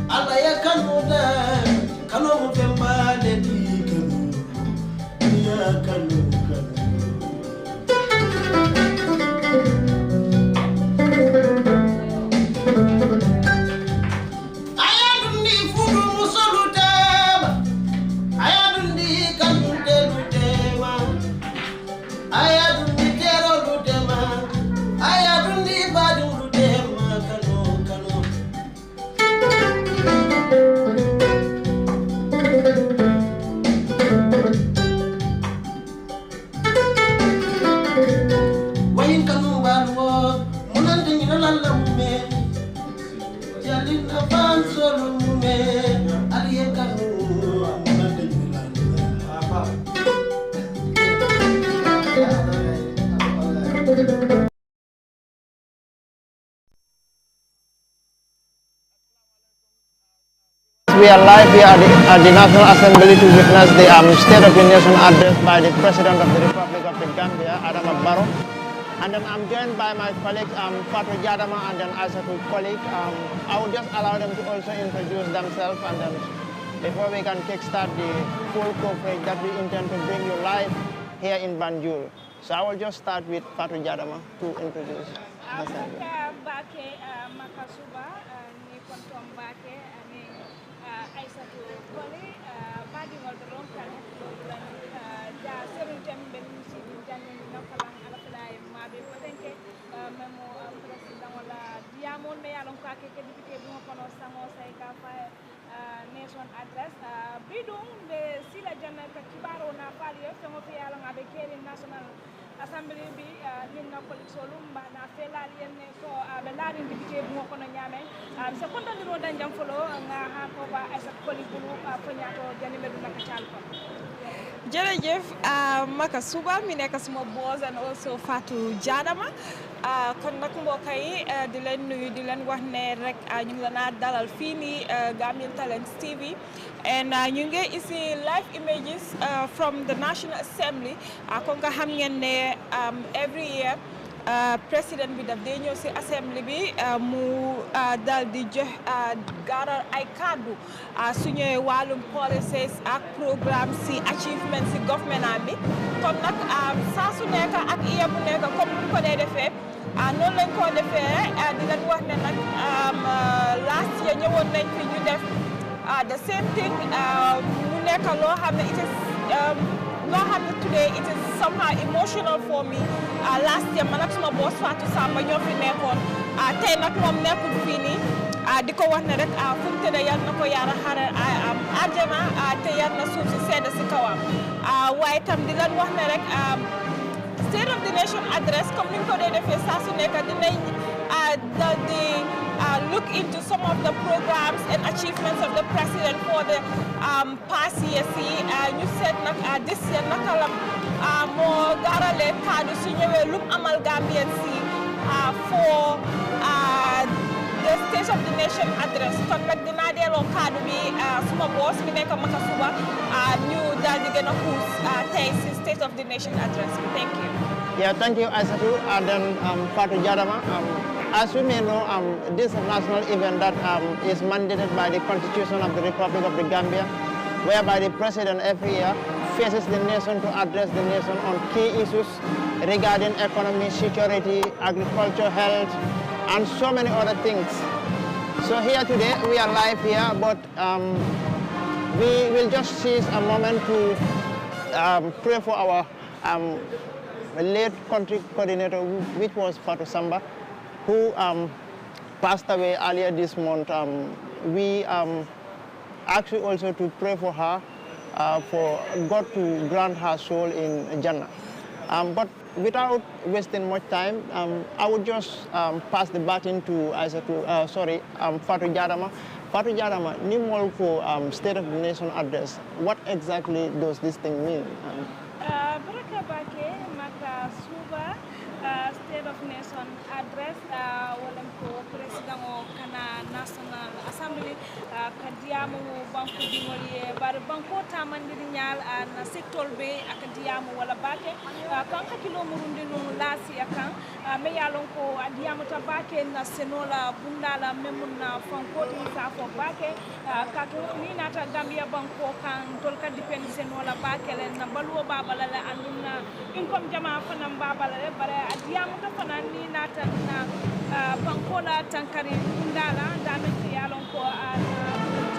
Allah ya kanuda kanu mupemba dedi kanu ya kanu ayadundi fudu musolutema ayadundi kanu delutema ayadundi tero lutema ayadundi badu lutema kanu wayin kanu balu munante ni lalla mume jalin afan solo mume aliye kanu munante ni lalla We are live here at the National Assembly to witness the State of the Nation address by the President of the Republic of the Gambia, Barrow. And then I'm joined by my colleague, Fatou Jadama, and then Aissatou colleague. I will just allow them to also introduce themselves, and then before we can kickstart the full coverage that we intend to bring you live here in Banjul. So I will just start with Fatou Jadama to introduce herself. Aissatou Koli baɗigol ɗo ɗon kan ja serul temɓe musiɗi jangeni nokkalan alafala e maɓe patenke memo président walla diyamon ɓe yalon ko akeke député ɗum kono sango say ka fa nation address ɓiɗum ɓe sila janna ka kibaro na faali yo fengo fe yalon aɓe keeri national assembly bi ninna police olum na felal yenne so be laari député bu ko no ñamen so kontandiro dan jam folo nga ha ko ba asa koli bulu ko ñaato janime du naka cial ko jërëjëf Maka Suba mi nekk suma boss and also Fatou Jadama kon nag mbokk yi di leen nuyu di leen wax ne rek ñu ngi la dalal fii nii Gambian Talents TV and ñu ngi ici live images from the National Assembly kon nga xam ngeen ne every year président bi daf day ñëw si assembly bi mu dal di jox gaaral ay kàddu su ñëwee wàllum policies ak programme si achievement si government bi kon nag saa su nekk ak iya bu nekk comme ni ko dee defee noonu lañ ko defee di leen wax ne nag last year ñëwoon nañ fi ñu def the same thing mu nekk loo xam ne it is loo xam ne today it is somehow emotional for me last year man ak suma boss Fatou Samba ñoo fi nekkoon tey nag moom nekkul fii nii di ko wax ne rek fu mu tëddee yal na ko yaara xare àjjana te yal na suuf si sedd si kawam waaye tam di leen wax ne rek State of the Nation address comme ni ñu ko dee defee saa su nekk dinañ dal di look into some of the programs and achievements of the president for the past years. ñu seet nag this year naka la moo gaarale kaddu su ñëwee lu amal Gambien si for the State of the Nation address kon nag dinaa delloo kaddu bi suma boss mi nekk Maka Suba ñu daal di gën a xuus tey si State of the Nation address. Thank you. Yeah, thank you, Aissatou, and then Fatou Jadama. As you may know, this is a national event that is mandated by the Constitution of the Republic of the Gambia, whereby the President every year faces the nation to address the nation on key issues regarding economy, security, agriculture, health, and so many other things. So here today, we are live here, but we will just seize a moment to pray for our late country coordinator, which was Fatou Samba, who passed away earlier this month. We ask you also to pray for her, for God to grant her soul in Jannah. But without wasting much time, I would just pass the baton to Fatou Jadama. Fatou Jadama, nimol ko State of the Nation address. What exactly does this thing mean? Baraka Bake, Maka Suba, State of Nation address, walam ko President o kana National Assembly, kadiyamu banku dingoli bar banko tamandiri nyal na sector be akadiyamu wala bake kan hakilo murundi no lasi akan me yalon ko adiyamu tabake na senola bundala memunna fanko sa fo bake ka ni nata gambia banko kan tol ka depend senola bake le na baluwo babala la anduna income jama fanam babala le bare adiyamu to fanan ni nata na banko la tankari bundala dameti yalon ko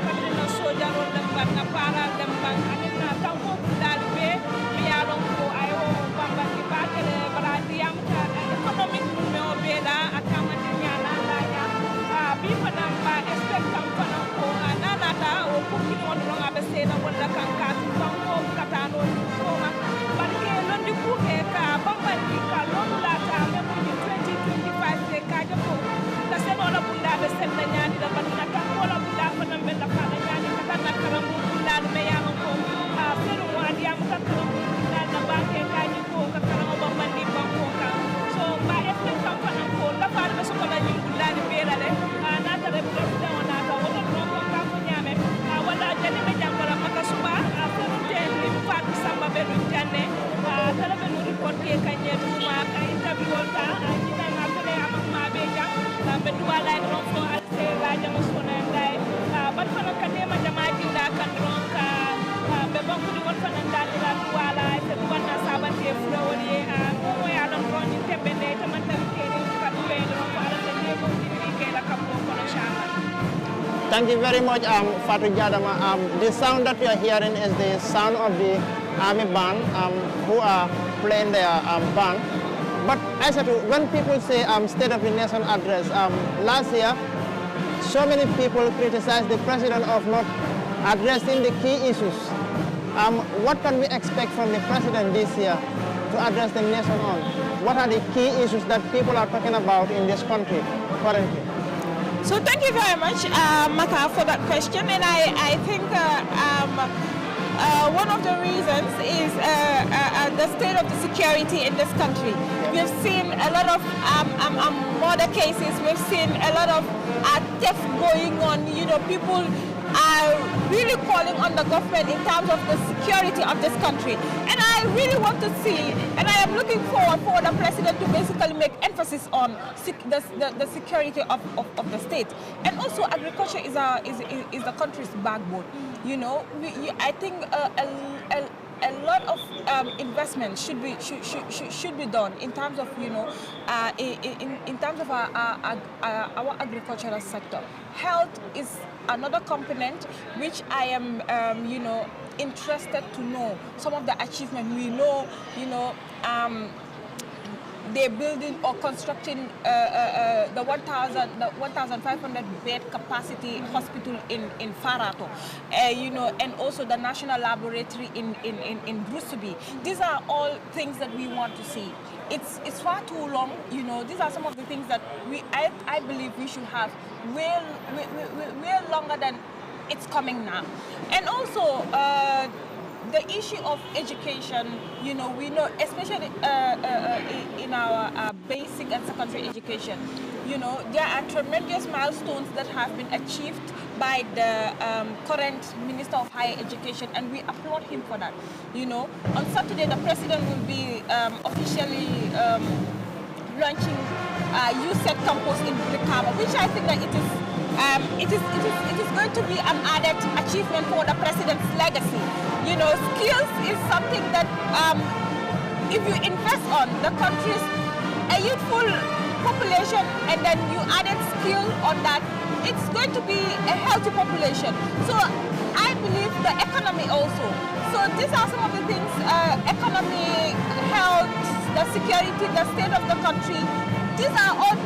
kadina sojaro lemban na para lemban anina tanko dal be mi yalon ko ayo bamba ki bakere barandi yam ka economic me o be la akama nyala la ya bi fadam ba expect tam fana ko anana ta o kuki mo do ngabe sela wala kan ka tanko katano ko ma barke londi ku ke ka bamba ki ka lolu la ta me ko 2025 de ka joko la se no la bunda be sella nyani da banna tanko la bunda fana be la fana nyani katana karambu bunda me ya ko pero mo adiam ka karambu bunda na ba ke ka ni ko ka karambu bamba ni banko ka so ba este kam fana ko la fara be so ko la ni bunda ni be la le na ta re bunda ona ta wala no ko ka ko nyame wala jani me jam wala maka suba pero te ni fa samba be du janne tala be no report ke ka nyetu ma ka interview ta ni na tele amama be jam be duwala e ron fo alse la jama sona ndai ban fana kadema jama jinda kan ron ka be banku di won fana ndati la duwala e duwana sabante flowoli mo ya don ron ni tembe ne tamantan kere ka be ron ko ala ne ko ni ke la kapo kono shama. Thank you very much, Fatou Jadama. The sound that we are hearing is the sound of the army band who are playing their band. But I said, when people say State of the Nation address, last year, so many people criticized the president of not addressing the key issues. What can we expect from the president this year to address the nation on? What are the key issues that people are talking about in this country currently? So thank you very much, Maka, for that question. And I think one of the reasons is the state of the security in this country. We've seen a lot of murder cases. We've seen a lot of theft going on. You know, people are really calling on the government in terms of the security of this country. And I really want to see, and I am looking forward for the president to basically make emphasis on the security of the state. And also agriculture is the country's backbone. You know, I think a lot of investment should be done in terms of, you know, in terms of our agricultural sector. Health is another component which I am, you know, interested to know some of the achievements. We know, you know, they're building or constructing the 1,500 bed capacity hospital in Farato, you know, and also the national laboratory in Brusubi. These are all things that we want to see. It's far too long, you know. These are some of the things that I believe we should have way longer than it's coming now. And also the issue of education, you know, we know, especially in our basic and secondary education, you know, there are tremendous milestones that have been achieved by the current Minister of Higher Education, and we applaud him for that. You know, on Saturday, the President will be officially launching USET campus in Brikama, which I think that it is going to be an added achievement for the President's legacy. You know, skills is something that if you invest on the country's a youthful population, and then you added skill on that, it's going to be a healthy population. So I believe the economy also. So these are some of the things: economy, health, the security, the state of the country. These are all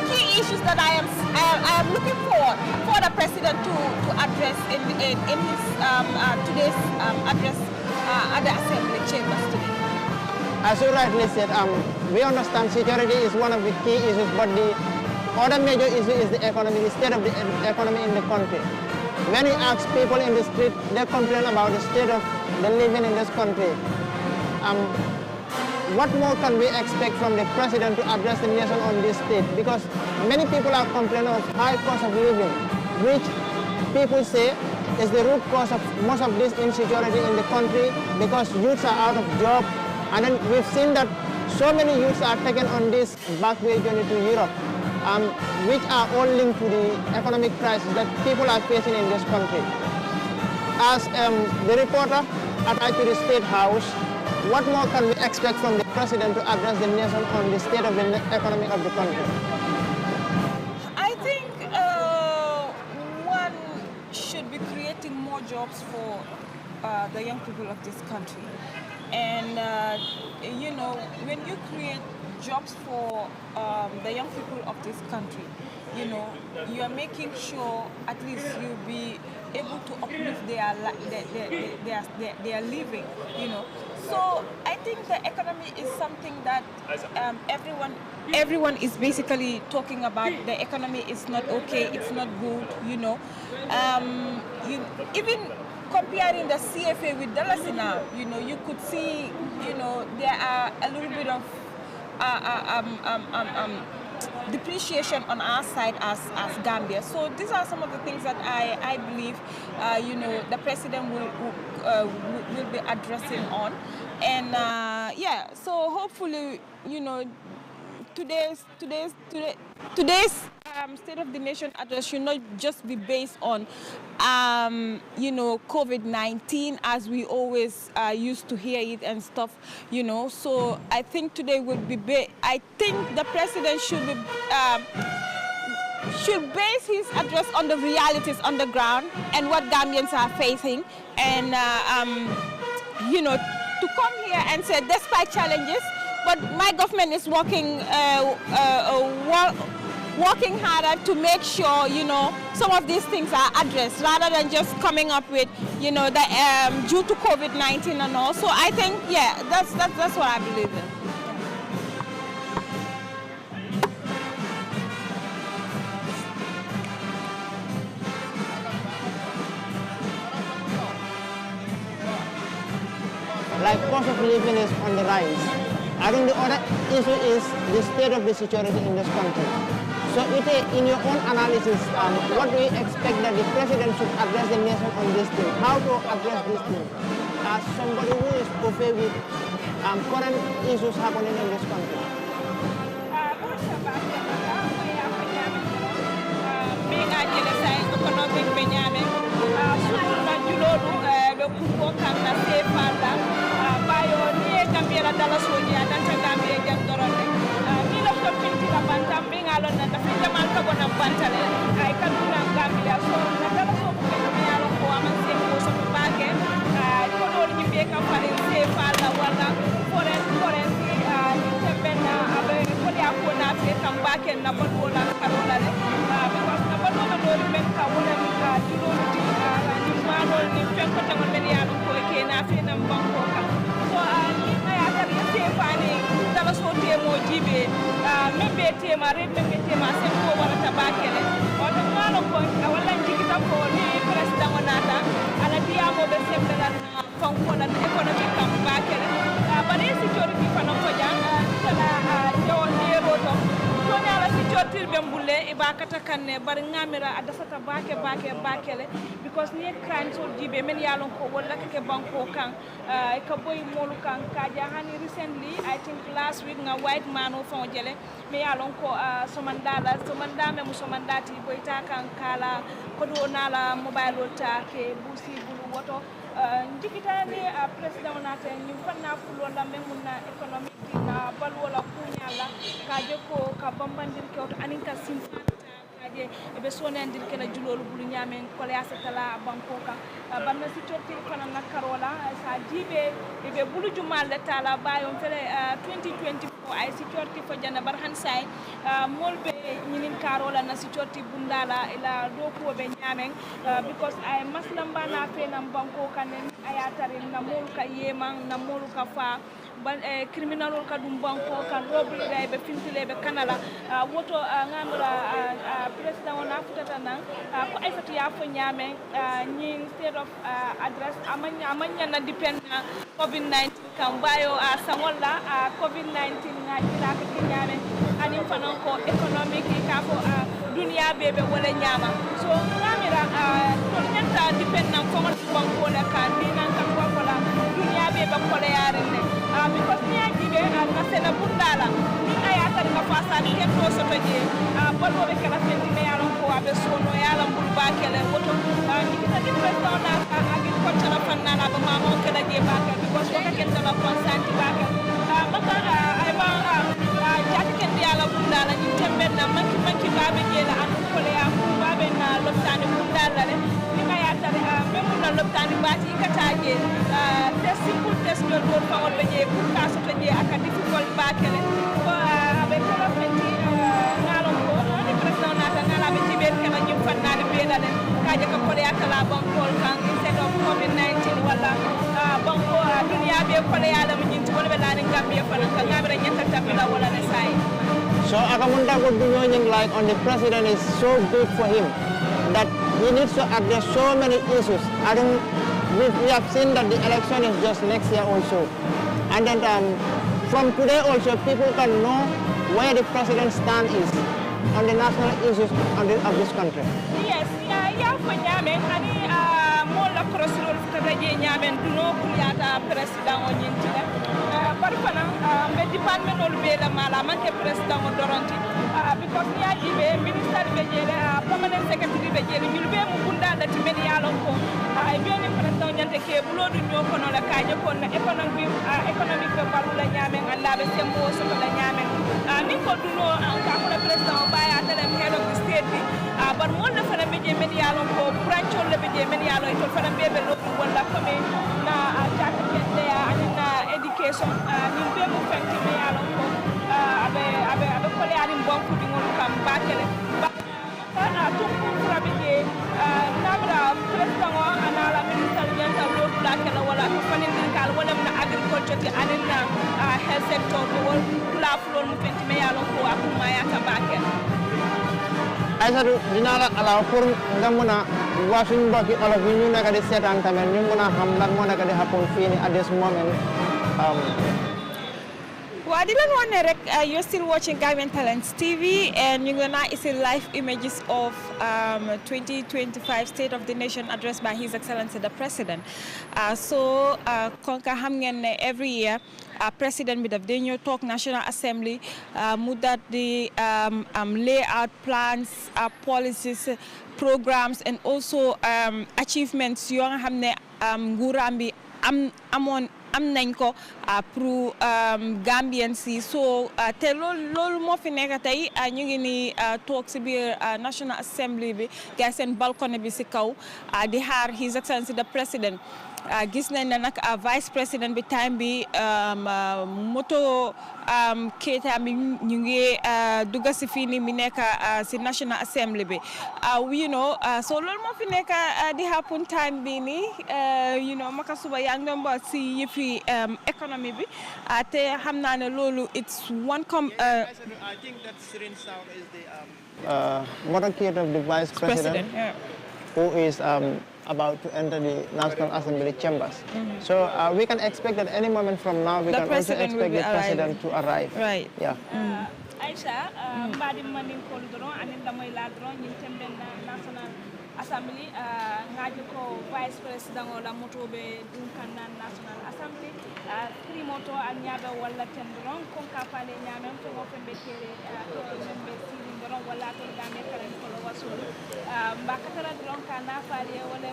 key issues that I am looking forward for the president to address in his today's address at the assembly chambers today. As you rightly said, we understand security is one of the key issues, but the other major issue is the economy, the state of the economy in the country. When you ask people in the street, they complain about the state of the living in this country. What more can we expect from the president to address the nation on this state? Because many people are complaining of high cost of living, which people say is the root cause of most of this insecurity in the country, because youths are out of job. And then we've seen that so many youths are taken on this backway journey to Europe, which are all linked to the economic crisis that people are facing in this country. As the reporter attached to the State House, what more can we expect from the president to address the nation on the state of the economy of the country? I think one should be creating more jobs for the young people of this country. And, you know, when you create jobs for the young people of this country, you know, you are making sure at least you'll be able to uplift their living, you know. So I think the economy is something that everyone is basically talking about. The economy is not okay, it's not good, you know. Even comparing the CFA with Dallas now, you know, you could see, you know, there are a little bit of depreciation on our side as Gambia. So these are some of the things that I believe, you know, the president will be addressing on. And yeah, so hopefully, you know, today's State of the Nation address should not just be based on, you know, COVID-19 as we always used to hear it and stuff, you know. So I think today would be, I think the president should base his address on the realities on the ground and what Gambians are facing. And, you know, to come here and say, despite challenges, but my government is working harder to make sure, you know, some of these things are addressed rather than just coming up with, you know, the due to COVID-19 and all. So I think, yeah, that's what I believe in. Like, cost of living is on the rise. I think the other issue is the state of the security in this country. So in your own analysis, what do you expect that the president should address the nation on this thing? How to address this thing? As somebody who is okay with current issues happening in this country. because near crime so jibe men yalon ko wala ke banko kan ka boy molu kan ka jahani recently I think last week nga white man o fon jele me yalon ko somanda me musomandati boy ta kan kala ko do nala mobile ta ke busi bulu woto njikitani president onate ñu fanna fulola memuna economic na balwola kunyala ka joko ka bambandir ko aninka simfa kaje be sonendir kala julolu bulu nyamen ko le asatala banko ka banna si torti kono na karola sa jibe be bulu jumal le tala bayon fele 2024 ay si torti fo jana barhan say molbe nyinin karola na si torti bundala ila do ko be nyamen because ay maslamba na fe nam banko kanen ayatari na mol ka yeman na mol ka fa criminal ka dum banko kan robule be fintile be kanala woto ngamra president on afutata nan ko aysatu ya fo nyame ni state of address amanya na depend na covid-19 kan bayo sangola covid-19 na jira ka nyame ani fanan ko economic ka fo dunia bebe wala nyama so ngamira na bundala ni ayata nga fasani kento soto je balwo be kala fendi me yalon ko abe sono yalam bul bakele woto ni kita di president na agi ko tala fanna na ba mamo kala je bakele because ko kento la consanti bakele maka ay ba jati ken yalla bundala ni tembe na manki babe je la anu ko le ya ko babe na loptani bundala le ni ayata même na loptani bati kataje test simple test do fa on be je pour ka soto je aka difficult bakele ko abe kala fendi ngalon ko ni president na ngala be tiber kala nyum fannade be dalen kaje ko ko yakala bankol kan instead of covid-19 wala banko dunia be ko le yala mi nyinti wala be la ni gambia fana ka ngabira nyata tabila wala ne sai so akamunda ko dunyoning like on the president is so good for him that he needs to address so many issues. I don't we have seen that the election is just next year also, and then from today also people can know where the president's stand is on the national issues of this country. Yes, yeah, for Yamen, and more crossroad for Yamen, do no Kuliata president on Yintila. Parfana, the department will be the Malamanke president on Toronto because Yajibe, Minister Vejele, permanent secretary Vejele, you'll be Mukunda that many alonko. I be in president Yantake, blood in your corner, Kaja, economic Balula Yamen, and Lavis Tempo, Sokola Yamen. Niko do know Kakula president by them head of the state, but one of the media alonko, branch of the media alonko, for the baby local one that come in, education, you be moving to me alonko, abe kole adim bonku di ngol kam bakele to kurabije nabra president o anala minister nyanta lo blakela wala ko fanin kal wala na agriculture ti anina health sector wol la flor mu fenti me alonko akuma ya tabakele Aissatou dinaa la allow pour nga mun a wax suñu mbokki olof yi ñu nekk di seetaan tamit ñu mun a xam lan moo nekk di happen fii nii at this moment. Well, you're still watching Gambian Talents TV, and you're gonna see live images of 2025 State of the Nation address by His Excellency the President. Konka hamgen every year, President with the talk National Assembly, mudat the layout plans, policies, programs, and also achievements. Yung hamne gurambi amon. am nañ ko pour Gambian si so te loolu moo fi nekk tey ñu ngi ni toog si biir National Assembly bi gars seen balcony bi si kaw di xaar His Excellency the President gis nañ ne nag vice président bi time bi moto Keita bi ñu ngi dugga si fii nii mi nekk si National Assembly bi you know so loolu moo fi nekk di happen time bi nii you know maka suba yaa ngi doon ba si yëfi economy bi te xam naa ne loolu it's one I think that Sirin Sow is the motorcade of the vice president yeah. Who is about to enter the National Assembly chambers. So we can expect that any moment from now we can also expect the president to arrive. Right. Yeah. Aisha, mbadi mani koldoro aninda moy ladro ñi tembe na National Assembly ngaji ko vice president la motobe dum kanna National Assembly primoto an nyaaba wala tendron kon ka fale nyaamen to mo fembe tere to membe siri ndron wala to dame kalen ko wasul mbakatara dron kana fale wala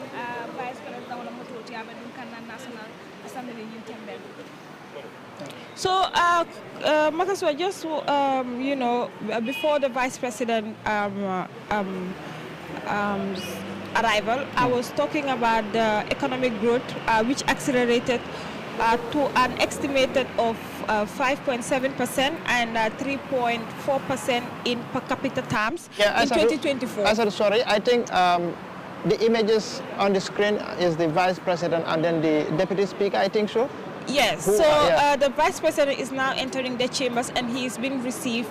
vice president wala mototi aba dum kanna National Assembly ñi tembe. So, Makaswa, just you know, before the vice president arrival, I was talking about the economic growth, which accelerated to an estimated of 5.7% and 3.4% in per capita terms in 2024. I said, sorry, I think the images on the screen is the vice president and then the deputy speaker, I think so. Yes, the vice president is now entering the chambers and he is being received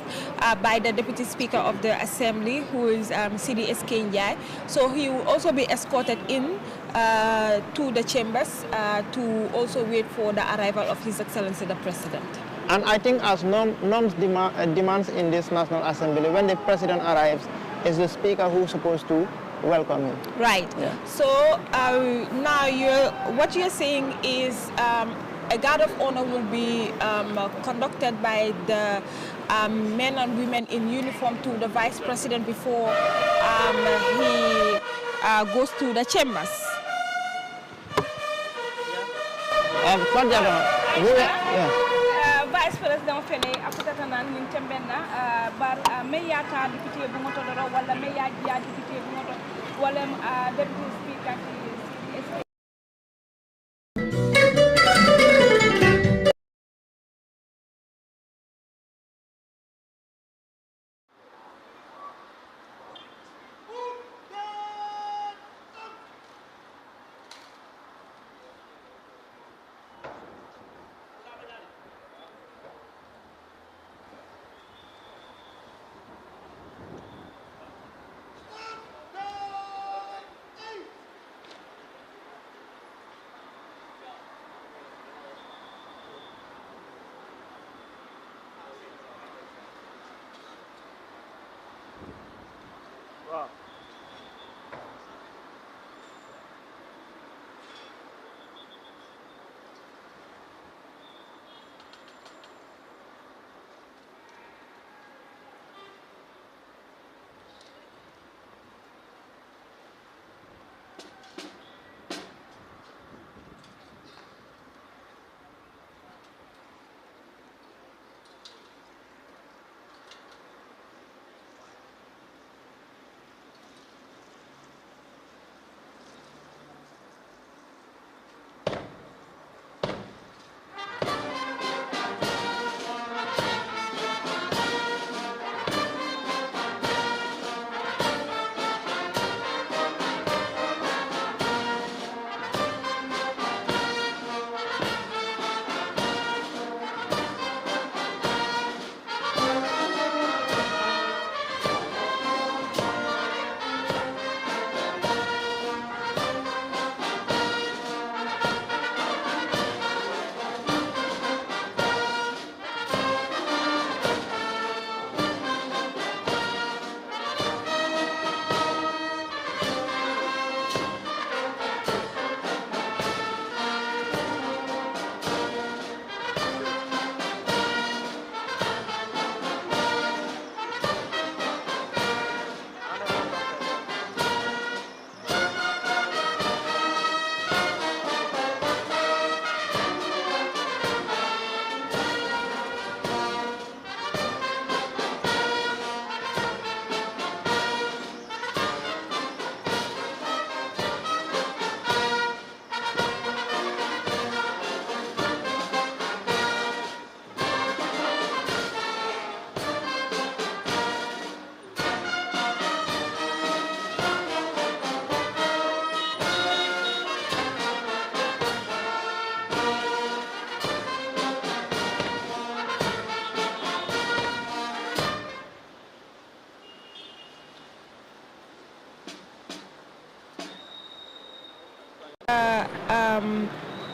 by the deputy speaker of the assembly, who is CDS Kenjai. So he will also be escorted in to the chambers to also wait for the arrival of His Excellency the President. And I think as norms demands in this National Assembly, when the president arrives, is the speaker who's supposed to welcome him. Right. Yeah. So now what you're saying is a guard of honor will be conducted by the men and women in uniform to the vice president before he goes to the chambers. Vice President Fene aputata nan min tembenna bar meyata député bu ngoto doro wala meyaji ya député bu ngoto wala deputy speaker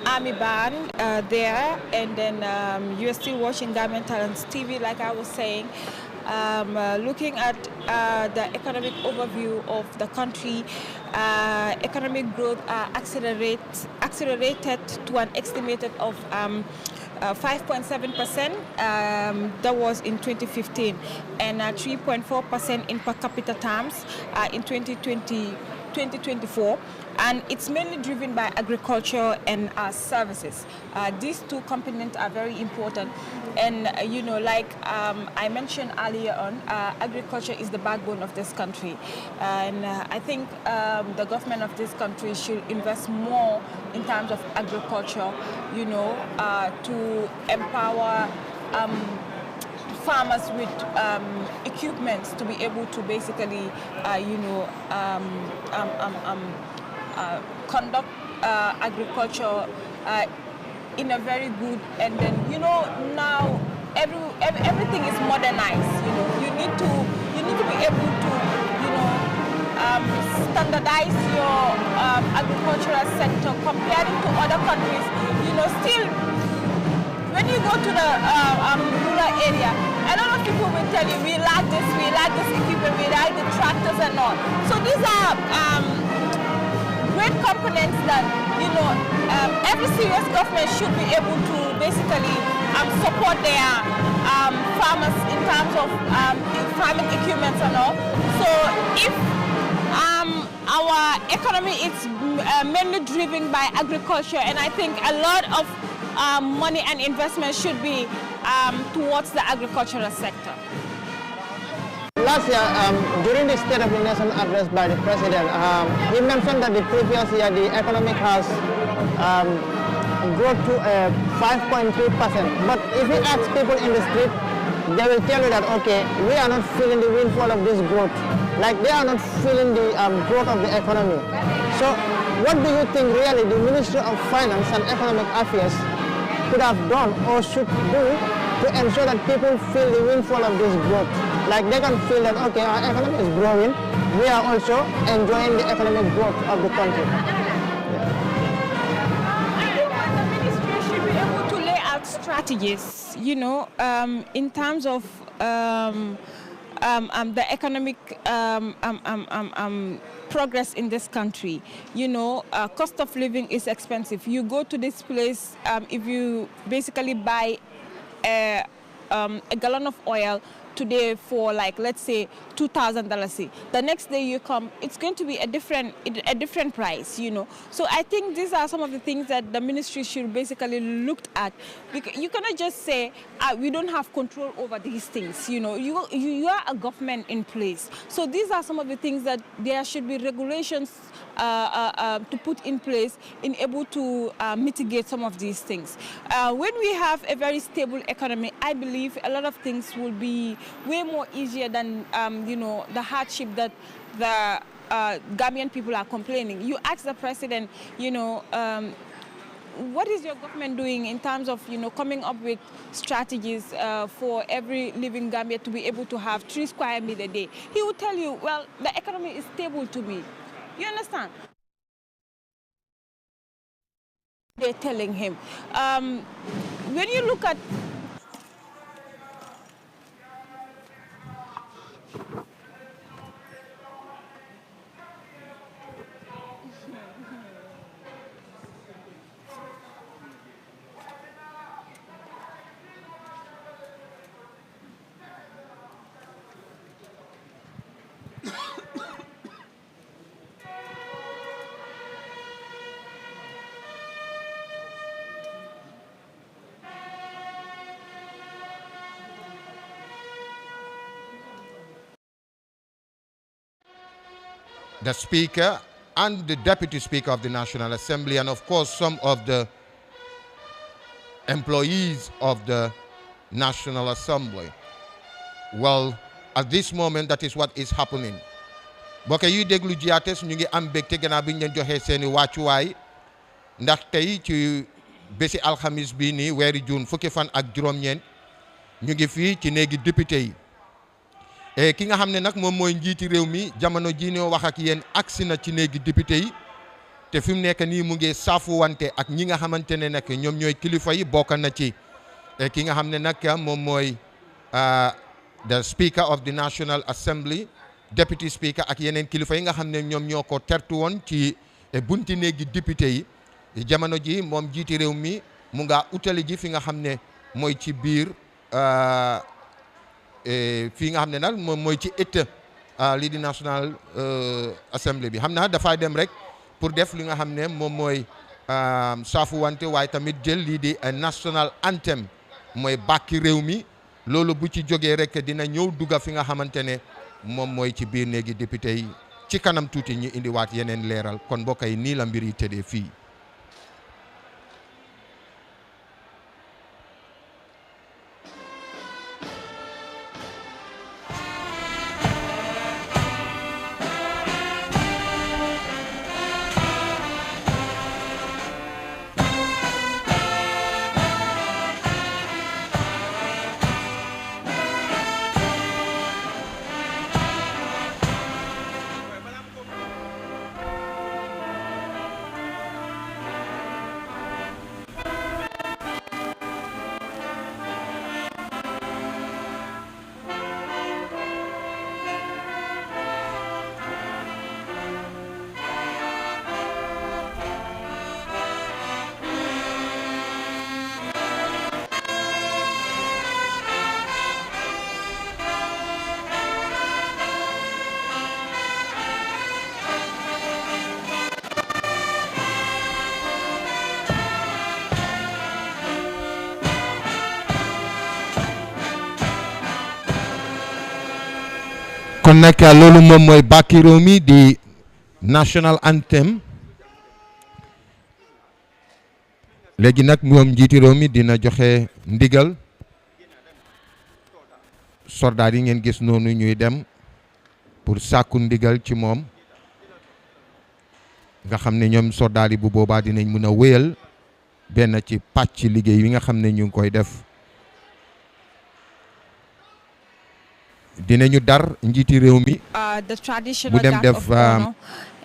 army band there, and then you are still watching Gambian Talents TV, like I was saying, looking at the economic overview of the country. Economic growth accelerated to an estimated of 5.7%, that was in 2015, and 3.4% in per capita terms in 2024, and it's mainly driven by agriculture and services. These two components are very important, and you know, like I mentioned earlier on, agriculture is the backbone of this country, and I think the government of this country should invest more in terms of agriculture, you know, to empower farmers with equipment to be able to basically, you know, conduct agriculture in a very good, and then, you know, now everything is modernized. You know, you need to be able to, you know, standardize your agricultural sector comparing to other countries. You know, still, when you go to the rural area, a lot of people will tell you, we lack this equipment, we lack the tractors and all. So these are great components that, every serious government should be able to basically support their farmers in terms of farming equipment and all. So if our economy is mainly driven by agriculture, and I think a lot of money and investment should be towards the agricultural sector. Last year, during the State of the Nation address by the President, he mentioned that the previous year the economic has grown to 5.3%. But if you ask people in the street, they will tell you that, okay, we are not feeling the windfall of this growth. Like they are not feeling the growth of the economy. So what do you think really the Ministry of Finance and Economic Affairs could have done or should do to ensure that people feel the windfall of this growth? Like they can feel that, okay, our economy is growing, we are also enjoying the economic growth of the country. I think the ministry should be able to lay out strategies, in terms of the economic progress in this country. Cost of living is expensive. You go to this place, if you basically buy a gallon of oil today for, like, let's say $2,000, the next day you come, it's going to be a different price, So I think these are some of the things that the ministry should basically look at. Because you cannot just say we don't have control over these things. You are a government in place, so these are some of the things that there should be regulations to put in place in able to mitigate some of these things. When we have a very stable economy, I believe a lot of things will be way more easier than the hardship that the Gambian people are complaining. You ask the president, what is your government doing in terms of coming up with strategies for every living Gambia to be able to have 3 square meals a day? He will tell you, well, the economy is stable to me. You understand? They're telling him. When you look at the Speaker and the Deputy Speaker of the National Assembly, and of course some of the employees of the National Assembly. Well, at this moment, that is what is happening. Bokk yi déglu jiates ñu ngi am mbégte gannaaw bi ñu leen joxee seeni wàccuwaay ndax tey ci bési alxamis bi nii weeri juin fukki fan ak juróom-ñeent ñu ngi fii ci néegi député yi. Ki nga xam ne nag moom mooy njiiti réew mi jamono ji ñoo wax ak yéen agsi na ci néegi député yi te fi mu nekk nii mu ngi saafuwante ak ñi nga xamante ne nag ñoom ñooy kilifa yi bokk na ci ki nga xam ne nag moom mooy the Speaker of the National Assembly, Deputy Speaker ak yeneen kilifa yi nga xam ne ñoom ñoo ko tertu woon ci bunti néegi député yi jamono ji moom njiiti réew mi mu nga utali ji fi nga xam ne mooy ci biir fii nga xam ne nag moom mooy ci ëtt lii di National Assembly bi xam naa dafay dem rek pour def li nga xam ne moom mooy saafu wante waaye tamit jël lii di national anthem mooy bàkki réew mi loolu bu ci jógee rek dina ñëw dugga fi nga xamante ne moom mooy ci biir néegi député yi ci kanam tuuti ñu indiwaat yeneen leeral kon mbokk yi nii la mbir yi tëddee fii. kon nag loolu moom mooy bàkki réew mi di national anthem léegi nag moom njiiti réew mi dina joxe ndigal soldat yi ngeen gis noonu ñuy dem pour sàkku ndigal ci moom nga xam ne ñoom soldat yi bu boobaa dinañ mën a wéyal benn ci pàcc liggéey yi nga xam ne ñu ngi koy def dinañu dar njiiti réew mi the traditional guard of honor.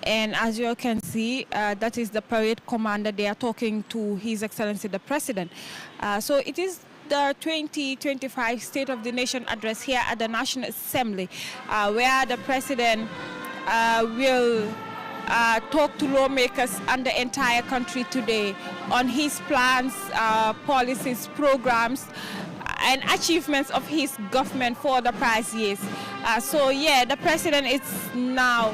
And as you can see, that is the parade commander. They are talking to His Excellency the President. So it is the 2025 State of the Nation address here at the National Assembly, where the President will talk to lawmakers and the entire country today on his plans, policies, programs, and achievements of his government for the past years. So yeah, the President is now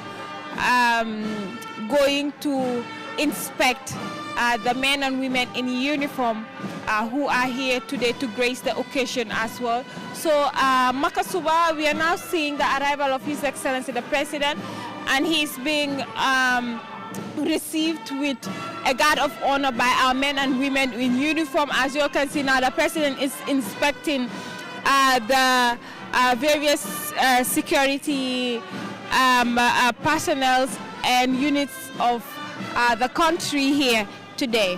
going to inspect the men and women in uniform who are here today to grace the occasion as well. So Makasuba, we are now seeing the arrival of His Excellency the President, and he's being received with a guard of honor by our men and women in uniform. As you can see now, the President is inspecting the various security personnel and units of the country here today.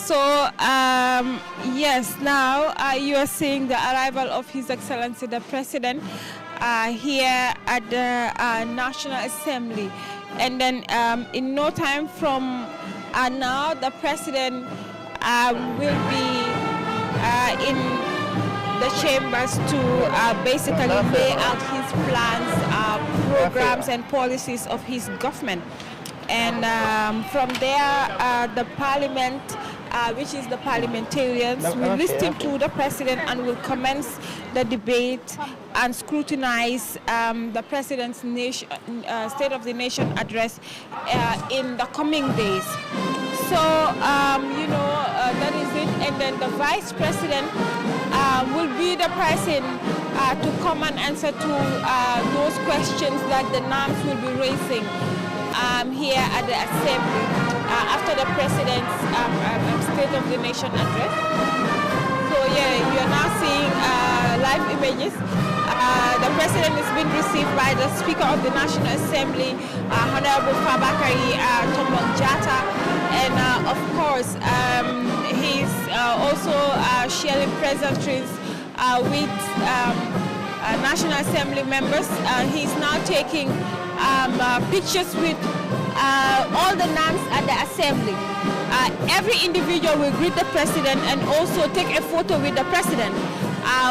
So yes, now you are seeing the arrival of His Excellency the President here at the National Assembly, and then in no time from now the President will be in the chambers to basically lay out his plans, programs and policies of his government. And from there, the Parliament, which is the parliamentarians, will listen to the President and will commence the debate and scrutinize the President's State of the Nation address in the coming days. So, you know, that is it. And then the Vice President will be the person to come and answer to those questions that the NAMs will be raising here at the Assembly after the President's State of the Nation address. So yeah, you are now seeing live images. The President is being received by the Speaker of the National Assembly, Honorable Fabakary Tombong Jatta, and of course he's also sharing pleasantries with National Assembly members. He's now taking pictures with all the NAMs at the Assembly. Every individual will greet the President and also take a photo with the President.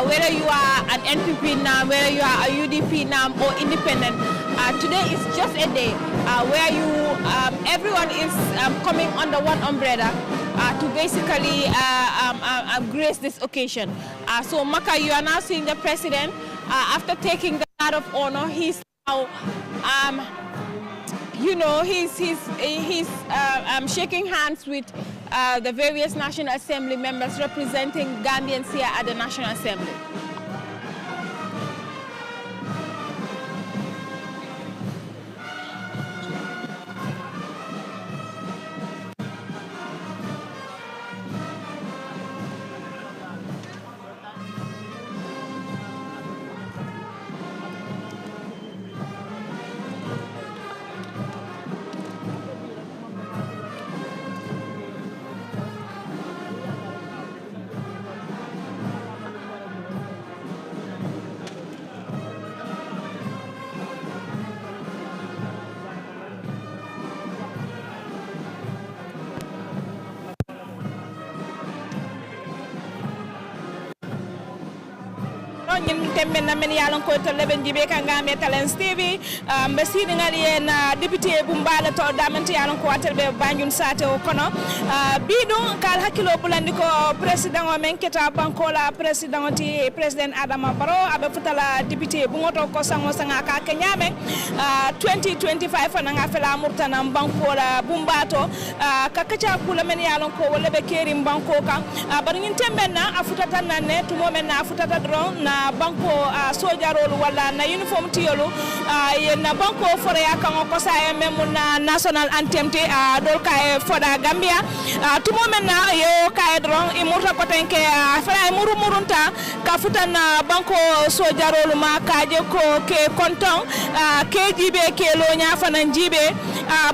Whether you are an NPP NAM, whether you are a UDP NAM or independent, today is just a day where you, everyone is coming under one umbrella to basically grace this occasion. So Maka, you are now seeing the President after taking the guard of honor. He's now, you know, he's shaking hands with the various National Assembly members representing Gambians here at the National Assembly. doro ñin tembe na men yalon ko to leben jibe ka ngame Talents TV mbe sidi ngali na député bu mbala to damante yalon ko waterbe Banjul sate o kono bidum kal hakilo bulandi ko président o men keta bankola président ti président Adama Barrow abe futala député bu ngoto ko sango sanga ka kenyame 2025 nanga fela murtana bankola bumbato kakacha kula men yalon ko wala be keri banko kan bar ñin tembe na afutata nanne tumo men na afutata dron na banko sojarolu wala na uniform tiyolu na banko fore yakan ko sa memu na national anthem te dol kay foda Gambia tumo men na yo kay dron e murta ko tenke fara murunta ka futana banko sojarolu ma kaje ko ke konton ke jibe ke lo nya fanan jibe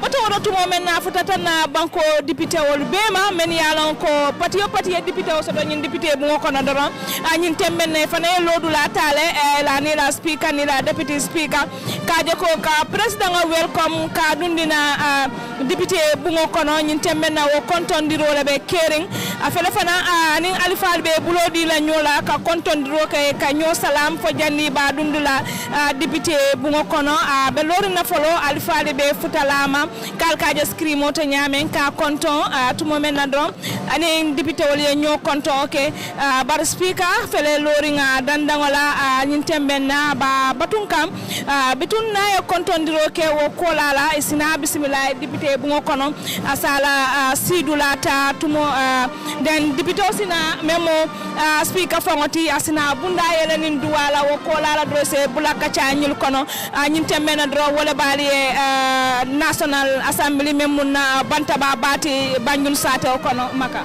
bato wado tumo men na futata na banko député wol bema men yalon ko patiyo député o so do ñin député bu ngoko na doron ñin temben ne fane lodula tale la ni la speaker ni la deputy speaker kaje ko ka president welcome ka dundina député bu ngoko no ñin temben na wo kontondiro le be kering afele fana ni alifal be bulodi la nyola ka kontondiro ka nyo salam fo janni ba dundula député bu ngoko no be lori na folo alifal be futalama kal kaje skrimo to nyamen ka konton tumo men na don ani député wol ye nyo konton ke bar speaker fele lori nga dandangola ñin temben na ba batun kam bitun na yo kontondiro ke wo kolala isina bismillah député bu ngoko no asala sidula ta tumo den député sina memo speaker fangoti asina bunda yele nin duwala wo kolala drose bulaka cha ñul kono ñin temben na dro wala bali national assembly memo na bantaba bati Banjul sate o kono maka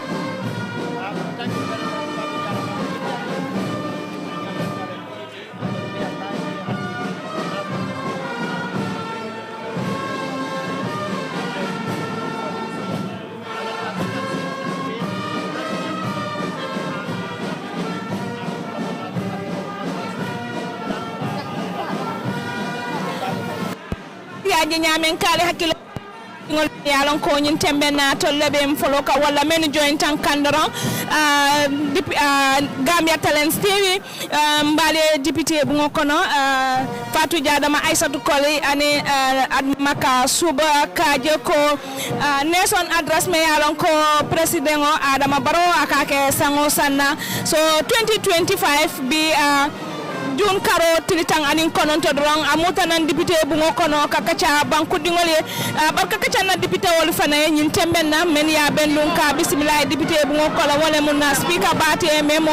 ya nyamen kale hakile ngol yalon ko ñin tembe na to lebe folo ka wala men joint tan kandoro Gambia Talents TV mbale député bu ngokono Fatou Diadama Aissatou Koli ani maka suba kaje ko Nelson address me yalon ko president o Adama Barrow akake sango sanna so 2025 bi June karo tilitang aning konon to drong amuta nan député bu ngokono kakacha banku dingole barka kacha na député wol fana ñin temben na men ya ben lunka bismillah député bu ngokola wala mun na speaker bate memo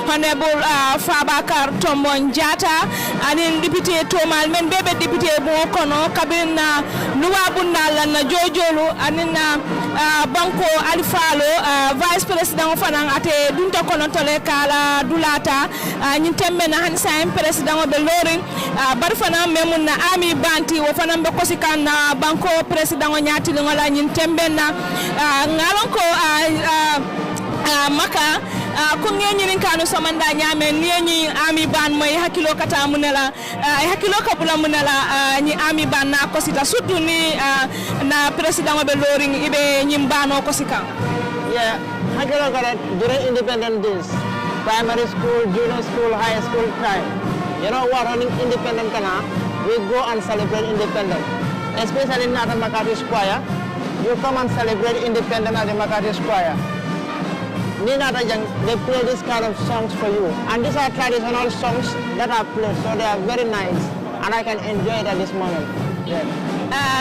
honorable Fabakar Tombon Jata anin député Tomal men bebe député bu ngokono kabina luwa bundal na jojolu anin banko alfalo vice president fana ate dunta kono tole kala dulata ñin temben na hansa président be loring barfana memun na ami banti wo fana be kosikan na banko président o nyati ngola nyin tembenna ngalon ko maka ko ngeni kanu somanda nyame ni ami ban moy hakilo kata munela hakilo ka bula munela ni ami ban na kosita surtout ni na président be loring ibe nyimbano kosika yeah hakilo kata during independent days primary school, junior school, high school time. You know what, running independent kana, we go and celebrate independent. Especially in the Makati Square, you come and celebrate independent at the Makati Square. They play this kind of songs for you. And these are traditional songs that are played, so they are very nice. And I can enjoy it at this moment. Yeah.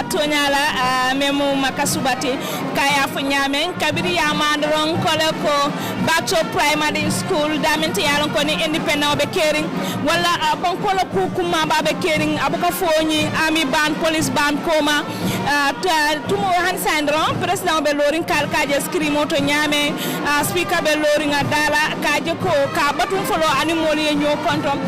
Tonyala memu makasubati kaya funyamen kabiri ya mandron kole ko bacho primary school damente yalon ko ni independent be caring wala bon kolo ku kuma ba be caring abuka foni ami ban police ban koma tumo han sandron president be lorin kal kaje skrimo to nyame speaker be lorin adala kaje ko ka batun folo animoli nyo kontom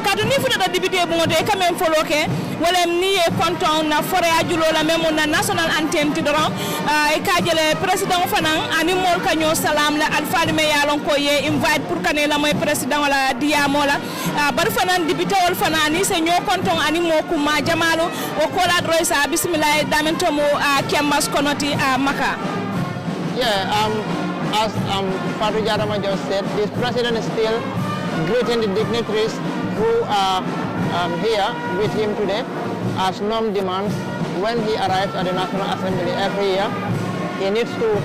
kadu ni fuda député bu ngote quand même folo ke wala ni e konton na fore ajulo la memo na national anthem ti doron e kajele president fanan animol kanyo salam la alfa me yalon ko ye invite pour kanela moy president wala diamo la bar fanan député wol fanani se nyo konton animo kuma jamalo o kola droisa bismillah damento mo kembas konoti maka yeah as Fatou Diadama just said, this president is still greeting the dignitaries who are here with him today, as norm demands. When he arrives at the National Assembly every year, he needs to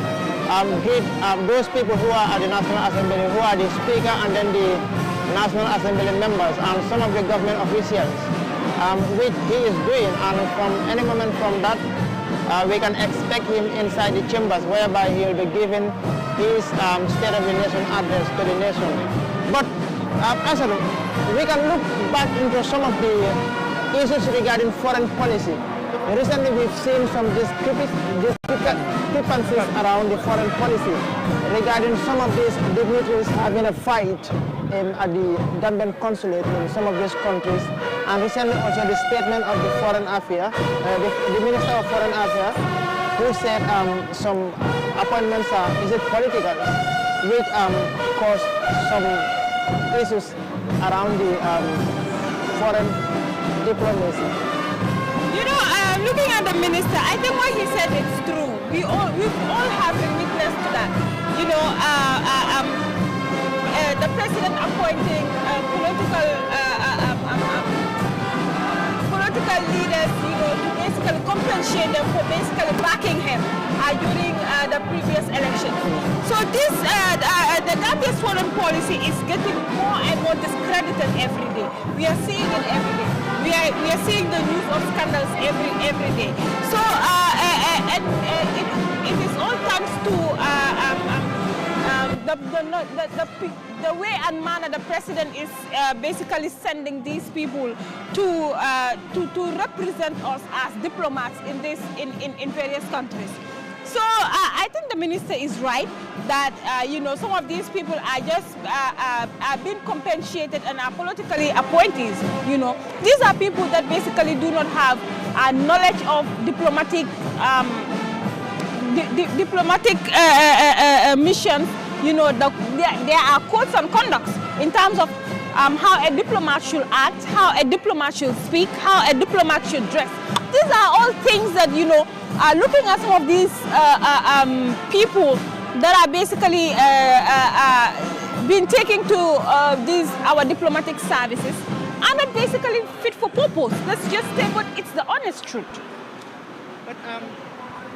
greet those people who are at the National Assembly, who are the Speaker and then the National Assembly members and some of the government officials, which he is doing. And from any moment from that, we can expect him inside the chambers, whereby he will be giving his State of the Nation address to the nation. But we can look back into some of the issues regarding foreign policy. Recently, we've seen some discrepancies around the foreign policy regarding some of these dignitaries having a fight at the Gambian consulate in some of these countries. And recently also the statement of the Foreign Affairs, the Minister of Foreign Affairs, who said some appointments are, is it political, which caused some issues around the foreign diplomacy. You know, looking at the minister, I think what he said is true. We've all have been witness to that. You know, the president appointing political leaders, you know, to basically compensate them for basically backing him during the previous election. So this, the Gambia's foreign policy is getting more and more discredited every day. We are seeing it every day. We are seeing the news of scandals every day. So it is all thanks to the way and manner the president is basically sending these people to represent us as diplomats in various countries. So I think the minister is right that you know, some of these people are just being compensated and are politically appointees. You know, these are people that basically do not have knowledge of diplomatic missions. You know, there are codes and conducts in terms of how a diplomat should act, how a diplomat should speak, how a diplomat should dress. These are all things that, you know, looking at some of these people that are basically being taken to our diplomatic services are not basically fit for purpose. Let's just say what it's the honest truth. But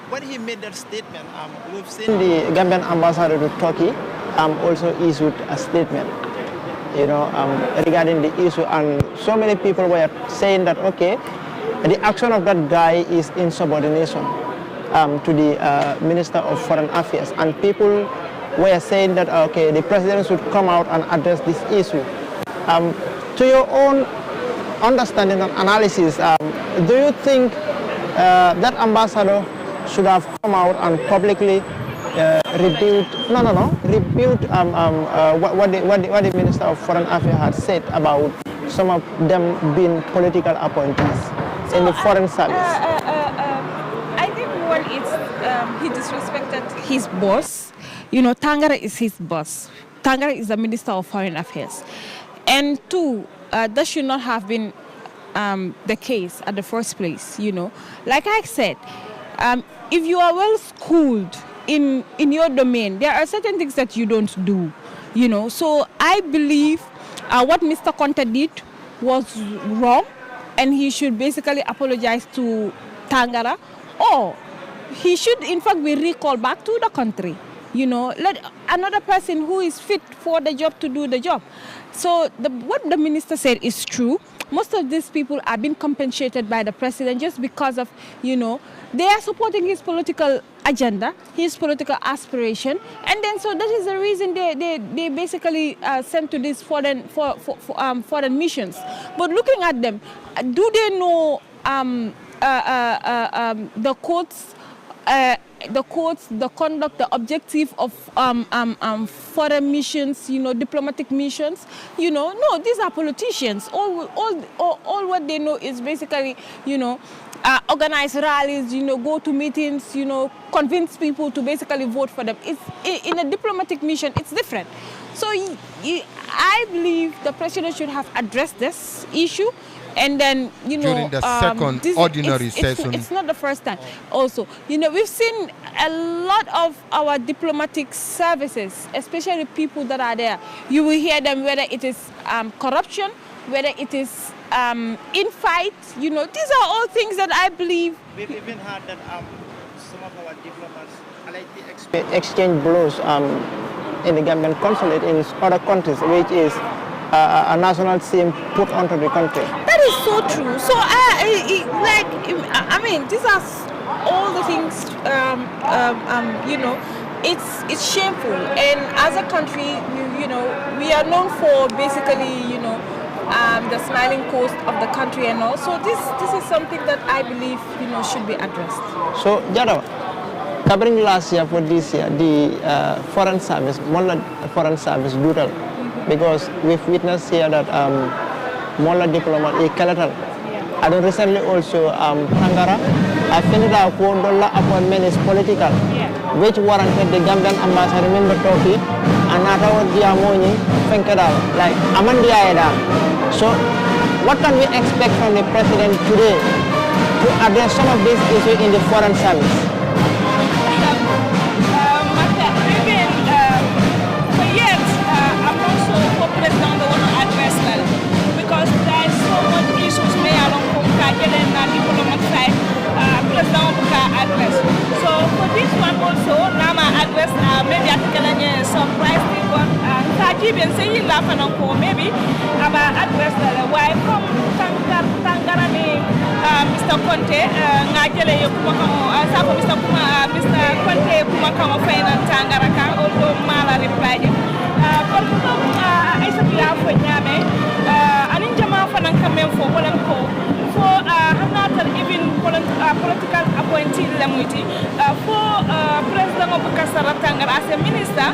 when he made that statement, we've seen the Gambian ambassador to Turkey also issued a statement, you know, regarding the issue, and so many people were saying that, okay, the action of that guy is insubordination to the Minister of Foreign Affairs, and people were saying that, okay, the president should come out and address this issue. To your own understanding and analysis, do you think that ambassador should have come out and publicly rebuilt what the Minister of Foreign Affairs had said about some of them being political appointees in the foreign service? I think one is he disrespected his boss. You know, Tangara is his boss. Tangara is the Minister of Foreign Affairs. And two, that should not have been the case at the first place, you know. Like I said, if you are well schooled in your domain, there are certain things that you don't do, you know. So I believe what Mr. Conte did was wrong, and he should basically apologize to Tangara, or he should in fact be recalled back to the country, you know. Let another person who is fit for the job to do the job. So what the minister said is true. Most of these people are being compensated by the president just because of, you know, they are supporting his political agenda, his political aspiration, and then so that is the reason they basically sent to these foreign missions. But looking at them, do they know the codes, the conduct, the objective of foreign missions, you know, diplomatic missions? You know, no, these are politicians. All what they know is basically, you know, organize rallies, you know, go to meetings, you know, convince people to basically vote for them. In a diplomatic mission, it's different. So I believe the president should have addressed this issue And then, you know, during the second ordinary session. It's not the first time. Also, you know, we've seen a lot of our diplomatic services, especially people that are there. You will hear them whether it is corruption, whether it is infight. You know, these are all things that I believe. We've even heard that some of our diplomats allegedly exchange blows in the Gambian consulate in other countries, which is a national theme put onto the country. That is so true. So, I mean, these are all the things, you know, it's shameful. And as a country, you know, we are known for basically, you know, the smiling coast of the country and all. So this is something that I believe, you know, should be addressed. So, Jada, covering last year for this year, the foreign service, foreign service brutal, because we've witnessed here that Mola diplomat is skeletal. And recently also Tangara, I finished out $4 appointment is political, which warranted the Gambian ambassador member talking and not our Diamoni Fenkadal, like Amandia. So what can we expect from the president today to address some of these issues in the foreign service? For years, I'm also for president the one address that because there is so much issues may along and diplomat side, president address. So for this one also, Nama address maybe I can surprise people. Even say you laugh and maybe about address why from Tangarani, Mr. Conte, Najele Kumakamo, Mr. Conte Kumakamo Finance Tangaraka, although Mala replied. But I said, we are for Yame, and in Jama Fanankame for Polanco. For even political appointee Lamuiti, for President of Kasara Tangara as a minister,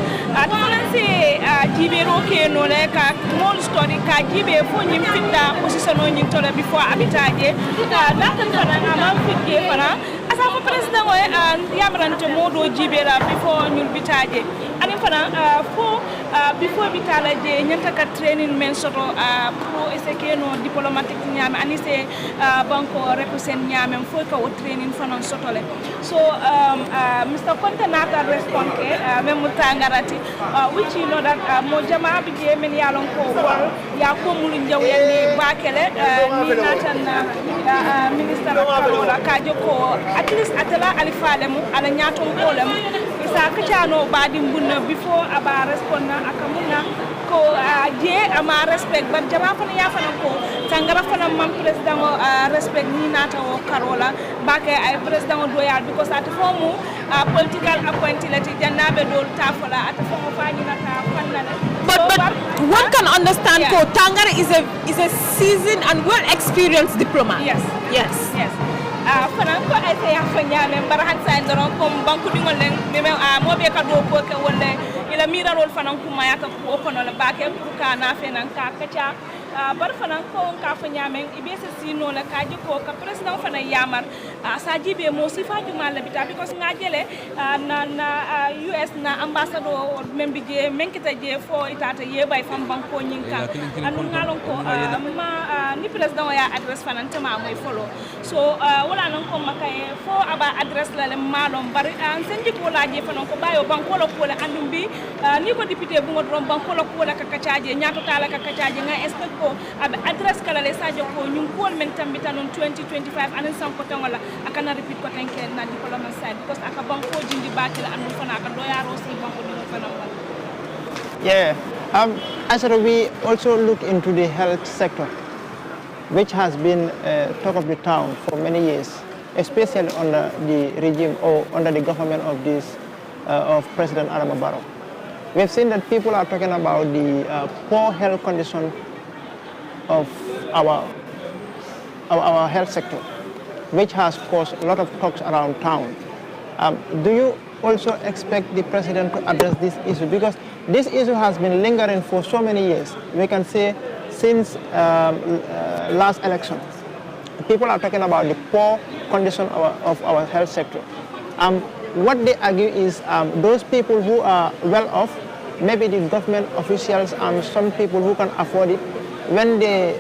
Jiberoke no leka small story ka jibe fo nyim fitta position on nyim tole before abitaje natan fana amam fitte fana asa ko president o yamrante modo jibera before nyul bitaje ani fana fo before bitalaje nyanta ka training men soto pro eseke no diplomatic nyame ani se banko represent nyame fo ka o training fana sotole so Mr. Conte nata respond ke même tangarati which you know that mo jama bi je men yalon ko wal ya ko mulu njaw yandi bakele ni natan minister of ka joko at least atala alifalemu ala nyaton kolem isa kachano badi mbunna before aba respond akamuna ko je ama respect but jama fana ya fana ko tangara fana man president respect ni nata o karola bake ay president doyal because at fomu political appointee lati jannabe dol tafola at fomu fani nata fanale but one can understand ko Tangara is a seasoned and well experienced diplomat. Yes. Fana ko ay say afanya men barahan sa ndoro ko banku dingol len me mo be ka do ko ke wolle ila mira rol fana ko mayata ko kono la bake pour ka na fenan ka kacha bar fana ko ka fanya men ibese sino la ka jiko ka president fana yamar sa jibe mo si faju mal bita because ngajele na US na ambassador membi je menkita je fo itata ye bay fam banko nyinka anu ngalon ko ni president ya address fana tama moy follow so wala non ko makay fo aba address la le malom bari senji ko laaje fana ko bayo banko la ko la andum bi ni ko député bu ngodron banko la ko la ka kacaaje nyaato tala ka kacaaje nga expect ko aba address kala le sadio ko nyum ko men tambita non 2025 anen sam ko tan wala akana repeat ko tanke na diplomat side because aka banko jindi bakila andum fana ka do yaro si banko ni fana wala. Yeah, as we also look into the health sector, which has been talk of the town for many years, especially under the regime or under the government of of President Barrow. We've seen that people are talking about the poor health condition of our health sector, which has caused a lot of talks around town. Do you also expect the president to address this issue? Because this issue has been lingering for so many years. We can say since last election, people are talking about the poor condition of our health sector. What they argue is those people who are well off, maybe the government officials and some people who can afford it, when they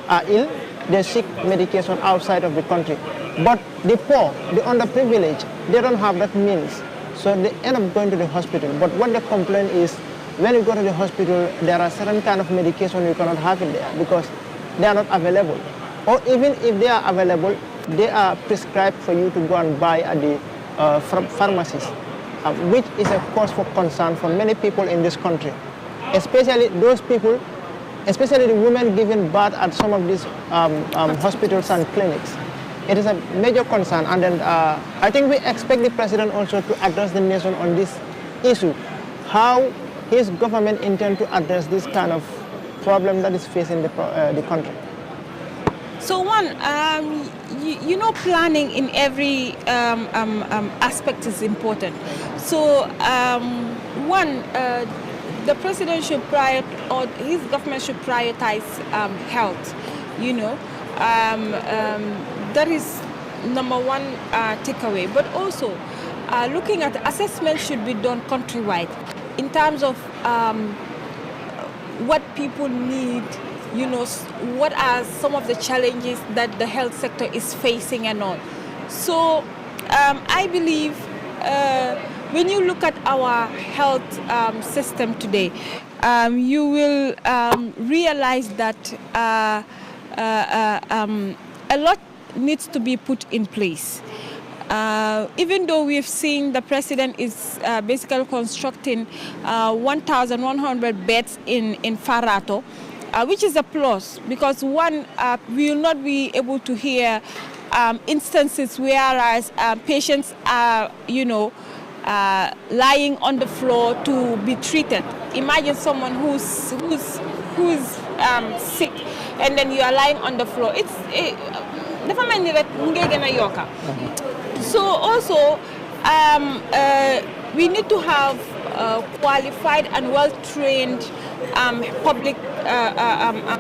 are ill, they seek medication outside of the country. But the poor, the underprivileged, they don't have that means. So they end up going to the hospital. But what they complain is, when you go to the hospital, there are certain kind of medication you cannot have in there because they are not available. Or even if they are available, they are prescribed for you to go and buy at the pharmacies, which is a cause for concern for many people in this country, especially those people, especially the women giving birth at some of these hospitals and clinics. It is a major concern, and then I think we expect the president also to address the nation on this issue, how his government intends to address this kind of problem that is facing the country. So one, planning in every aspect is important. So one, the president should or his government should prioritize health. That is number one takeaway. But also, looking at assessment should be done countrywide in terms of what people need. What are some of the challenges that the health sector is facing and all. So I believe when you look at our health system today, you will realize that a lot needs to be put in place. Even though we've seen the president is basically constructing 1,100 beds in Farato, which is a plus, because one, we will not be able to hear instances whereas patients are, lying on the floor to be treated. Imagine someone who's sick, and then you are lying on the floor. So also, we need to have qualified and well-trained public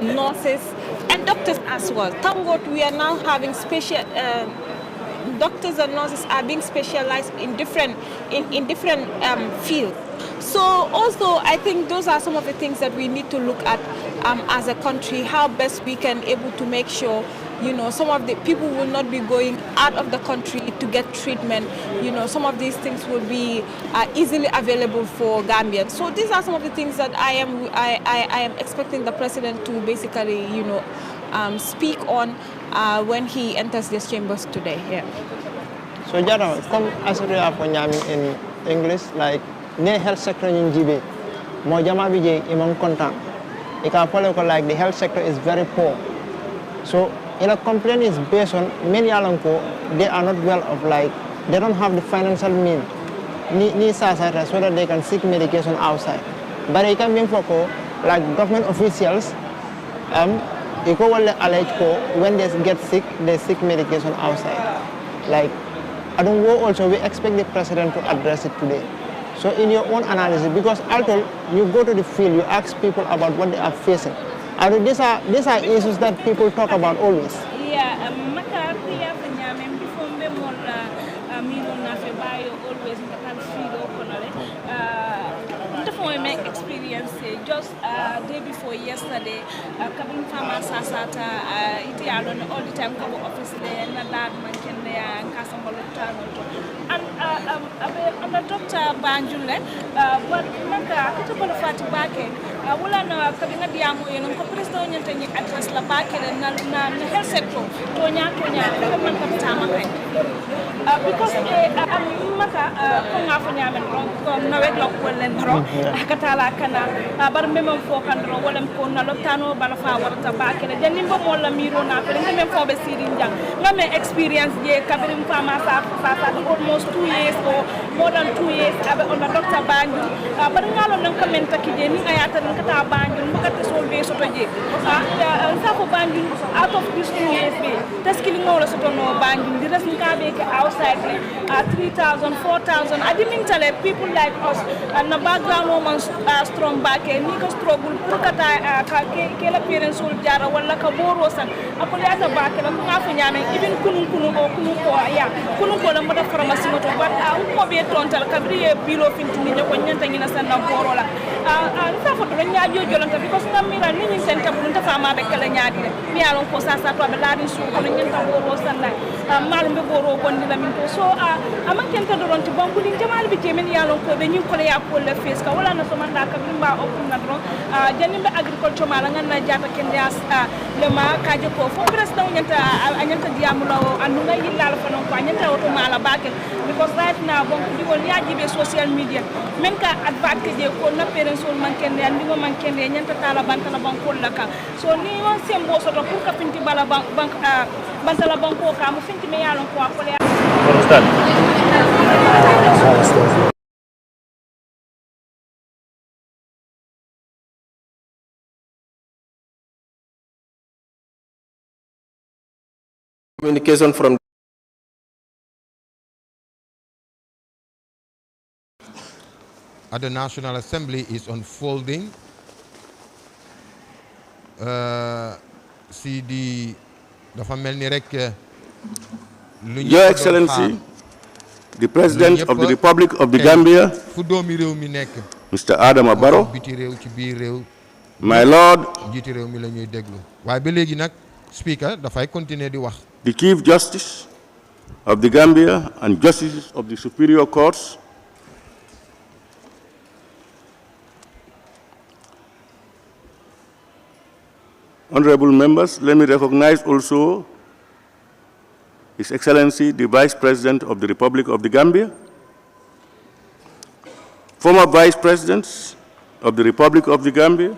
nurses and doctors as well. Thank God we are now having special doctors and nurses are being specialized in different fields. So also, I think those are some of the things that we need to look at as a country, how best we can able to make sure, some of the people will not be going out of the country to get treatment. Some of these things will be easily available for Gambians. So these are some of the things that I am expecting the president to basically, speak on when he enters these chambers today. Yeah. So Jara, come as we have in English, like the health sector in GB, mo jama bi je imam content. It can follow like the health sector is very poor. So in a complaint is based on many alanko, they are not well off, like they don't have the financial means ni so that they can seek medication outside. But it can be for like government officials, when they get sick, they seek medication outside. Like I don't know, also we expect the president to address it today. So in your own analysis, because although you go to the field, you ask people about what they are facing. And these are issues that people talk about always. Yeah, before me more always my experience just day before yesterday, coming from Sasata, all the time come office there, and that man can there and and the doctor Banjule, but Maka, Kutubal Fati Bake, I will know Kabina Diamo, President address La Bake and health sector, Tonya, because Maka, Katala kana bar memam fo kandro wala ko na loptano bala fa warta bakele janimbo molla miro na ko ngam fo be sidin jang ngam experience je kabrim fama sa almost 2 years or more than 2 years abe on the doctor banju bar ngalo nan comment takije ni ayata nan kata banju mbakati so be so toje sa ko banju out of this 2 years be taskili ngolo so to no banju di res nkabe ke outside 3,000 4,000 adimin tale people like us and the background woman strong back and niko struggle pour kata ke la parents ul jara wala ka boro san akole ata back la ngafu nyame even kunu ko ya kunu ko la mata pharmacie moto but ko be tontal kabri e bilo finti ni ko nyanta ngina sanna borola fa fo do nyaajo jolanta because ngamira ni nyi senta bu nta fama be kala nyaadi de mi alon ko sa to be laadi su ko nyanta boro sanna malum be boro gondi la min to so amanken ta do ronti banku din jamal bi jemen yalon ko be nyi ko ya ko le face ka wala na so manda ka bimba okun na dron janimbe agriculture mala nganna jata ken ya le ma kaje ko fo president nyanta diamulo andu ngay yilla la fanon ko nyanta auto mala bakel because right now bon di won yaaji be social media men ka advocate ko na parents on manken ne andi mo manken ne nyanta tala bantala banko la ka so ni won sembo so to pour ka pinti bala bank bantala banko ka mo finti me yalon ko ko le communication from at the National Assembly is unfolding. CD dafa melni rek Your Excellency, the President of the Republic of the Gambia, fu doomi rew mi nek Mr. Adama Barrow, biti rew ci biir rew my Lord, jiti rew mi lañuy déglu waye ba légui nak speaker da fay continuer di wax the Chief Justice of the Gambia and Justices of the Superior Courts, honorable members, let me recognize also His Excellency, the Vice President of the Republic of the Gambia, former Vice Presidents of the Republic of the Gambia,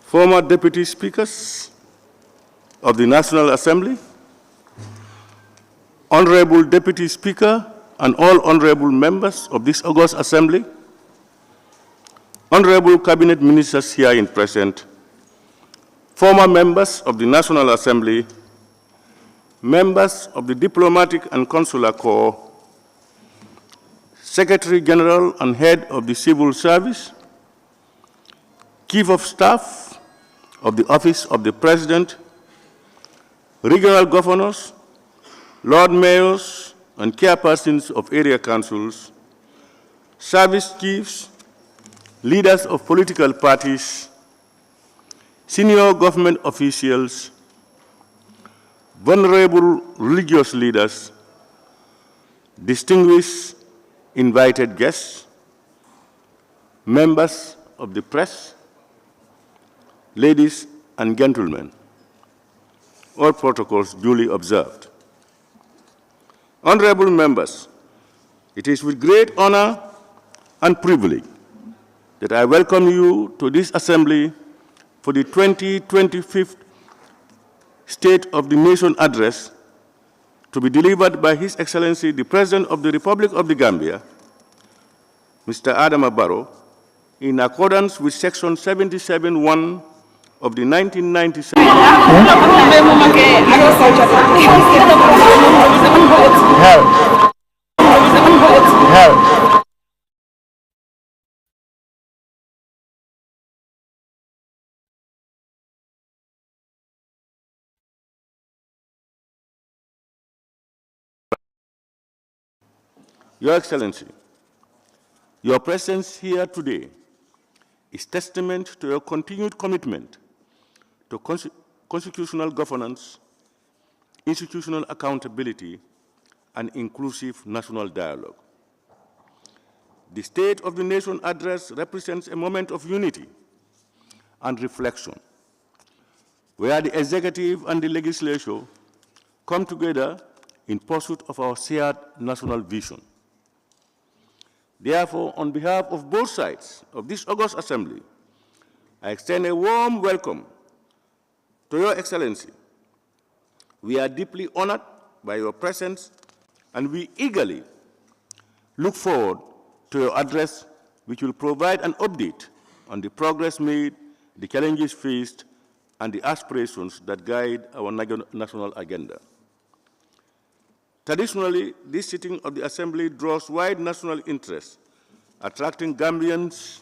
former Deputy Speakers of the National Assembly, Honorable Deputy Speaker and all honorable members of this august Assembly, honorable Cabinet Ministers here in present, former members of the National Assembly, members of the Diplomatic and Consular Corps, Secretary General and Head of the Civil Service, Chief of Staff of the Office of the President, regional governors, Lord Mayors and chairpersons of area councils, service chiefs, leaders of political parties, senior government officials, vulnerable religious leaders, distinguished invited guests, members of the press, ladies and gentlemen, all protocols duly observed. Honorable members, it is with great honor and privilege that I welcome you to this assembly for the 2025 State of the Nation Address to be delivered by His Excellency, the President of the Republic of the Gambia, Mr. Adama Barrow, in accordance with Section 77(1) of the 1997 Your Excellency, your presence here today is testament to your continued commitment to constitutional governance, institutional accountability, and inclusive national dialogue. The State of the Nation Address represents a moment of unity and reflection, where the executive and the legislature come together in pursuit of our shared national vision. Therefore, on behalf of both sides of this august assembly, I extend a warm welcome to Your Excellency. We are deeply honored by your presence, and we eagerly look forward to your address, which will provide an update on the progress made, the challenges faced, and the aspirations that guide our national agenda. Traditionally, this sitting of the Assembly draws wide national interest, attracting Gambians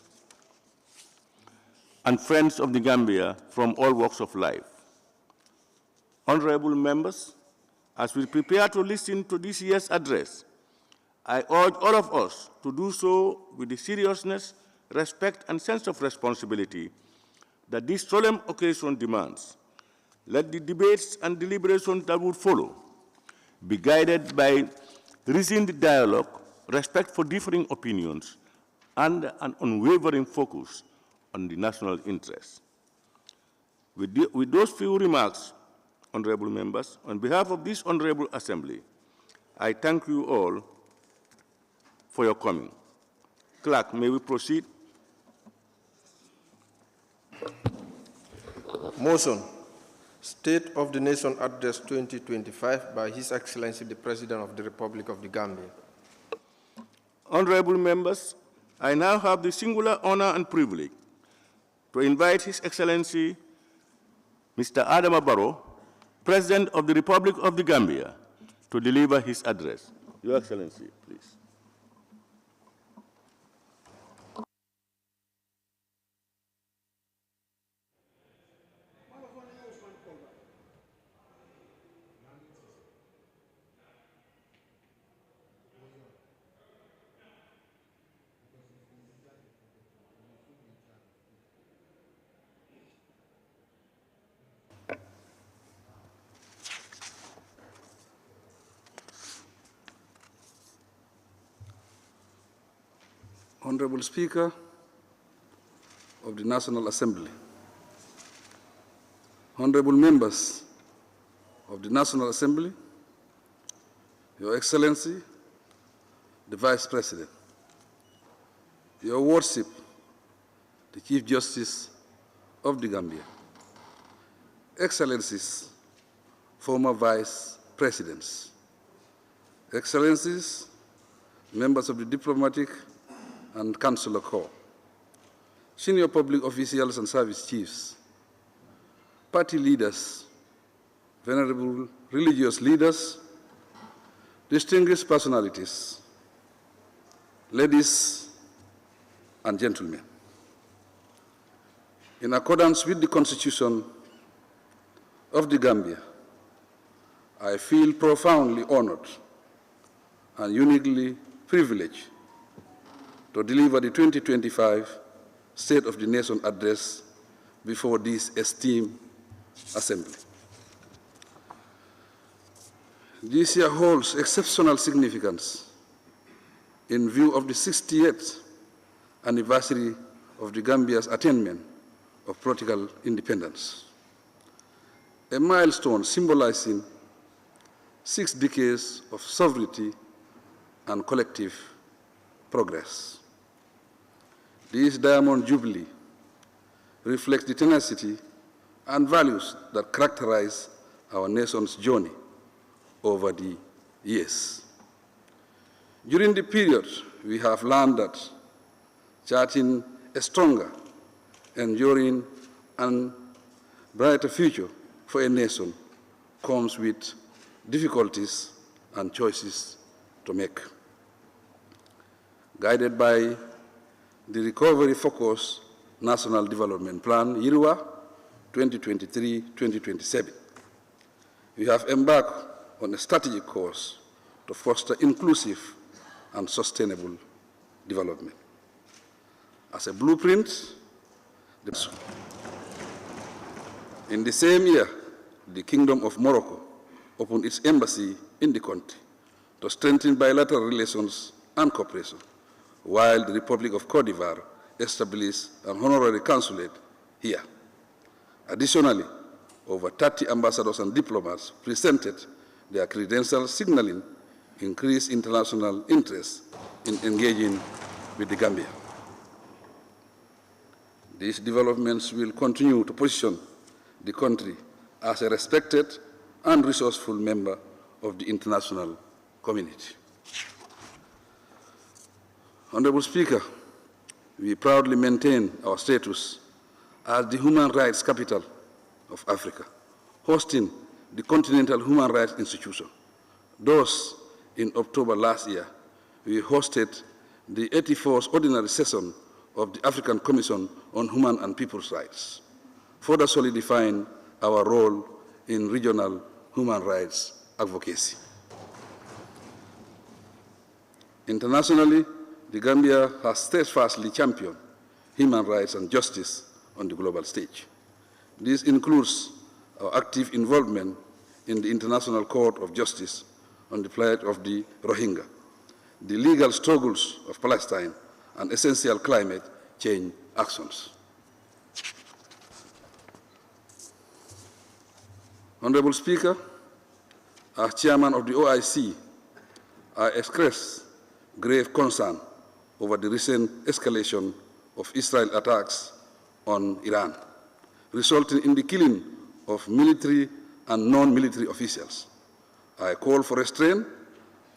and friends of the Gambia from all walks of life. Honorable members, as we prepare to listen to this year's address, I urge all of us to do so with the seriousness, respect, and sense of responsibility that this solemn occasion demands. Let the debates and deliberations that would follow be guided by reasoned dialogue, respect for differing opinions, and an unwavering focus on the national interest. With those few remarks, honorable members, on behalf of this honorable assembly, I thank you all for your coming. Clerk, may we proceed? Motion. State of the Nation Address 2025 by His Excellency the President of the Republic of the Gambia. Honorable members, I now have the singular honor and privilege to invite His Excellency Mr. Adama Barrow, President of the Republic of the Gambia, to deliver his address. Your Excellency, please. Honorable Speaker of the National Assembly, honorable members of the National Assembly, Your Excellency, the Vice President, Your Worship, the Chief Justice of the Gambia, Excellencies, former Vice Presidents, Excellencies, members of the Diplomatic and Consular Corps, senior public officials and service chiefs, party leaders, venerable religious leaders, distinguished personalities, ladies and gentlemen. In accordance with the Constitution of the Gambia, I feel profoundly honored and uniquely privileged to deliver the 2025 State of the Nation Address before this esteemed Assembly. This year holds exceptional significance in view of the 60th anniversary of the Gambia's attainment of political independence, a milestone symbolizing 6 decades of sovereignty and collective progress. This Diamond Jubilee reflects the tenacity and values that characterize our nation's journey over the years. During the period, we have learned that charting a stronger, enduring, and brighter future for a nation comes with difficulties and choices to make. Guided by the Recovery-Focused National Development Plan, YIRWA 2023-2027, we have embarked on a strategic course to foster inclusive and sustainable development. As a blueprint, in the same year, the Kingdom of Morocco opened its embassy in the country to strengthen bilateral relations and cooperation, while the Republic of Cote d'Ivoire established an honorary consulate here. Additionally, over 30 ambassadors and diplomats presented their credentials, signaling increased international interest in engaging with the Gambia. These developments will continue to position the country as a respected and resourceful member of the international community. Honorable Speaker, we proudly maintain our status as the human rights capital of Africa, hosting the Continental Human Rights Institution. Thus, in October last year, we hosted the 84th ordinary session of the African Commission on Human and People's Rights, further solidifying our role in regional human rights advocacy. Internationally, the Gambia has steadfastly championed human rights and justice on the global stage. This includes our active involvement in the International Court of Justice on the plight of the Rohingya, the legal struggles of Palestine, and essential climate change actions. Honorable Speaker, as Chairman of the OIC, I express grave concern over the recent escalation of Israel attacks on Iran, resulting in the killing of military and non-military officials. I call for restraint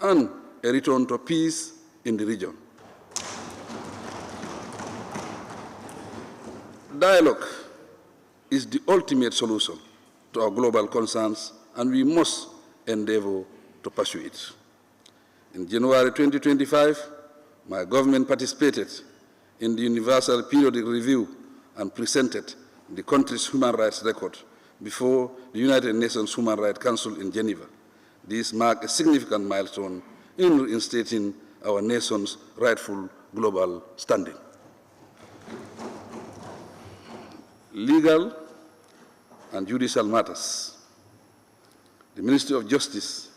and a return to peace in the region. Dialogue is the ultimate solution to our global concerns, and we must endeavor to pursue it. In January 2025, my government participated in the Universal Periodic Review and presented the country's human rights record before the United Nations Human Rights Council in Geneva. This marked a significant milestone in reinstating our nation's rightful global standing. Legal and judicial matters. The Ministry of Justice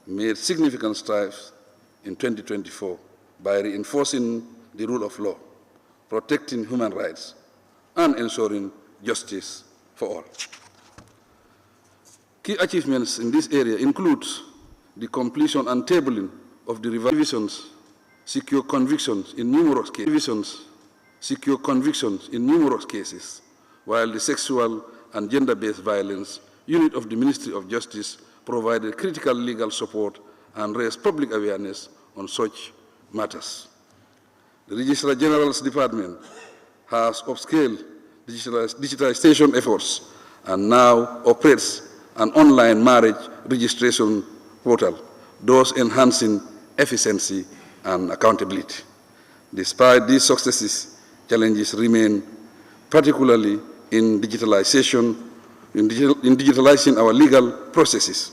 made significant strides in 2024 by reinforcing the rule of law, protecting human rights, and ensuring justice for all. Key achievements in this area include the completion and tabling of the revisions, secure convictions in numerous cases, while the Sexual and Gender-Based Violence Unit of the Ministry of Justice provided critical legal support and raised public awareness on such matters. The Registrar General's Department has upscaled digitalization efforts and now operates an online marriage registration portal, thus enhancing efficiency and accountability. Despite these successes, challenges remain, particularly in digitalizing our legal processes.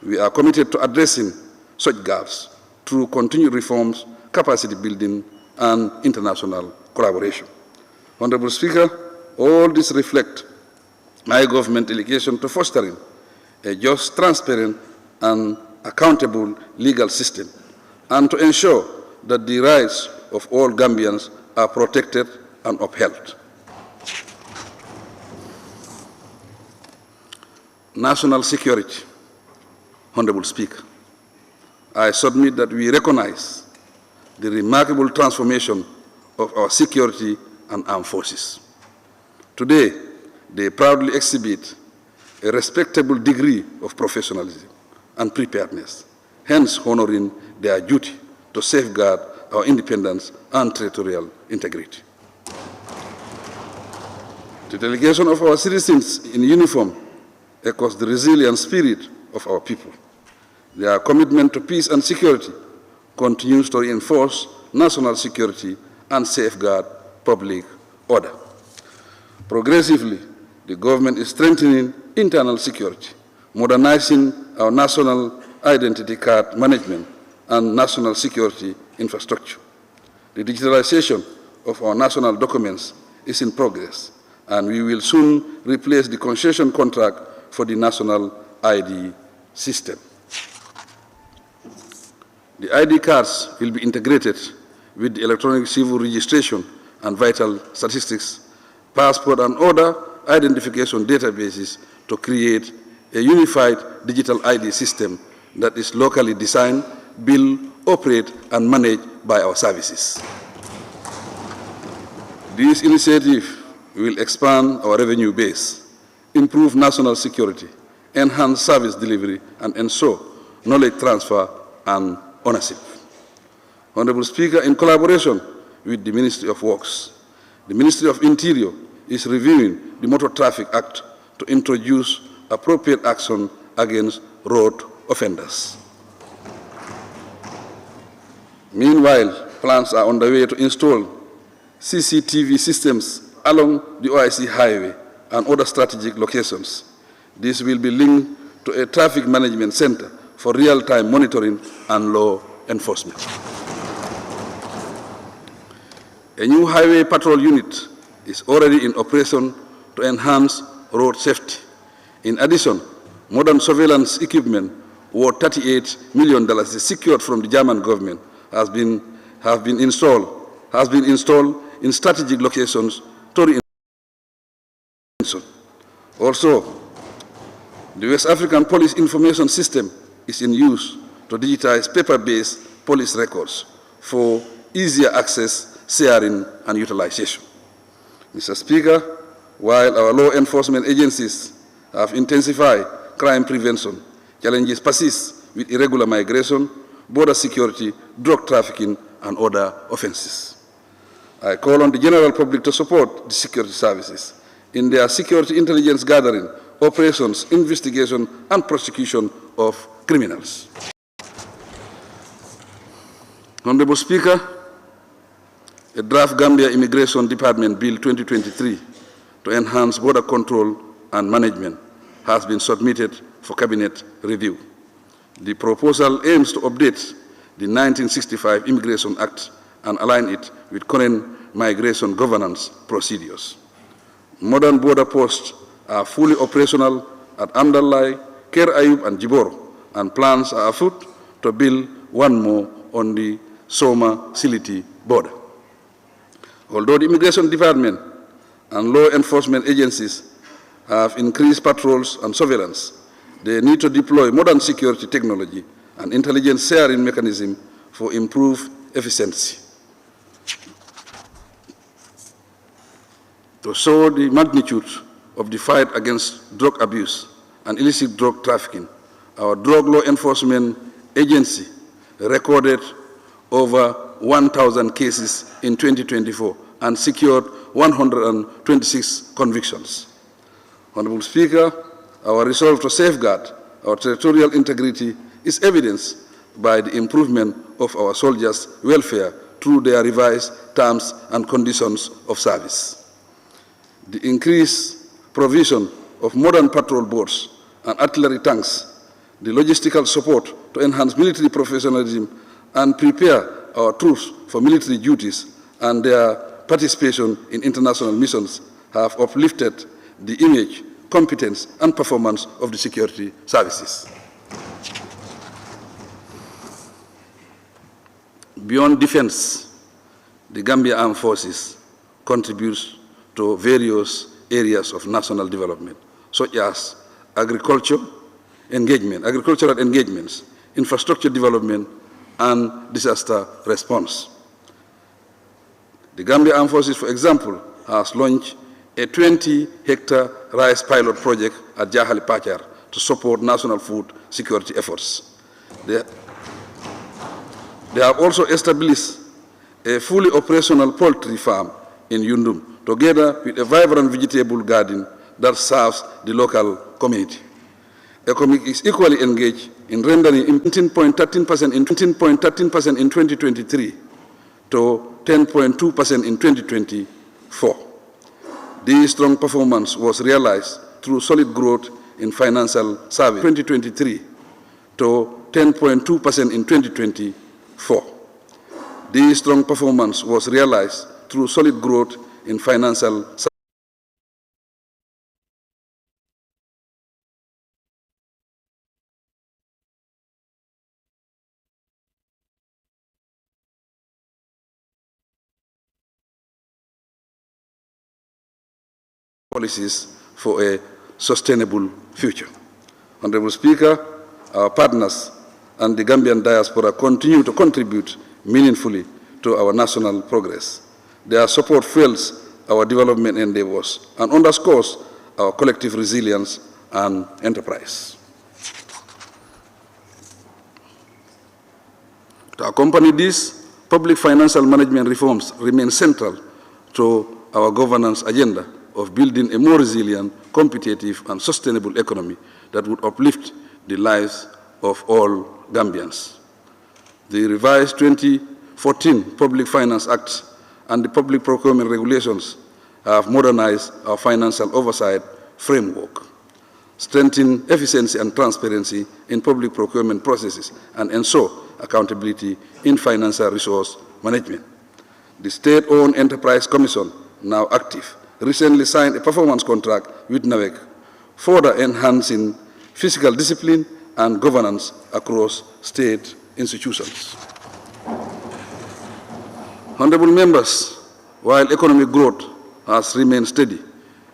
We are committed to addressing such gaps through continued reforms, capacity building, and international collaboration. Honorable Speaker, all this reflect my government dedication to fostering a just, transparent, and accountable legal system, and to ensure that the rights of all Gambians are protected and upheld. National security. Honorable Speaker, I submit that we recognize the remarkable transformation of our security and armed forces. Today, they proudly exhibit a respectable degree of professionalism and preparedness, hence honoring their duty to safeguard our independence and territorial integrity. The delegation of our citizens in uniform echoes the resilient spirit of our people. Their commitment to peace and security continues to reinforce national security and safeguard public order. Progressively, the government is strengthening internal security, modernizing our national identity card management and national security infrastructure. The digitalization of our national documents is in progress, and we will soon replace the concession contract for the national ID system. The ID cards will be integrated with the electronic civil registration and vital statistics, passport, and other identification databases to create a unified digital ID system that is locally designed, built, operated, and managed by our services. This initiative will expand our revenue base, improve national security, enhance service delivery, and ensure knowledge transfer and ownership. Honorable Speaker, in collaboration with the Ministry of Works, the Ministry of Interior is reviewing the Motor Traffic Act to introduce appropriate action against road offenders. Meanwhile, plans are underway to install CCTV systems along the OIC highway and other strategic locations. This will be linked to a traffic management center for real-time monitoring and law enforcement. A new highway patrol unit is already in operation to enhance road safety. In addition, modern surveillance equipment worth $38 million secured from the German government has been installed in strategic locations to reinforce. Also, the West African Police Information System is in use to digitize paper-based police records for easier access, sharing, and utilization. Mr. Speaker, while our law enforcement agencies have intensified crime prevention, challenges persist with irregular migration, border security, drug trafficking, and other offenses. I call on the general public to support the security services in their security intelligence gathering, operations, investigation, and prosecution of criminals. Honorable Speaker, a draft Gambia Immigration Department Bill 2023 to enhance border control and management has been submitted for cabinet review. The proposal aims to update the 1965 Immigration Act and align it with current migration governance procedures. Modern border posts are fully operational at Amdalai, Ker Ayub, and Jiboro, and plans are afoot to build one more on the Soma-Siliti border. Although the Immigration Department and law enforcement agencies have increased patrols and surveillance, they need to deploy modern security technology and intelligence sharing mechanism for improved efficiency. To show the magnitude of the fight against drug abuse and illicit drug trafficking, our drug law enforcement agency recorded over 1,000 cases in 2024 and secured 126 convictions. Honorable Speaker, our resolve to safeguard our territorial integrity is evidenced by the improvement of our soldiers' welfare through their revised terms and conditions of service. The increased provision of modern patrol boats and artillery tanks, the logistical support to enhance military professionalism and prepare our troops for military duties and their participation in international missions have uplifted the image, competence, and performance of the security services. Beyond defense, the Gambia Armed Forces contributes to various areas of national development, such as agricultural engagements, infrastructure development, and disaster response. The Gambia Armed Forces, for example, has launched a 20-hectare rice pilot project at Jahali Pachar to support national food security efforts. They have also established a fully operational poultry farm in Yundum, together with a vibrant vegetable garden that serves the local community. ECOMIC is equally engaged in rendering 19.13% in 2023 to 10.2% in 2024. This strong performance was realized through solid growth in financial service 2023 to 10.2% in 2024. This strong performance was realized through solid growth in financial policies for a sustainable future. Honorable Speaker, our partners and the Gambian diaspora continue to contribute meaningfully to our national progress. Their support fuels our development endeavors and underscores our collective resilience and enterprise. To accompany these, public financial management reforms remain central to our governance agenda of building a more resilient, competitive, and sustainable economy that would uplift the lives of all Gambians. The revised 2014 Public Finance Act and the Public Procurement Regulations have modernized our financial oversight framework, strengthen efficiency and transparency in public procurement processes, and ensure accountability in financial resource management. The State-Owned Enterprise Commission, now active, recently signed a performance contract with NAWEC, further enhancing fiscal discipline and governance across state institutions. Honorable members, while economic growth has remained steady,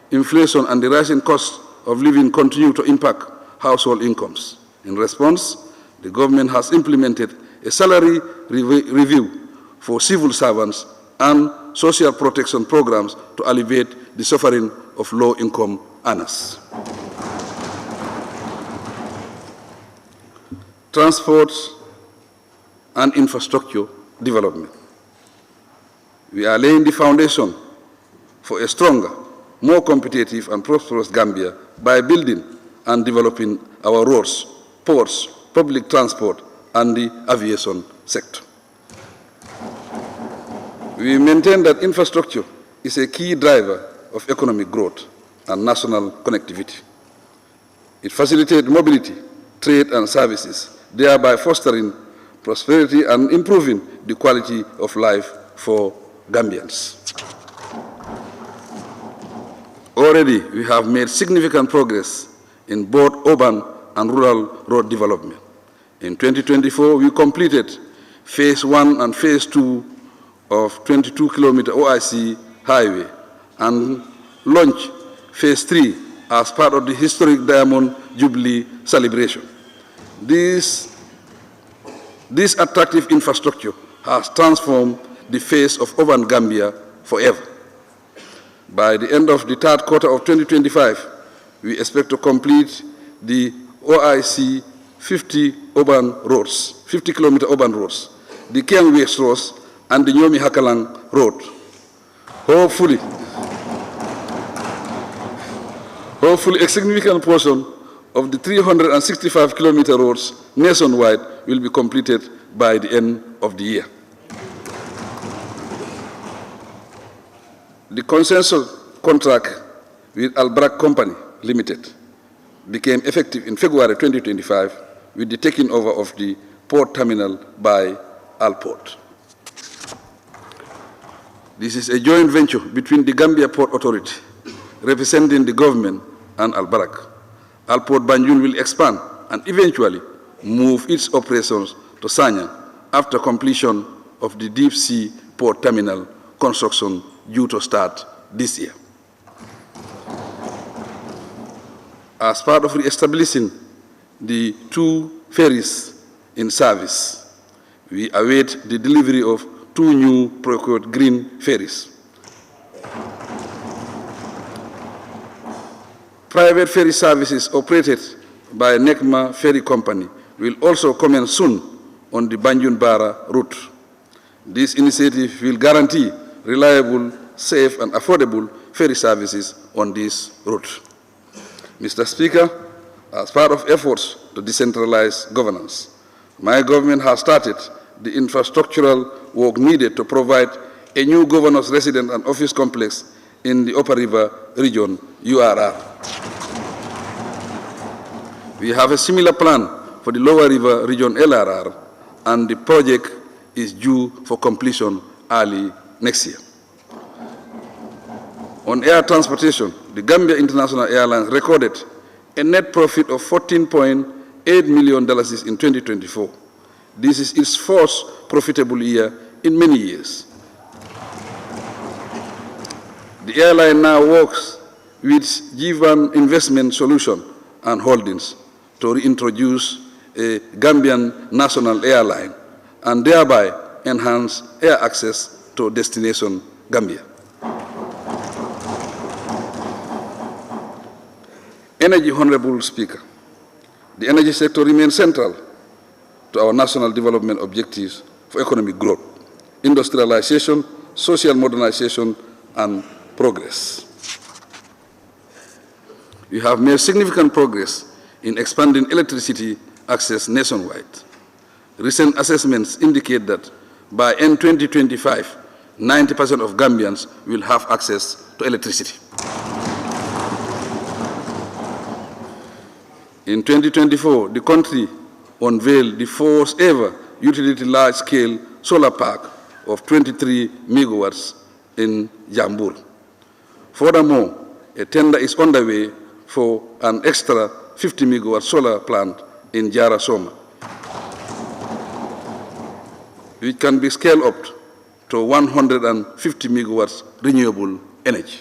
inflation and the rising cost of living continue to impact household incomes. In response, the government has implemented a salary review for civil servants and social protection programs to alleviate the suffering of low-income earners. Transport and infrastructure development. We are laying the foundation for a stronger, more competitive and prosperous Gambia by building and developing our roads, ports, public transport, and the aviation sector. We maintain that infrastructure is a key driver of economic growth and national connectivity. It facilitates mobility, trade, and services, thereby fostering prosperity and improving the quality of life for Gambians. Already, we have made significant progress in both urban and rural road development. In 2024, we completed Phase 1 and Phase 2 of 22-kilometer OIC highway and launched Phase 3 as part of the historic Diamond Jubilee celebration. This attractive infrastructure has transformed the face of urban Gambia forever. By the end of the third quarter of 2025, we expect to complete the OIC 50-kilometer urban roads, the Kiang West Roads, and the Nyomi Hakalang Road. Hopefully a significant portion of the 365-kilometer roads nationwide will be completed by the end of the year. The consensus contract with Albrak Company Limited became effective in February 2025 with the taking over of the port terminal by Alport. This is a joint venture between the Gambia Port Authority, representing the government, and Albrak. Alport Banjul will expand and eventually move its operations to Sanya after completion of the deep sea port terminal construction due to start this year. As part of re-establishing the 2 ferries in service, we await the delivery of 2 new procured green ferries. Private ferry services operated by NECMA Ferry Company will also commence soon on the Banjul-Bara route. This initiative will guarantee reliable, safe, and affordable ferry services on this route. Mr. Speaker, as part of efforts to decentralize governance, my government has started the infrastructural work needed to provide a new governor's residence and office complex in the Upper River region, URR. We have a similar plan for the Lower River region, LRR, and the project is due for completion early next year. On air transportation, the Gambia International Airlines recorded a net profit of $14.8 million in 2024. This is its first profitable year in many years. The airline now works with Jivan Investment Solution and Holdings to reintroduce a Gambian national airline and thereby enhance air access to destination Gambia. Energy, Honorable Speaker. The energy sector remains central to our national development objectives for economic growth, industrialization, social modernization, and progress. We have made significant progress in expanding electricity access nationwide. Recent assessments indicate that by end 2025, 90% of Gambians will have access to electricity. In 2024, the country unveiled the first ever utility large-scale solar park of 23 megawatts in Jambul. Furthermore, a tender is underway for an extra 50 megawatt solar plant in Jara Soma, which can be scaled up to 150 megawatts renewable energy.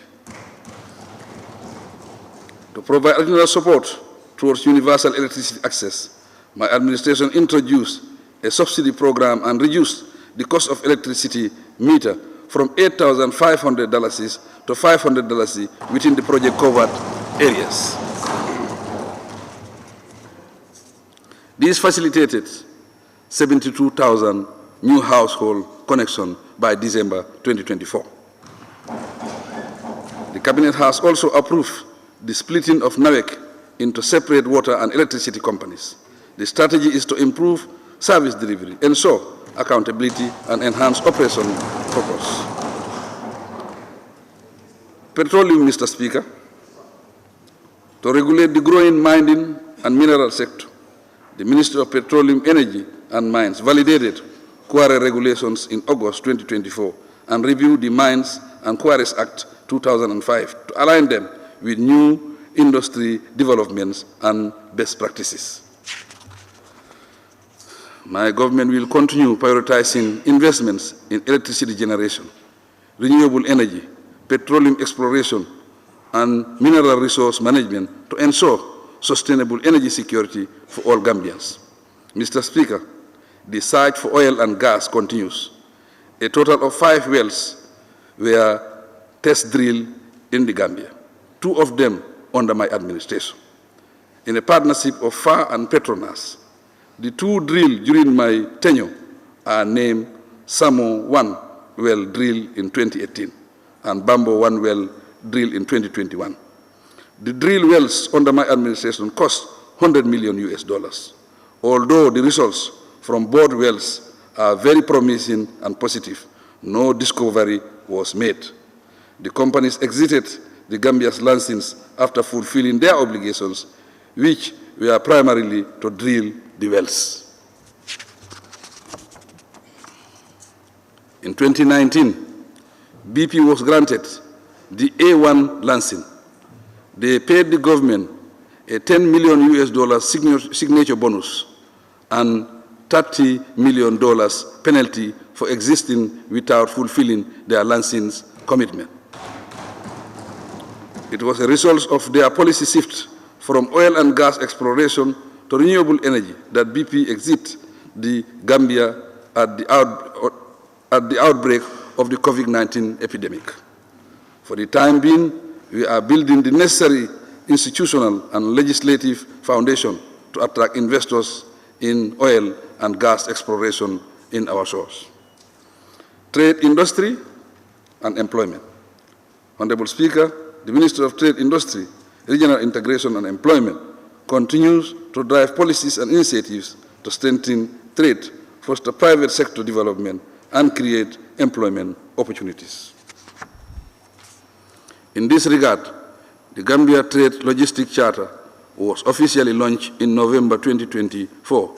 To provide additional support towards universal electricity access, my administration introduced a subsidy program and reduced the cost of electricity meter from $8,500 to $500 within the project covered areas. This facilitated 72,000 new household connections by December 2024. The Cabinet has also approved the splitting of NAWEC into separate water and electricity companies. The strategy is to improve service delivery, ensure accountability, and enhance operation purpose. Petroleum, Mr. Speaker, to regulate the growing mining and mineral sector, the Ministry of Petroleum, Energy and Mines validated quarry regulations in August 2024 and reviewed the Mines and Quarries Act 2005 to align them with new industry developments and best practices. My government will continue prioritizing investments in electricity generation, renewable energy, petroleum exploration, and mineral resource management to ensure sustainable energy security for all Gambians. Mr. Speaker, the search for oil and gas continues. A total of 5 wells were test drilled in the Gambia, 2 of them under my administration. In a partnership of FAR and Petronas, the 2 drilled during my tenure are named Samo 1 well drilled in 2018 and Bambo 1 well drilled in 2021. The drill wells under my administration cost $100 million US. Although the results from both wells are very promising and positive, no discovery was made. The companies exited the Gambia's license after fulfilling their obligations, which were primarily to drill the wells. In 2019, BP was granted the A1 license. They paid the government a $10 million US signature bonus and $30 million penalty for existing without fulfilling their license commitment. It was a result of their policy shift from oil and gas exploration to renewable energy that BP exited the Gambia at the outbreak of the COVID-19 epidemic. For the time being, we are building the necessary institutional and legislative foundation to attract investors in oil and gas exploration in our shores. Trade, industry, and employment. Honorable Speaker, the Minister of Trade, Industry, Regional Integration and Employment continues to drive policies and initiatives to strengthen trade, foster private sector development, and create employment opportunities. In this regard, the Gambia Trade Logistics Charter was officially launched in November 2024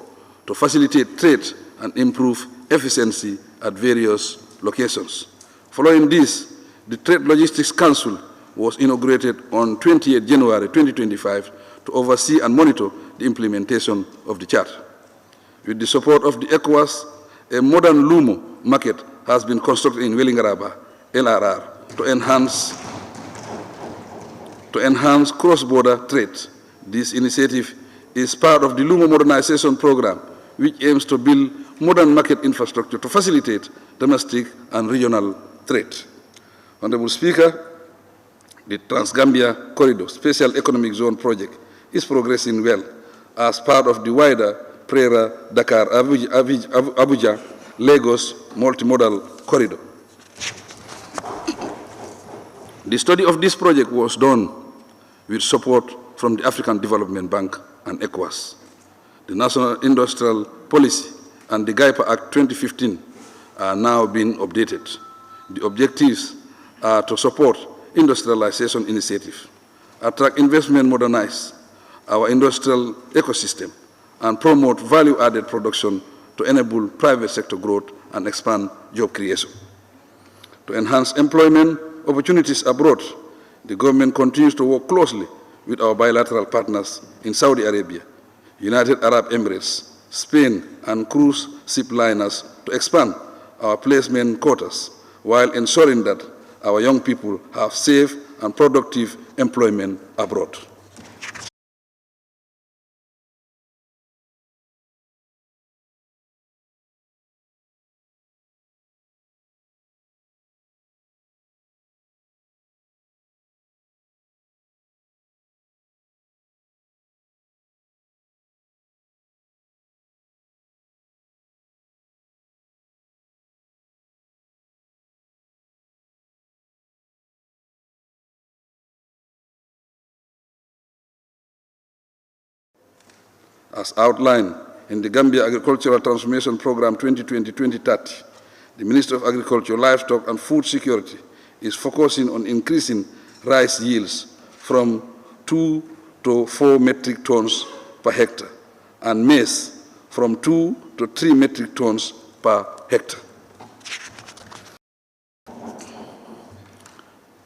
to facilitate trade and improve efficiency at various locations. Following this, the Trade Logistics Council was inaugurated on 28 January 2025 to oversee and monitor the implementation of the charter. With the support of the ECOWAS, a modern Lumo market has been constructed in Wellingaraba, LRR, to enhance cross-border trade. This initiative is part of the Lumo Modernization Program, which aims to build modern market infrastructure to facilitate domestic and regional trade. Honorable Speaker, the Trans-Gambia Corridor Special Economic Zone project is progressing well as part of the wider Prera-Dakar-Abuja-Lagos multimodal corridor. The study of this project was done with support from the African Development Bank and ECOWAS. The National Industrial Policy and the GAIPA Act 2015 are now being updated. The objectives are to support industrialization initiative, attract investment, modernize our industrial ecosystem, and promote value-added production to enable private sector growth and expand job creation. To enhance employment opportunities abroad, the government continues to work closely with our bilateral partners in Saudi Arabia, United Arab Emirates, Spain, and cruise ship liners to expand our placement quotas while ensuring that our young people have safe and productive employment abroad. As outlined in the Gambia Agricultural Transformation Program 2020-2030, the Ministry of Agriculture, Livestock and Food Security is focusing on increasing rice yields from 2 to 4 metric tons per hectare and maize from 2 to 3 metric tons per hectare.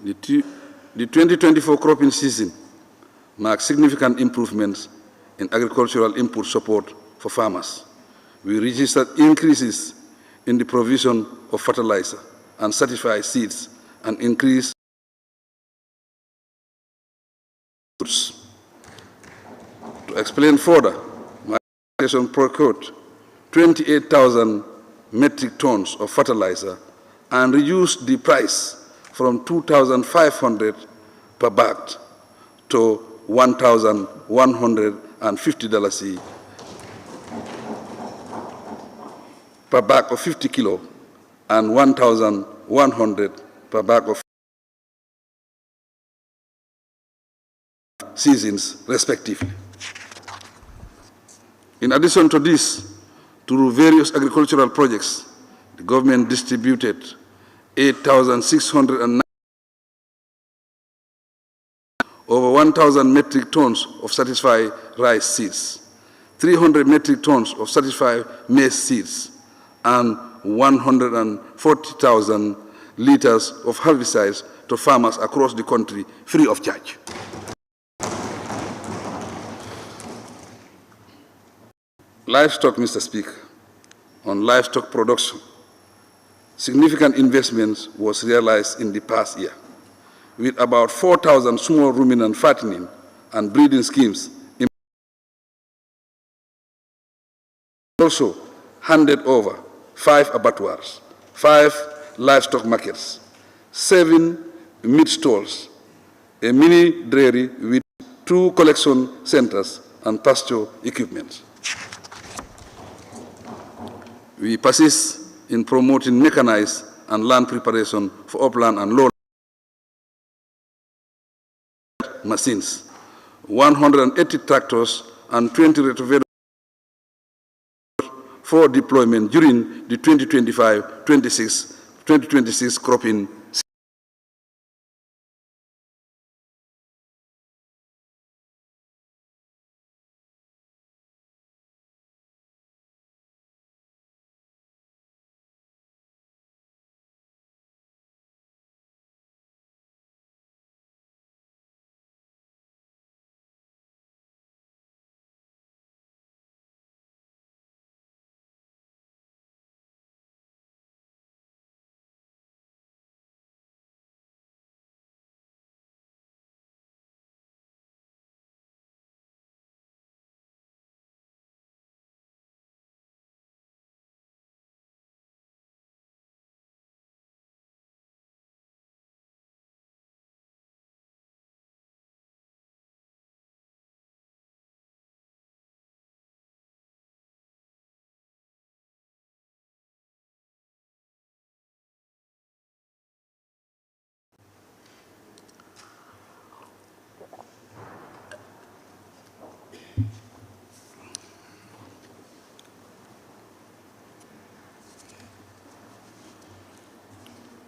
The 2024 cropping season marks significant improvements in agricultural input support for farmers. We registered increases in the provision of fertilizer and certified seeds and increased goods. To explain further, my organization procured 28,000 metric tons of fertilizer and reduced the price from 2,500 per bag to $1,150 per bag of 50 kilo and 1,100 per bag of seasons, respectively. In addition to this, through various agricultural projects, the government distributed 8,609 over 1,000 metric tons of certified rice seeds, 300 metric tons of certified maize seeds, and 140,000 liters of herbicides to farmers across the country free of charge. Livestock, Mr. Speaker, on livestock production, significant investments was realized in the past year, with about 4,000 small ruminant fattening and breeding schemes. Also handed over 5 abattoirs, 5 livestock markets, 7 meat stalls, a mini dairy with 2 collection centers and pasture equipment. We persist in promoting mechanized and land preparation for upland and lowland machines, 180 tractors and 20 rotovators for deployment during the 2025-2026 cropping season.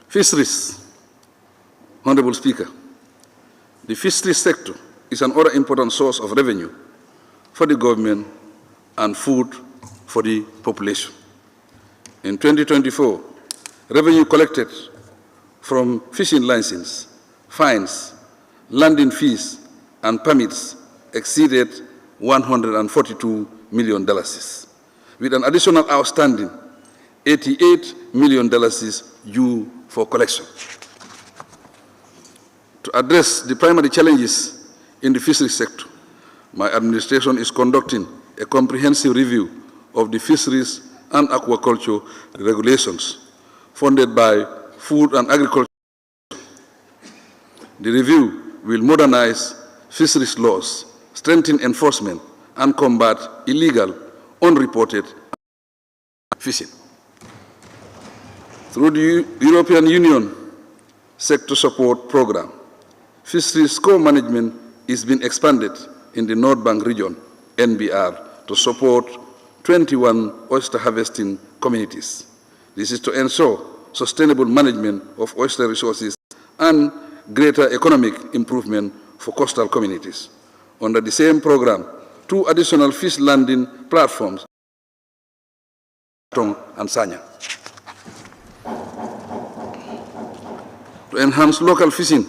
Fisheries, Honorable Speaker. The fisheries sector is another important source of revenue for the government and food for the population. In 2024, revenue collected from fishing license, fines, landing fees, and permits exceeded $142 million, with an additional outstanding $88 million due for collection. To address the primary challenges in the fisheries sector, my administration is conducting a comprehensive review of the fisheries and aquaculture regulations funded by Food and Agriculture. The review will modernize fisheries laws, strengthen enforcement, and combat illegal, unreported fishing. Through the European Union Sector Support Program, fisheries co-management is being expanded in the North Bank region, NBR, to support 21 oyster harvesting communities. This is to ensure sustainable management of oyster resources and greater economic improvement for coastal communities. Under the same program, 2 additional fish landing platforms and Sanya. To enhance local fishing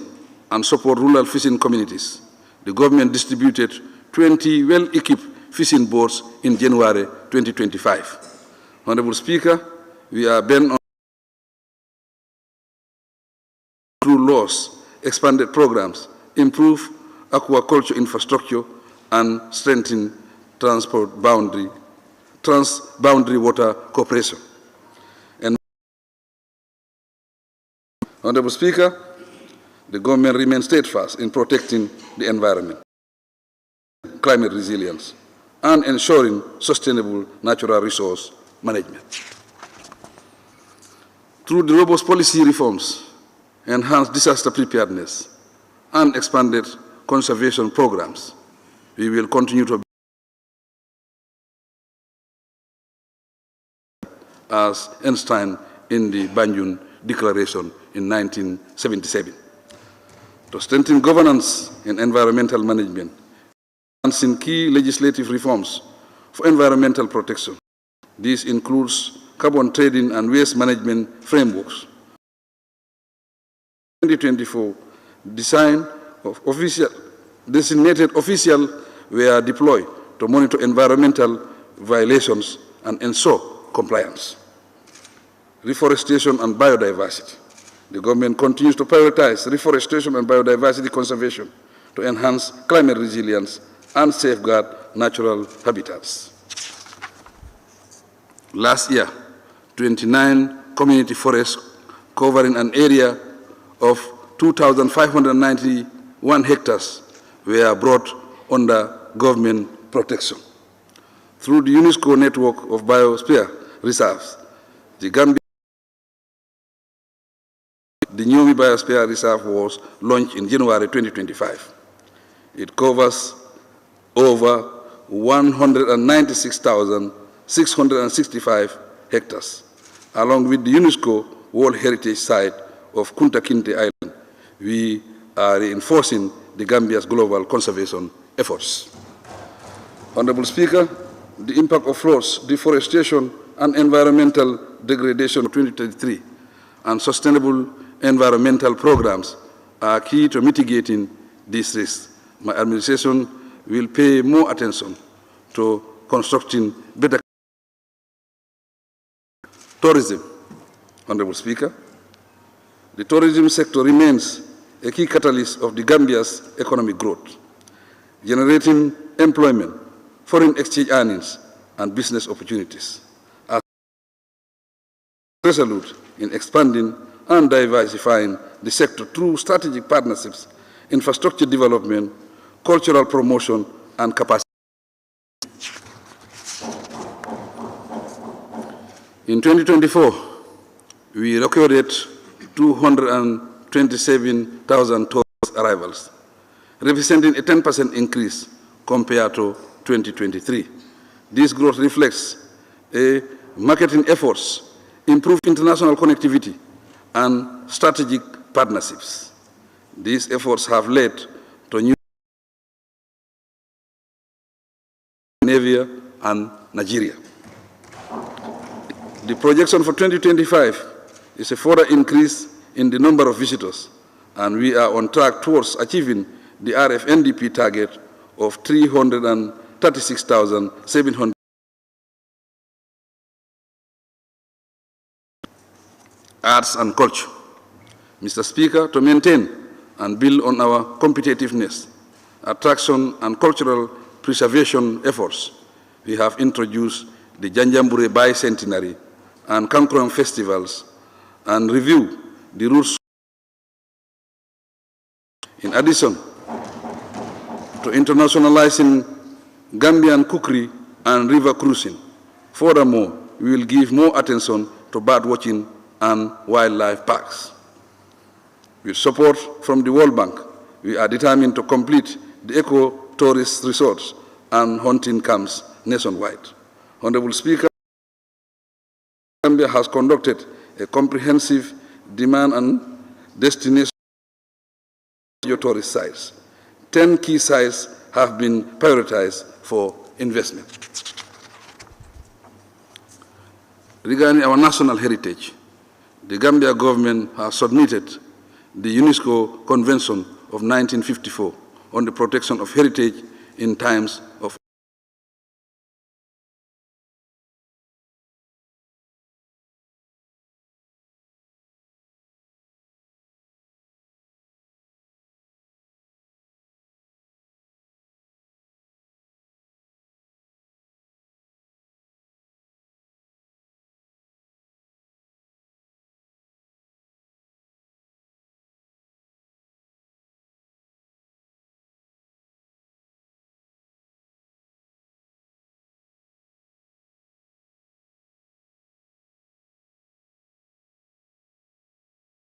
and support rural fishing communities, the government distributed 20 well-equipped fishing boats in January 2025. Honorable Speaker, we are bent on through laws, expanded programs, improve aquaculture infrastructure, and strengthen transboundary water cooperation. And Honorable Speaker, the government remains steadfast in protecting the environment, climate resilience, and ensuring sustainable natural resource management. Through the robust policy reforms, enhanced disaster preparedness, and expanded conservation programs, we will continue to as enshrined in the Banjul Declaration in 1977. To strengthen governance in environmental management, advancing key legislative reforms for environmental protection. This includes carbon trading and waste management frameworks. 2024, designated officials were deployed to monitor environmental violations and ensure compliance. Reforestation and biodiversity. The government continues to prioritize reforestation and biodiversity conservation to enhance climate resilience and safeguard natural habitats. Last year, 29 community forests covering an area of 2,591 hectares were brought under government protection. Through the UNESCO network of biosphere reserves, the Nyomi Biosphere Reserve was launched in January 2025. It covers over 196,665 hectares, along with the UNESCO World Heritage Site of Kunta Kinte Island. We are reinforcing the Gambia's global conservation efforts. Honorable Speaker, the impact of floods, deforestation, and environmental degradation of 2023 and sustainable environmental programs are key to mitigating these risks. My administration will pay more attention to constructing better tourism. Honorable Speaker, the tourism sector remains a key catalyst of the Gambia's economic growth, generating employment, foreign exchange earnings, and business opportunities. As resolute in expanding and diversifying the sector through strategic partnerships, infrastructure development, cultural promotion, and capacity. In 2024, we recorded 227,000 tourist arrivals, representing a 10% increase compared to 2023. This growth reflects marketing efforts, improved international connectivity, and strategic partnerships. These efforts have led to new Scandinavia and Nigeria. The projection for 2025 is a further increase in the number of visitors, and we are on track towards achieving the RFNDP target of 336,700. Arts and culture. Mr. Speaker, to maintain and build on our competitiveness, attraction and cultural preservation efforts, we have introduced the Janjambure Bicentenary and Kankuram festivals and review the routes. In addition to internationalizing Gambian cookery and river cruising, furthermore, we will give more attention to bird watching and wildlife parks. With support from the World Bank, we are determined to complete the eco-tourist resorts and hunting camps nationwide. Honorable Speaker, Gambia has conducted a comprehensive demand and destination tourist sites. 10 key sites have been prioritized for investment. Regarding our national heritage, the Gambia government has submitted the UNESCO Convention of 1954 on the protection of heritage in times of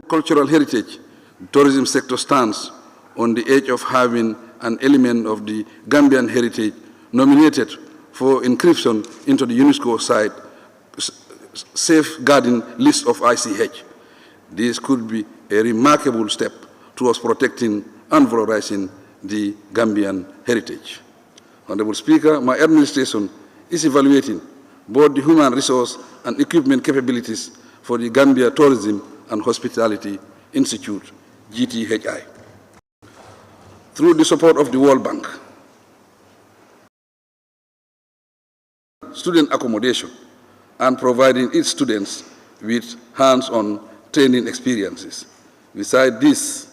cultural heritage, the tourism sector stands on the edge of having an element of the Gambian heritage nominated for inscription into the UNESCO site safeguarding list of ICH. This could be a remarkable step towards protecting and valorizing the Gambian heritage. Honorable Speaker, my administration is evaluating both the human resource and equipment capabilities for the Gambia Tourism and Hospitality Institute, GTHI. Through the support of the World Bank, student accommodation, and providing its students with hands-on training experiences. Besides this,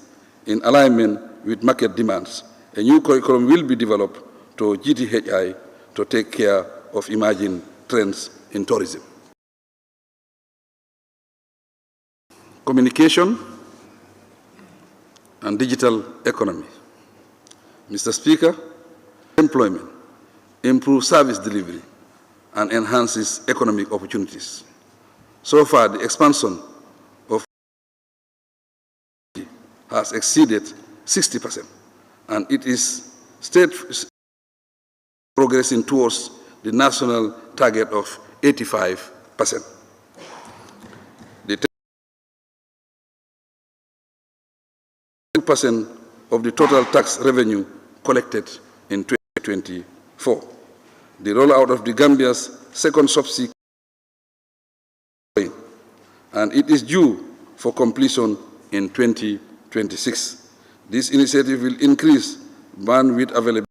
in alignment with market demands, a new curriculum will be developed to GTHI to take care of emerging trends in tourism. Communication and digital economy. Mr. Speaker, employment, improves service delivery, and enhances economic opportunities. So far, the expansion of has exceeded 60%, and it is progressing towards the national target of 85%. The 10% of the total tax revenue collected in 2024. The rollout of the Gambia's second subsidy, and it is due for completion in 2026. This initiative will increase bandwidth availability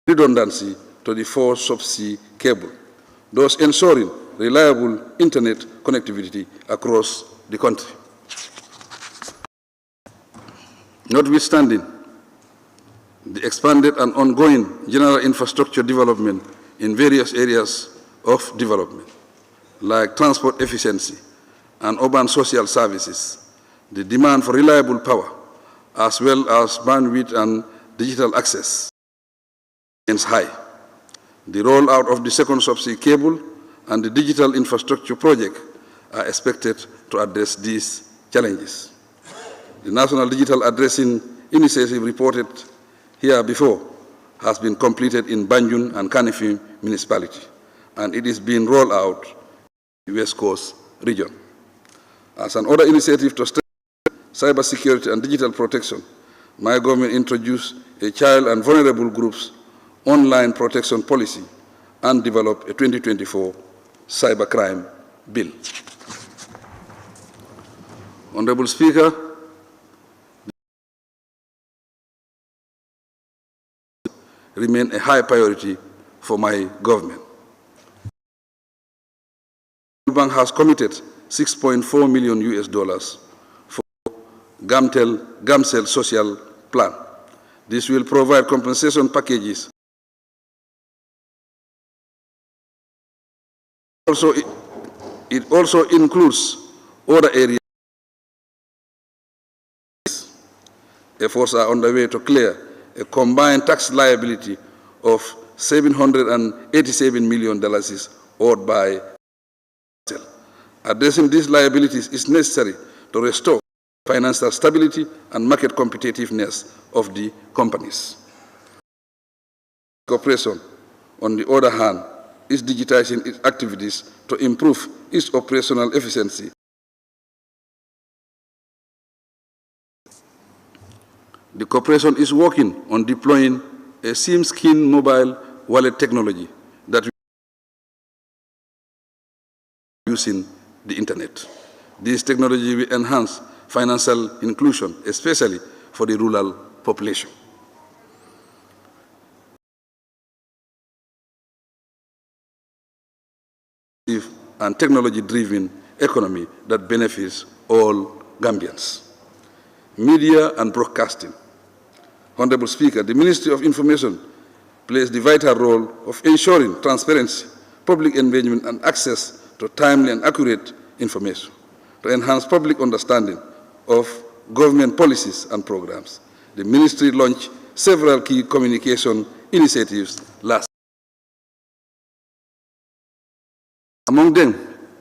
and redundancy to the 4 subsea cable, thus ensuring reliable internet connectivity across the country. Notwithstanding the expanded and ongoing general infrastructure development in various areas of development, like transport efficiency and urban social services, the demand for reliable power, as well as bandwidth and digital access, is high. The rollout of the second subsea cable and the digital infrastructure project are expected to address these challenges. The National Digital Addressing Initiative reported here before has been completed in Banjul and Kanifing municipality, and it is being rolled out in the West Coast region. As another initiative to strengthen cybersecurity and digital protection, my government introduced a child and vulnerable groups online protection policy and developed a 2024 Cybercrime Bill. Honorable Speaker, remain a high priority for my government. The bank has committed $6.4 million for GAMCEL social plan. This will provide compensation packages. It also includes other areas. Efforts are underway to clear a combined tax liability of $787 million owed by GAMCEL. Addressing these liabilities is necessary to restore financial stability and market competitiveness of the companies. Corporation, on the other hand, is digitizing its activities to improve its operational efficiency. The corporation is working on deploying a SIM-skin mobile wallet technology that will be using the internet. This technology will enhance financial inclusion, especially for the rural population. And technology-driven economy that benefits all Gambians. Media and broadcasting. Honorable Speaker, the Ministry of Information plays the vital role of ensuring transparency, public engagement, and access to timely and accurate information to enhance public understanding of government policies and programs. The Ministry launched several key communication initiatives last year. Among them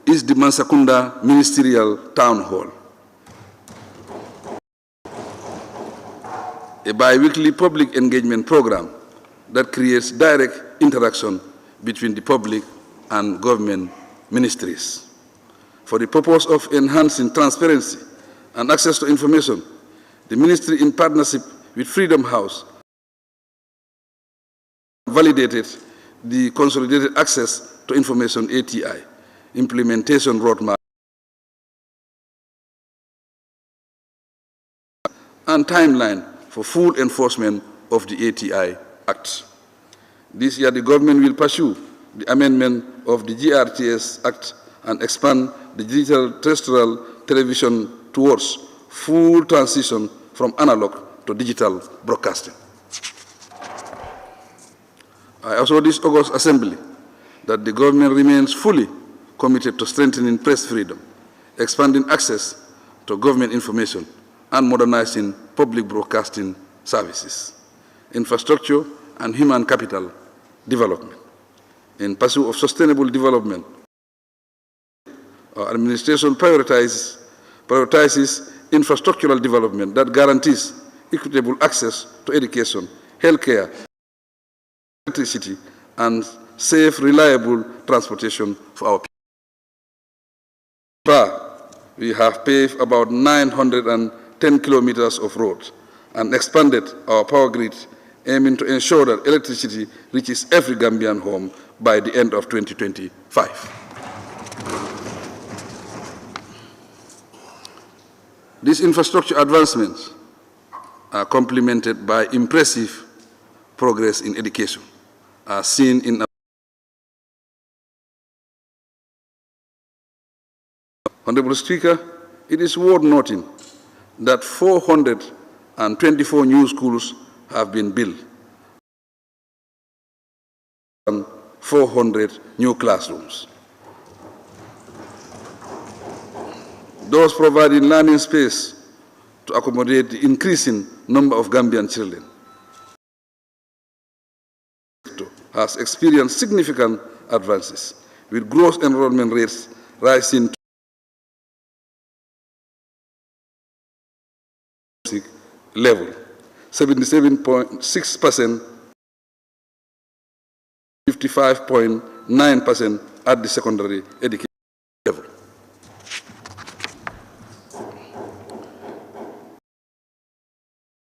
is the Mansakunda Ministerial Town Hall, a bi-weekly public engagement program that creates direct interaction between the public and government ministries. For the purpose of enhancing transparency and access to information, the ministry, in partnership with Freedom House, validated the Consolidated Access to Information ATI implementation roadmap and timeline for full enforcement of the ATI Act. This year, the government will pursue the amendment of the GRTS Act and expand the digital terrestrial television towards full transition from analog to digital broadcasting. I also this August Assembly that the government remains fully committed to strengthening press freedom, expanding access to government information, and modernizing public broadcasting services, infrastructure, and human capital development. In pursuit of sustainable development, our administration prioritizes infrastructural development that guarantees equitable access to education, healthcare, electricity, and safe, reliable transportation for our people. We have paved about 910 kilometers of roads and expanded our power grid, aiming to ensure that electricity reaches every Gambian home by the end of 2025. These infrastructure advancements are complemented by impressive progress in education, as seen in Honorable Speaker, it is worth noting that 424 new schools have been built and 400 new classrooms. Those providing learning space to accommodate the increasing number of Gambian children has experienced significant advances, with gross enrollment rates rising to level, 77.6%, 55.9% at the secondary education level.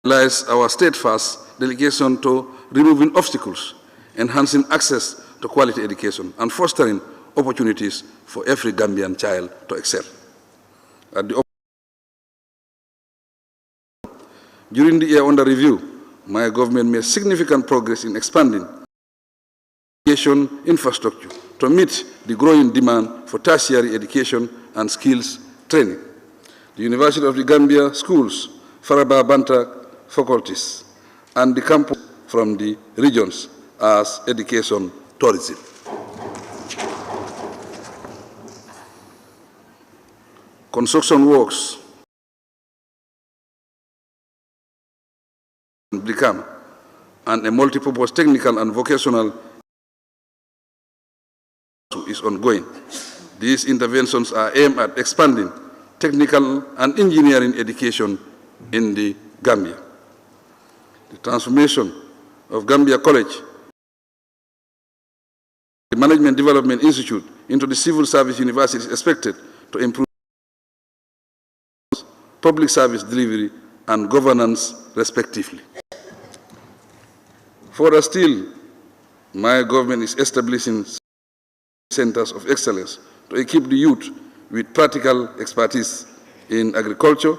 Lies our steadfast dedication to removing obstacles, enhancing access to quality education, and fostering opportunities for every Gambian child to excel. During the year under review, my government made significant progress in expanding education infrastructure to meet the growing demand for tertiary education and skills training. The University of the Gambia schools, Faraba Banta faculties, and the campus from the regions as education tourism. Construction works in Brikama and a multipurpose technical and vocational is ongoing. These interventions are aimed at expanding technical and engineering education in the Gambia. The transformation of Gambia College, the Management Development Institute, into the Civil Service University is expected to improve public service delivery and governance respectively. Further still, my government is establishing centers of excellence to equip the youth with practical expertise in agriculture,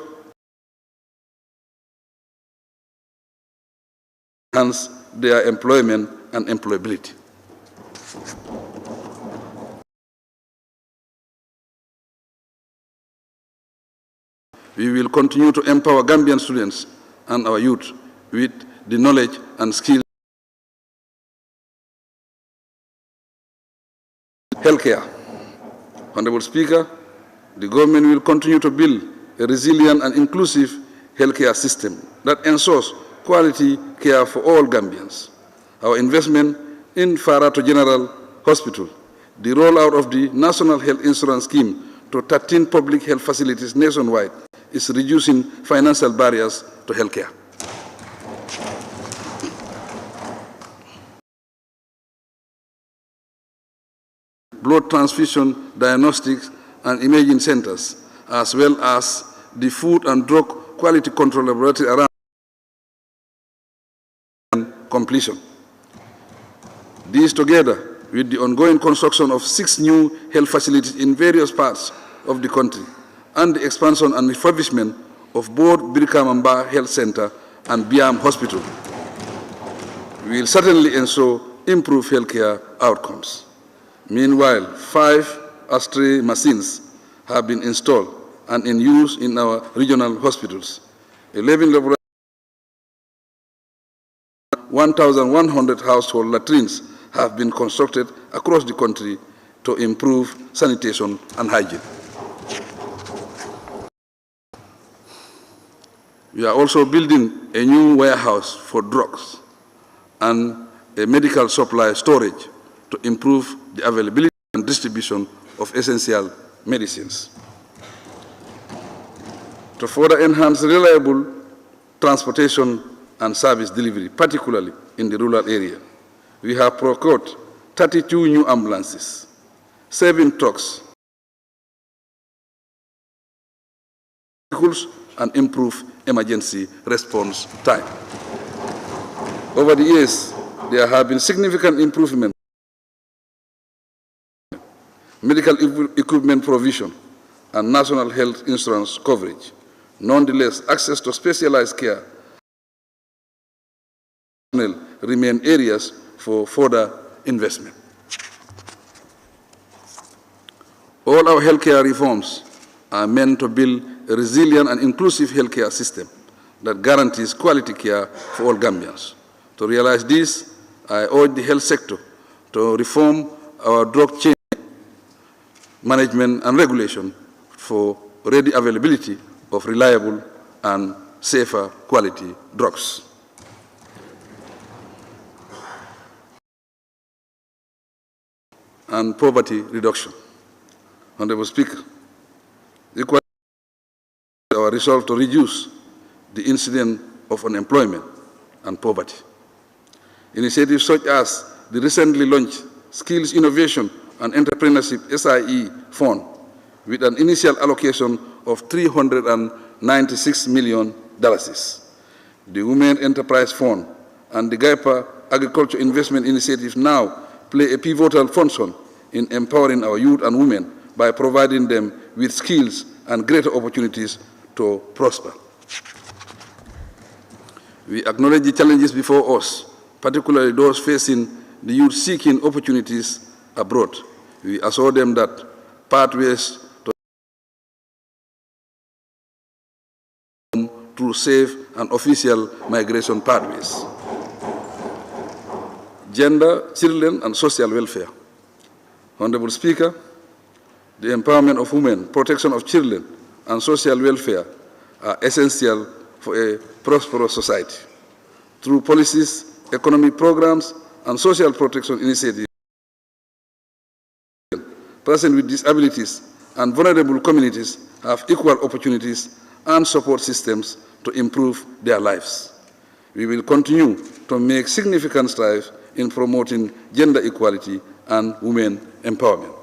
enhance their employment and employability. We will continue to empower Gambian students and our youth with the knowledge and skills. Healthcare. Honorable Speaker, the government will continue to build a resilient and inclusive healthcare system that ensures quality care for all Gambians. Our investment in Farato General Hospital, the rollout of the National Health Insurance Scheme to 13 public health facilities nationwide is reducing financial barriers to healthcare. Blood transfusion, diagnostics, and imaging centers, as well as the food and drug quality control laboratory around completion. These, together with the ongoing construction of 6 new health facilities in various parts of the country, and the expansion and refurbishment of both Birkamamba Health Center and Biam Hospital, will certainly ensure improved healthcare outcomes. Meanwhile, 5 X-ray machines have been installed and in use in our regional hospitals. 11 laboratories, 1,100 household latrines have been constructed across the country to improve sanitation and hygiene. We are also building a new warehouse for drugs and a medical supply storage to improve the availability and distribution of essential medicines. To further enhance reliable transportation and service delivery, particularly in the rural area, we have procured 32 new ambulances, 7 trucks, vehicles, and improve emergency response time. Over the years, there have been significant improvements in medical equipment provision and national health insurance coverage. Nonetheless, access to specialized care remain areas for further investment. All our healthcare reforms are meant to build a resilient and inclusive healthcare system that guarantees quality care for all Gambians. To realize this, I urge the health sector to reform our drug chain management and regulation for ready availability of reliable and safer quality drugs. And poverty reduction. Honorable Speaker, equally our resolve to reduce the incidence of unemployment and poverty. Initiatives such as the recently launched Skills Innovation and Entrepreneurship SIE Fund, with an initial allocation of $396 million, the Women Enterprise Fund and the GAIPA Agriculture Investment Initiative now play a pivotal function in empowering our youth and women by providing them with skills and greater opportunities to prosper. We acknowledge the challenges before us, particularly those facing the youth seeking opportunities abroad. We assure them that pathways to through safe and official migration pathways. Gender, children, and social welfare. Honorable Speaker, the empowerment of women, protection of children, and social welfare are essential for a prosperous society. Through policies, economic programs, and social protection initiatives, persons with disabilities and vulnerable communities have equal opportunities and support systems to improve their lives. We will continue to make significant strides in promoting gender equality and women empowerment.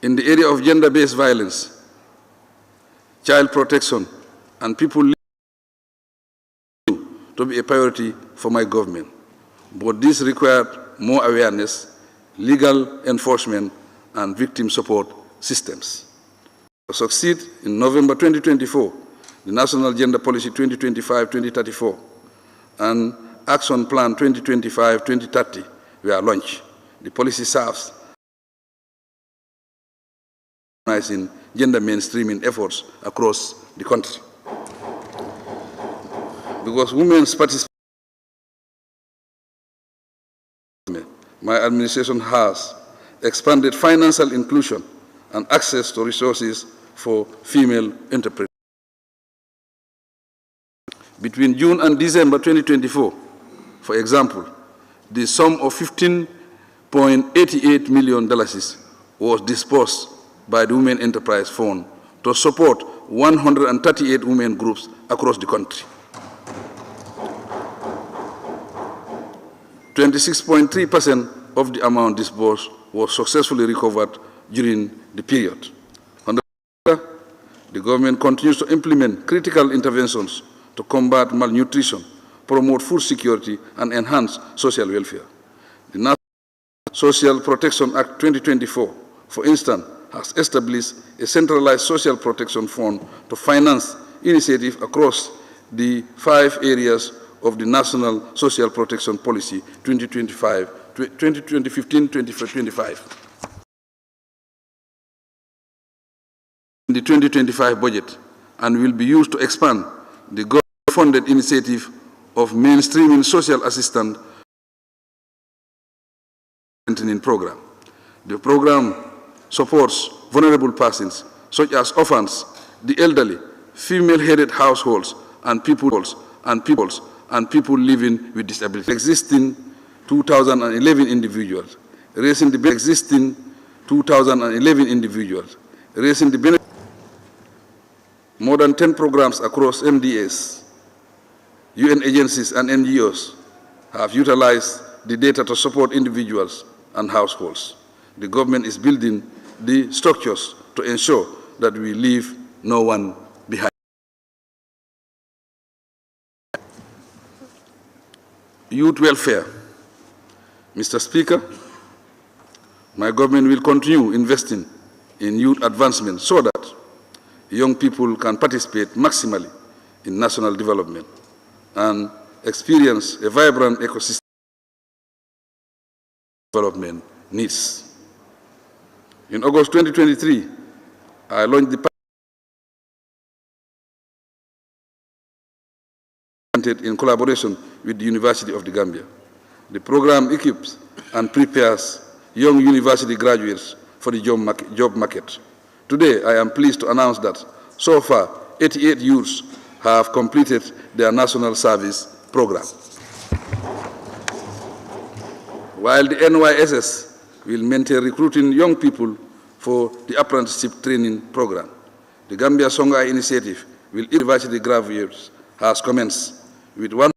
In the area of gender-based violence, child protection, and people to be a priority for my government. But this required more awareness, legal enforcement, and victim support systems. To succeed, in November 2024, the National Gender Policy 2025-2034 and Action Plan 2025-2030 were launched. The policy serves in gender mainstreaming efforts across the country. Because women's participation, my administration has expanded financial inclusion and access to resources for female entrepreneurs. Between June and December 2024, for example, the sum of $15.88 million was disbursed by the Women Enterprise Fund to support 138 women groups across the country. 26.3% of the amount disbursed was successfully recovered during the period. The government continues to implement critical interventions to combat malnutrition, promote food security, and enhance social welfare. The National Social Protection Act 2024, for instance, has established a centralized social protection fund to finance initiatives across the 5 areas of the National Social Protection Policy 2015-2025. In the 2025 budget, and will be used to expand the government-funded initiative of mainstreaming social assistance program. The program supports vulnerable persons, such as orphans, the elderly, female-headed households, and people living with disability. Existing 2011 individuals, raising the existing 2011 individuals, raising the benefit. More than 10 programs across MDAs, UN agencies, and NGOs have utilized the data to support individuals and households. The government is building the structures to ensure that we leave no one behind. Youth welfare. Mr. Speaker, my government will continue investing in youth advancement so that young people can participate maximally in national development and experience a vibrant ecosystem development needs. In August 2023, I launched the in collaboration with the University of the Gambia. The program equips and prepares young university graduates for the job market. Today, I am pleased to announce that so far, 88 youths have completed their national service program. While the NYSS will maintain recruiting young people for the apprenticeship training program, the Gambia Songhai Initiative will university graduates has commenced with 1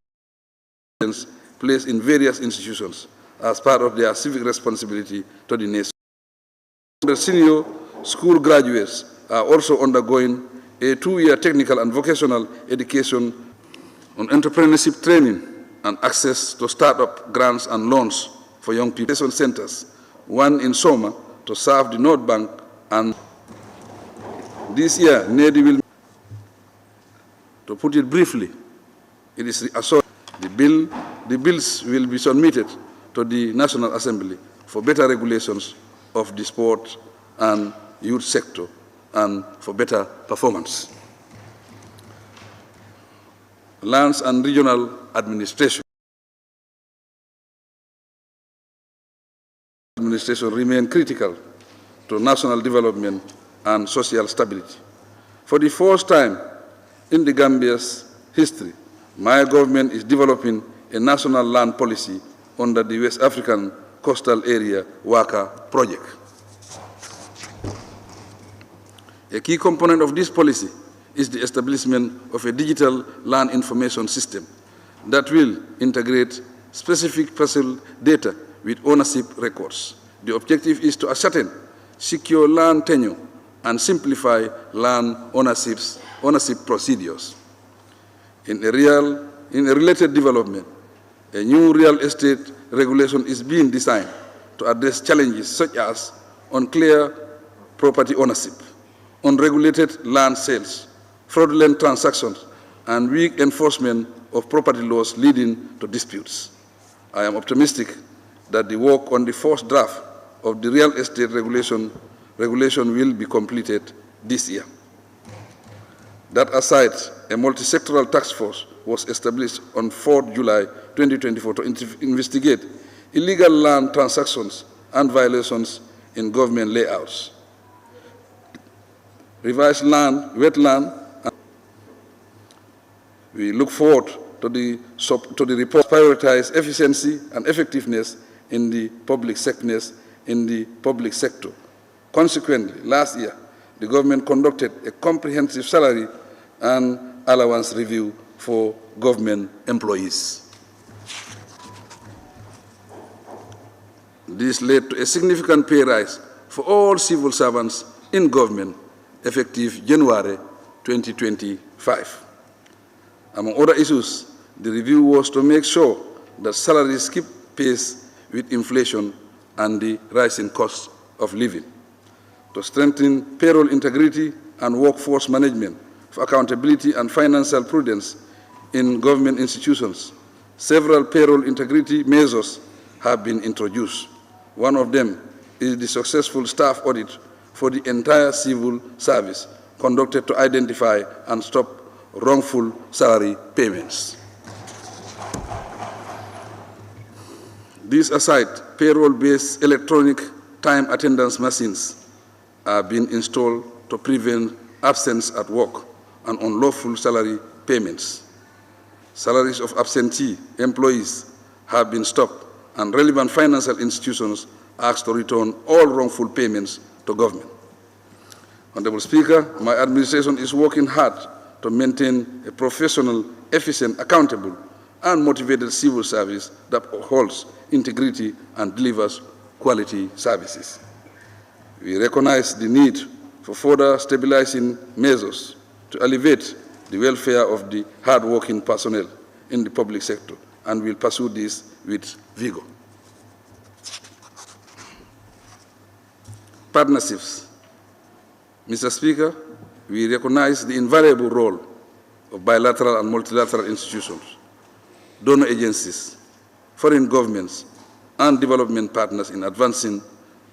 placed in various institutions as part of their civic responsibility to the nation. The senior school graduates are also undergoing a 2-year technical and vocational education on entrepreneurship training and access to startup grants and loans for young people. Centers, one in Soma to serve the North Bank, and this year, NEDI will, to put it briefly, it is assured the bills will be submitted to the National Assembly for better regulations of the sport and youth sector and for better performance. Lands and regional administration. Administration remain critical to national development and social stability. For the first time in the Gambia's history, my government is developing a national land policy under the West African Coastal Area WACA project. A key component of this policy is the establishment of a digital land information system that will integrate specific parcel data with ownership records. The objective is to ascertain secure land tenure and simplify land ownership procedures. In a related development, a new real estate regulation is being designed to address challenges such as unclear property ownership, unregulated land sales, fraudulent transactions, and weak enforcement of property laws leading to disputes. I am optimistic that the work on the first draft of the real estate regulation will be completed this year. That aside, a multi-sectoral task force was established on 4 July 2024 to investigate illegal land transactions and violations in government layouts. Revised wetland. We look forward to the report prioritize efficiency and effectiveness in the public sector. Consequently, last year, the government conducted a comprehensive salary and allowance review for government employees. This led to a significant pay rise for all civil servants in government effective January 2025. Among other issues, the review was to make sure that salaries keep pace with inflation and the rising cost of living, to strengthen payroll integrity and workforce management for accountability and financial prudence in government institutions. Several payroll integrity measures have been introduced. One of them is the successful staff audit for the entire civil service conducted to identify and stop wrongful salary payments. This aside, payroll-based electronic time attendance machines are being installed to prevent absence at work and unlawful salary payments. Salaries of absentee employees have been stopped, and relevant financial institutions asked to return all wrongful payments to government. Honorable Speaker, my administration is working hard to maintain a professional, efficient, accountable, and motivated civil service that upholds integrity and delivers quality services. We recognize the need for further stabilizing measures to elevate the welfare of the hard-working personnel in the public sector, and will pursue this with vigor. Partnerships. Mr. Speaker, we recognize the invaluable role of bilateral and multilateral institutions, donor agencies, foreign governments, and development partners in advancing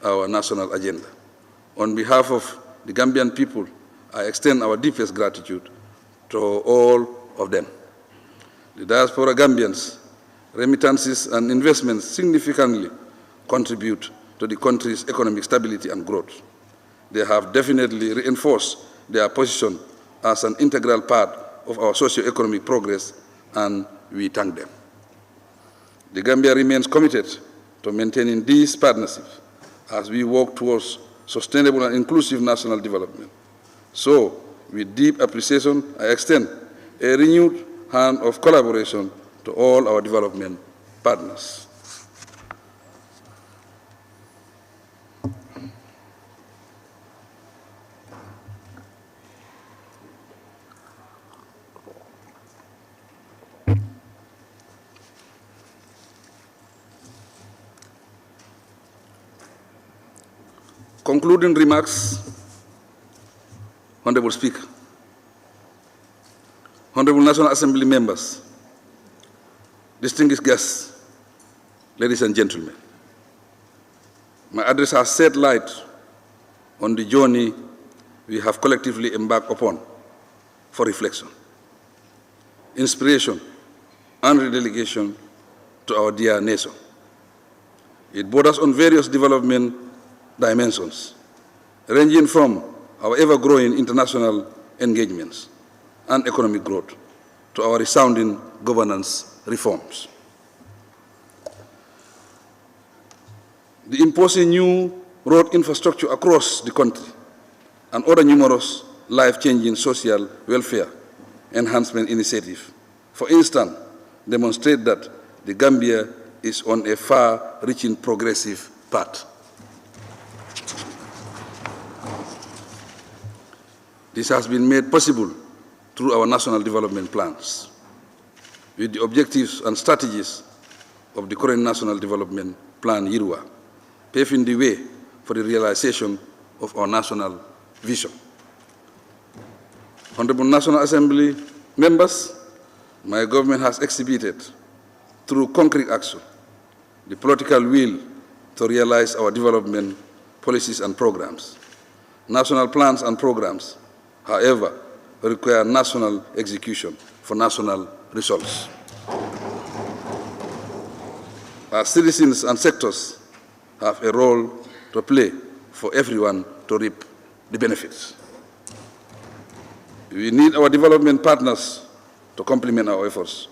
our national agenda. On behalf of the Gambian people, I extend our deepest gratitude to all of them. The diaspora Gambians, remittances and investments significantly contribute to the country's economic stability and growth. They have definitely reinforced their position as an integral part of our socio-economic progress, and we thank them. The Gambia remains committed to maintaining these partnerships as we work towards sustainable and inclusive national development. So, with deep appreciation, I extend a renewed hand of collaboration to all our development partners. Concluding remarks, Honorable Speaker, Honorable National Assembly members, distinguished guests, ladies and gentlemen, my address has shed light on the journey we have collectively embarked upon for reflection, inspiration, and redelegation to our dear nation. It borders on various development dimensions, ranging from our ever-growing international engagements and economic growth to our resounding governance reforms. The imposing new road infrastructure across the country and other numerous life-changing social welfare enhancement initiatives, for instance, demonstrate that the Gambia is on a far-reaching progressive path. This has been made possible through our national development plans, with the objectives and strategies of the current National Development Plan, YIRUA, paving the way for the realization of our national vision. Honorable National Assembly members, my government has exhibited, through concrete action, the political will to realize our development policies and programs. National plans and programs, however, require national execution for national results. Our citizens and sectors have a role to play for everyone to reap the benefits. We need our development partners to complement our efforts,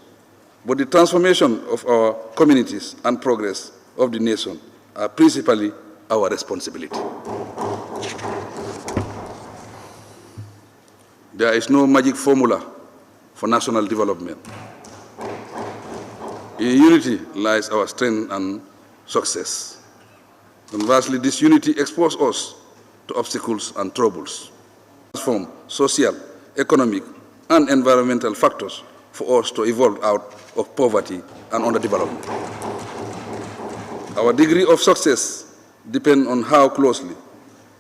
but the transformation of our communities and progress of the nation are principally our responsibility. There is no magic formula for national development. In unity lies our strength and success. Conversely, this unity exposes us to obstacles and troubles. Transform social, economic, and environmental factors for us to evolve out of poverty and underdevelopment. Our degree of success depends on how closely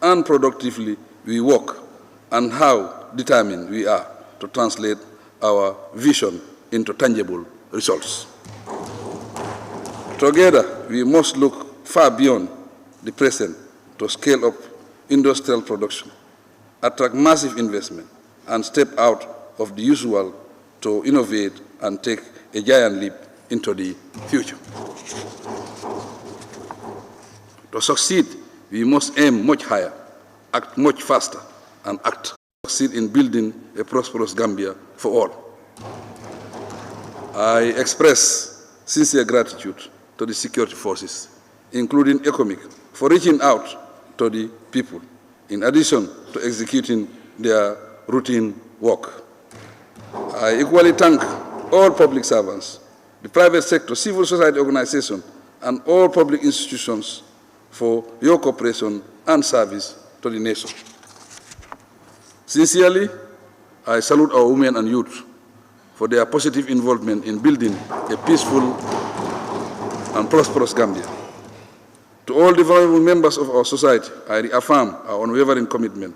and productively we work and how determined we are to translate our vision into tangible results. Together, we must look far beyond the present to scale up industrial production, attract massive investment, and step out of the usual to innovate and take a giant leap into the future. To succeed, we must aim much higher, act much faster, and succeed in building a prosperous Gambia for all. I express sincere gratitude to the security forces, including ECOMIC, for reaching out to the people, in addition to executing their routine work. I equally thank all public servants, the private sector, civil society organizations, and all public institutions for your cooperation and service to the nation. Sincerely, I salute our women and youth for their positive involvement in building a peaceful and prosperous Gambia. To all the vulnerable members of our society, I reaffirm our unwavering commitment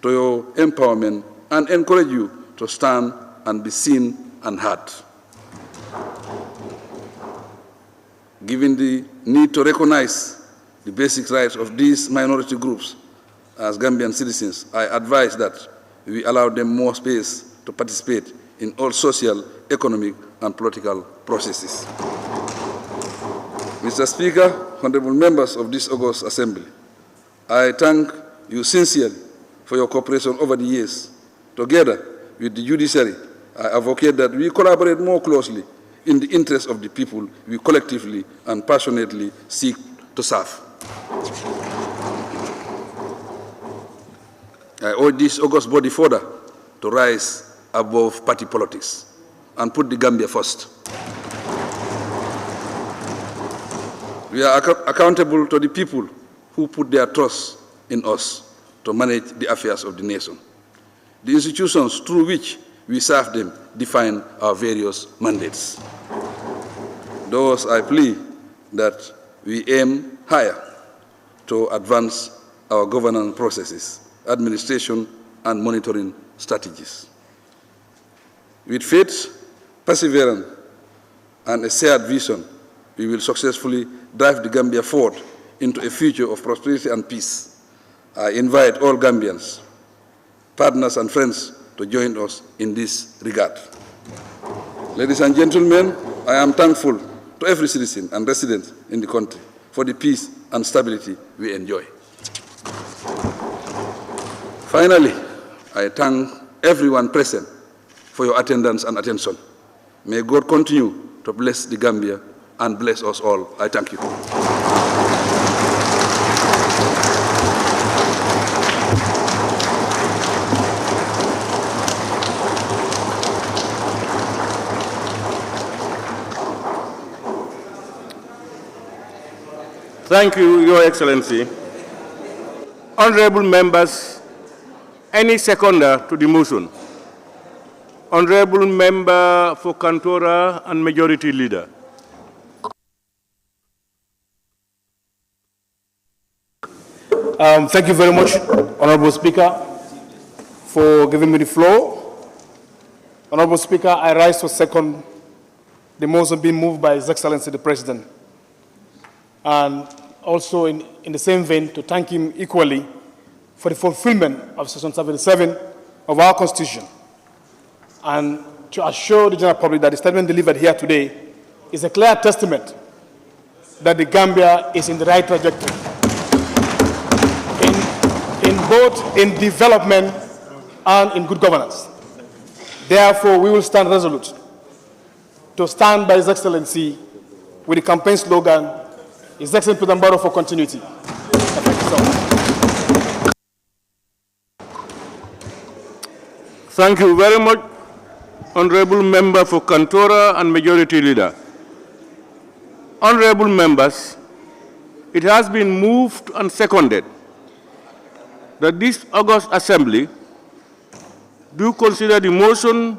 to your empowerment and encourage you to stand and be seen and heard. Given the need to recognize the basic rights of these minority groups as Gambian citizens, I advise that we allow them more space to participate in all social, economic, and political processes. Mr. Speaker, honorable members of this august assembly, I thank you sincerely for your cooperation over the years. Together with the judiciary, I advocate that we collaborate more closely in the interest of the people we collectively and passionately seek to serve. I urge this august body further to rise above party politics and put the Gambia first. We are accountable to the people who put their trust in us to manage the affairs of the nation. The institutions through which we serve them define our various mandates. Thus, I plea that we aim higher to advance our governance processes, administration, and monitoring strategies. With faith, perseverance, and a shared vision, we will successfully drive the Gambia forward into a future of prosperity and peace. I invite all Gambians, partners and friends to join us in this regard. Ladies and gentlemen, I am thankful to every citizen and resident in the country for the peace and stability we enjoy. Finally, I thank everyone present for your attendance and attention. May God continue to bless the Gambia and bless us all. I thank you. Thank you, Your Excellency. Honorable members, any seconder to the motion? Honorable Member for Kantora and Majority Leader. Thank you very much, Honorable Speaker, for giving me the floor. Honorable Speaker, I rise to second the motion being moved by His Excellency the President. And also in the same vein, to thank him equally for the fulfillment of Section 77 of our Constitution, and to assure the general public that the statement delivered here today is a clear testament that the Gambia is in the right trajectory, in both in development and in good governance. Therefore, we will stand resolute to stand by His Excellency with the campaign slogan, His Excellency President Barrow for continuity. Thank you so much. Thank you very much, Honorable Member for Kantora and Majority Leader. Honorable members, it has been moved and seconded that this August Assembly do consider the motion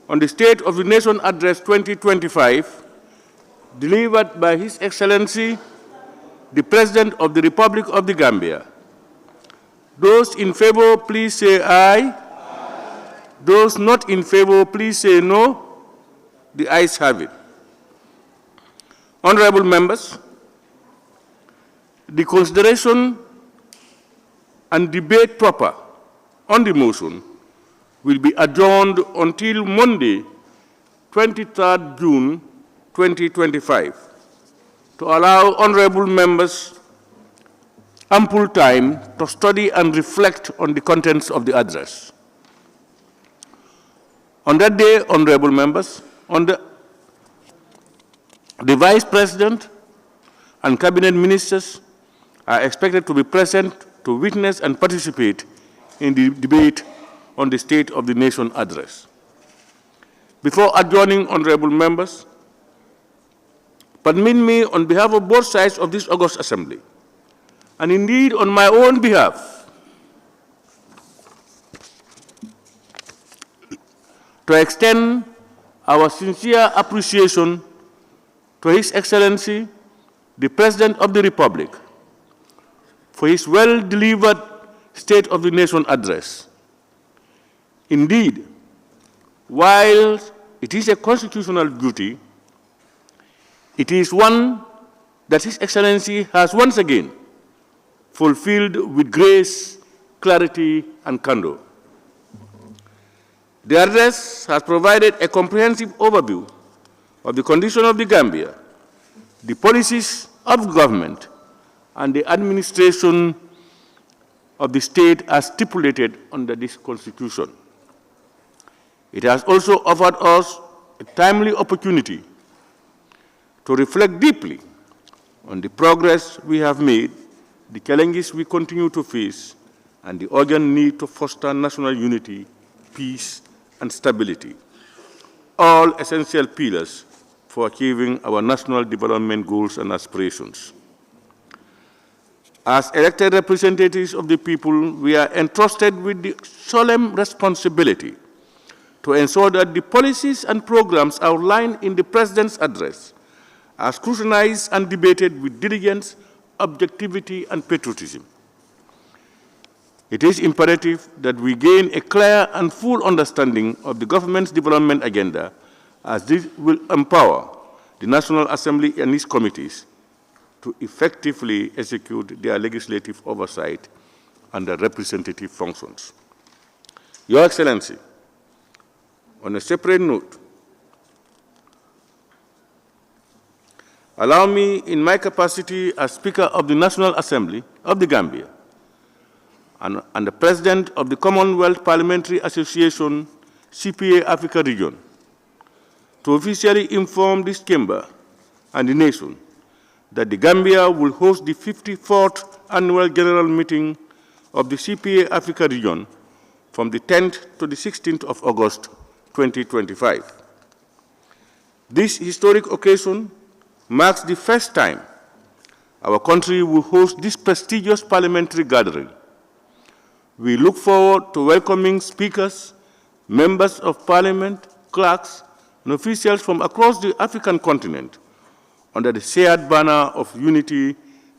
on the State of the Nation Address 2025 delivered by His Excellency, the President of the Republic of the Gambia. Those in favor, please say aye. Those not in favor, please say no. The ayes have it. Honorable members, the consideration and debate proper on the motion will be adjourned until Monday, 23rd June 2025, to allow honorable members ample time to study and reflect on the contents of the address. On that day, honorable members, the Vice President and Cabinet Ministers are expected to be present to witness and participate in the debate on the State of the Nation Address. Before adjourning, honorable members, permit me, on behalf of both sides of this August Assembly, and indeed on my own behalf, to extend our sincere appreciation to His Excellency, the President of the Republic, for his well-delivered State of the Nation Address. Indeed, while it is a constitutional duty, it is one that His Excellency has once again fulfilled with grace, clarity, and candor. The address has provided a comprehensive overview of the condition of the Gambia, the policies of government, and the administration of the state as stipulated under this Constitution. It has also offered us a timely opportunity to reflect deeply on the progress we have made, the challenges we continue to face, and the urgent need to foster national unity, peace, and stability, all essential pillars for achieving our national development goals and aspirations. As elected representatives of the people, we are entrusted with the solemn responsibility to ensure that the policies and programs outlined in the President's address are scrutinized and debated with diligence, objectivity, and patriotism. It is imperative that we gain a clear and full understanding of the government's development agenda, as this will empower the National Assembly and its committees to effectively execute their legislative oversight and their representative functions. Your Excellency, on a separate note, allow me, in my capacity as Speaker of the National Assembly of the Gambia and the President of the Commonwealth Parliamentary Association, CPA Africa Region, to officially inform this chamber and the nation that the Gambia will host the 54th Annual General Meeting of the CPA Africa Region from the 10th to the 16th of August 2025. This historic occasion marks the first time our country will host this prestigious parliamentary gathering. We look forward to welcoming speakers, members of parliament, clerks, and officials from across the African continent under the shared banner of unity,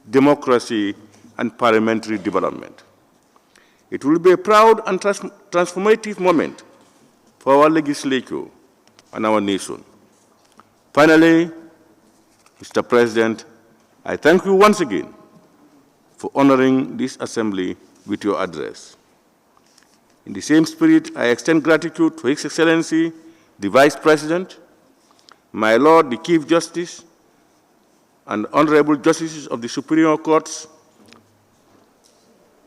democracy, and parliamentary development. It will be a proud and transformative moment for our legislature and our nation. Finally, Mr. President, I thank you once again for honoring this assembly with your address. In the same spirit, I extend gratitude to His Excellency, the Vice President, my Lord, the Chief Justice, and Honorable Justices of the Superior Courts,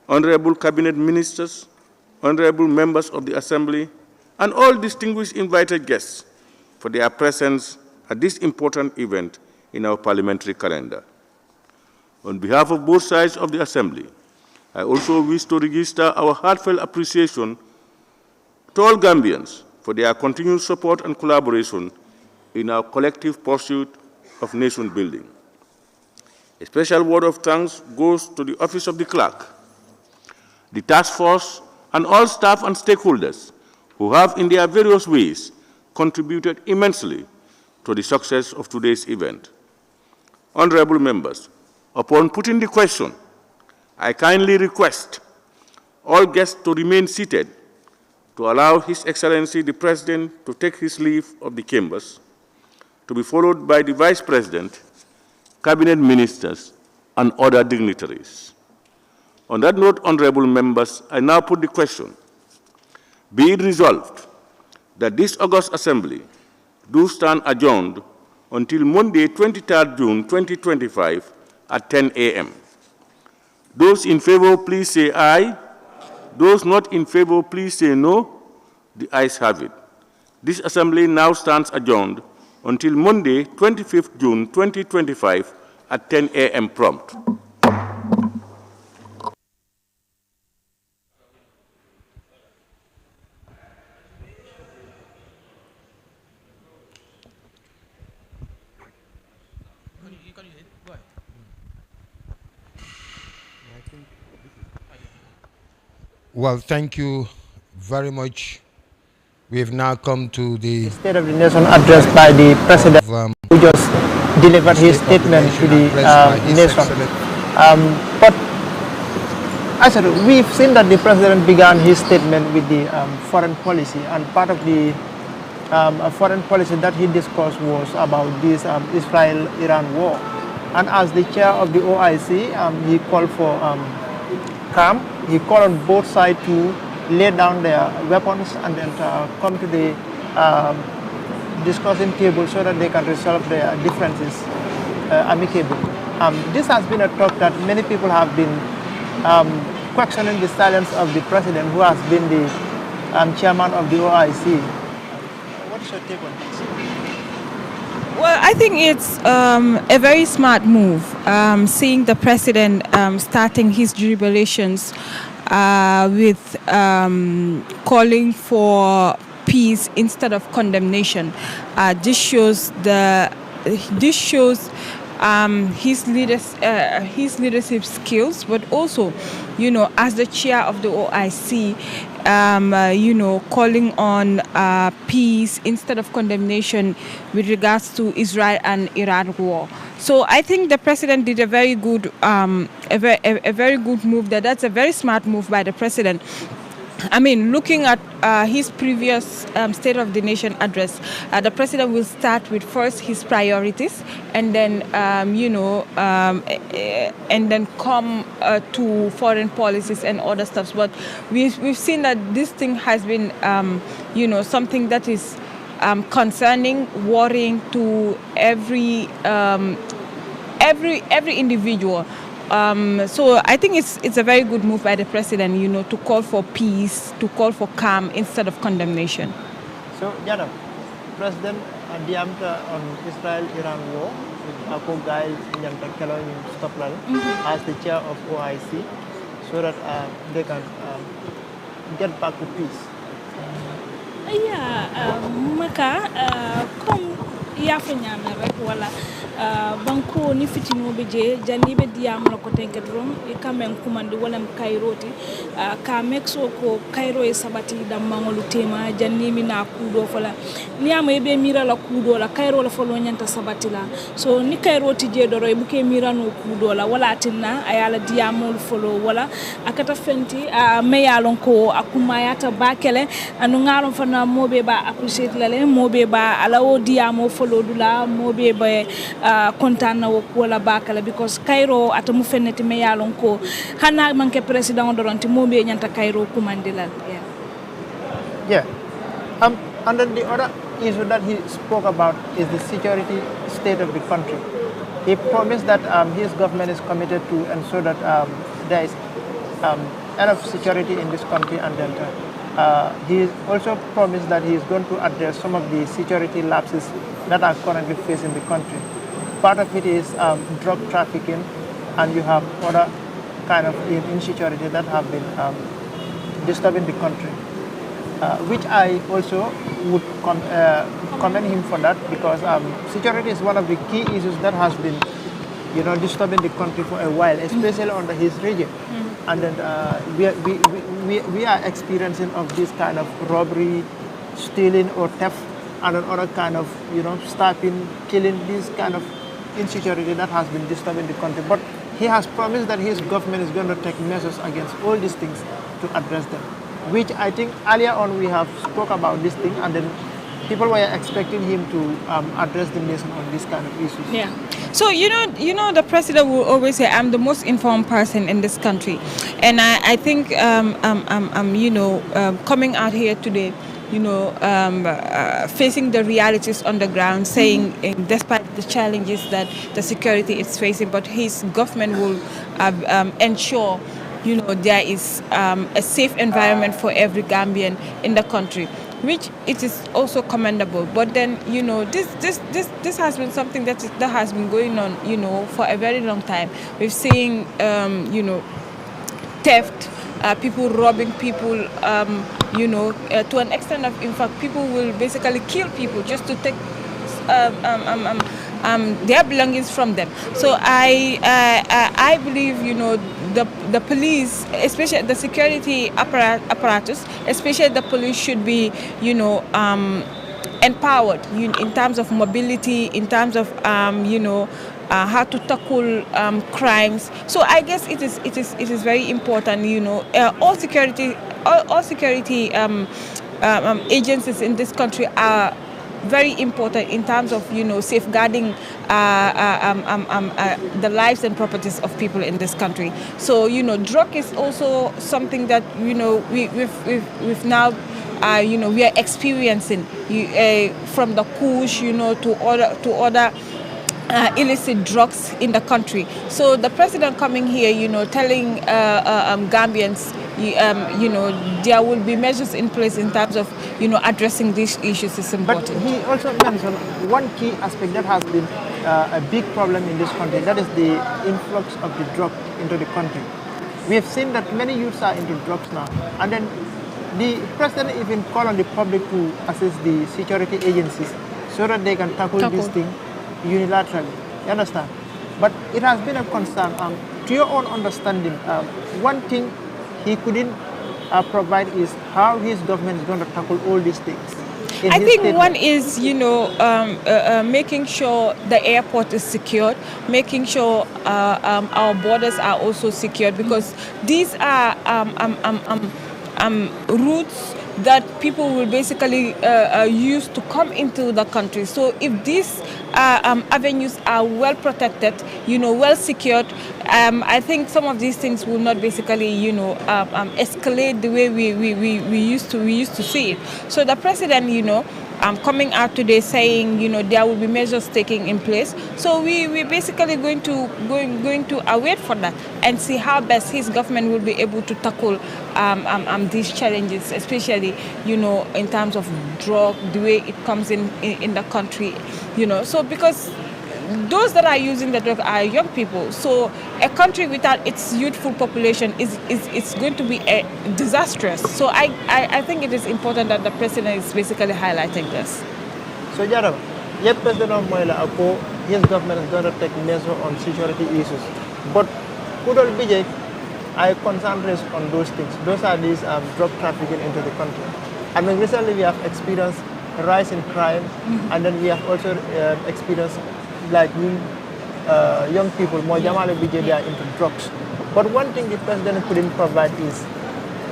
Honorable Cabinet Ministers, Honorable Members of the Assembly, and all distinguished invited guests for their presence at this important event in our parliamentary calendar. On behalf of both sides of the Assembly, I also wish to register our heartfelt appreciation to all Gambians for their continued support and collaboration in our collective pursuit of nation building. A special word of thanks goes to the Office of the Clerk, the task force, and all staff and stakeholders who have, in their various ways, contributed immensely to the success of today's event. Honorable members, upon putting the question, I kindly request all guests to remain seated to allow His Excellency the President to take his leave of the chambers, to be followed by the Vice President, Cabinet Ministers, and other dignitaries. On that note, honorable members, I now put the question. Be it resolved that this August Assembly do stand adjourned until Monday, 23rd June 2025 at 10 a.m. Those in favor, please say aye. Those not in favor, please say no. The ayes have it. This Assembly now stands adjourned until Monday, 25th June 2025 at 10 a.m. prompt. Well, thank you very much. We've now come to the State of the Nation address by the President, who just delivered his statement to the nation. But I said, we've seen that the President began his statement with the foreign policy, and part of the foreign policy that he discussed was about this Israel-Iran war. And as the chair of the OIC, he called for calm. He called on both sides to lay down their weapons and then come to the discussing table so that they can resolve their differences amicably. This has been a talk that many people have been questioning the silence of the President, who has been the chairman of the OIC. What is your take on this? Well, I think it's a very smart move, seeing the President starting his deliberations with calling for peace instead of condemnation. This shows his leadership skills, but also, you know, as the chair of the OIC, calling on peace instead of condemnation with regards to Israel and Iran war. So I think the president did a very good, a very good move. That's a very smart move by the president. I mean, looking at his previous State of the Nation address, the president will start with first his priorities, and then and then come to foreign policies and other stuff. But we've seen that this thing has been something that is concerning, worrying to every individual. So I think it's a very good move by the president, to call for peace, to call for calm instead of condemnation. So, Jadam, President diamta on Israel-Iran war, ako guys nyamta kelo stop as the chair of OIC, so that they can get back to peace. Yeah, maka comme yafa nyame rek wala banko ni fitino be je janibe diam la ko tenke drom e kamen kumandi wala kairoti ka mexo ko kairo e sabati dam mangolu tema janimi na kudo fala ni ama e be mira la kudo la kairo la folo nyanta sabati la so ni kairoti je doro e buke mira no kudo la wala tinna ayala diamol folo wala akata fenti me yalon ko akuma yata bakele anu ngaron fana mobe ba appreciate lale mobe ba alawo diamo folo dula mobe ba kontaan na wala bakala because Cairo atamu feneti me yalon ko hana manke president doronti mobe nyanta Cairo kumandilal yeah and then the other issue that he spoke about is the security state of the country. He promised that his government is committed to ensure that there is enough security in this country, and then he also promised that he is going to address some of the security lapses that are currently facing the country. Part of it is drug trafficking, and you have other kind of insecurity that have been disturbing the country, which I also would commend him for that, because security is one of the key issues that has been, disturbing the country for a while, especially under his regime. And then we are experiencing of this kind of robbery, stealing or theft, and another kind of, stabbing, killing, this kind of insecurity that has been disturbing the country. But he has promised that his government is going to take measures against all these things to address them, which I think earlier on we have spoke about this thing, and then people were expecting him to address the nation on this kind of issues. Yeah. So the president will always say, "I'm the most informed person in this country," and I think coming out here today, facing the realities on the ground, saying despite the challenges that the security is facing, but his government will ensure there is a safe environment for every Gambian in the country, which it is also commendable. But then this has been something that has been going on for a very long time. We've seen theft, people robbing people, to an extent of, in fact, people will basically kill people just to take their belongings from them. So I believe the police, especially the security apparatus, especially the police, should be empowered in terms of mobility, in terms of how to tackle crimes. So I guess it is very important. All security agencies in this country are very important in terms of safeguarding the lives and properties of people in this country. So drug is also something that we've now we are experiencing from the kush to other illicit drugs in the country. So the president coming here, telling Gambians, there will be measures in place in terms of, addressing these issues is important. But he also mentioned one key aspect that has been a big problem in this country, that is the influx of the drug into the country. We have seen that many youths are into drugs now, and then the president even called on the public to assist the security agencies so that they can tackle this thing unilaterally. You understand? But it has been a concern. To your own understanding, one thing he couldn't provide is how his government is going to tackle all these things. I think one is, making sure the airport is secured, making sure our borders are also secured, because these are routes that people will basically use to come into the country. So if these avenues are well protected, well secured, I think some of these things will not basically, escalate the way we used to see it. So the president, coming out today saying, there will be measures taken in place. So we're basically going to await for that and see how best his government will be able to tackle these challenges, especially, in terms of drug, the way it comes in the country, So because those that are using the drug are young people. So a country without its youthful population is going to be disastrous. So I think it is important that the president is basically highlighting this. So Jadam, yet President of Moila Apo, his government is going to take measures on security issues. But Kudol Bijay, I concentrate on those things. Those are these drug trafficking into the country. I mean, recently we have experienced a rise in crime, and then we have also experienced like young people, more Jamala Bijay, they are into drugs. But one thing the president couldn't provide is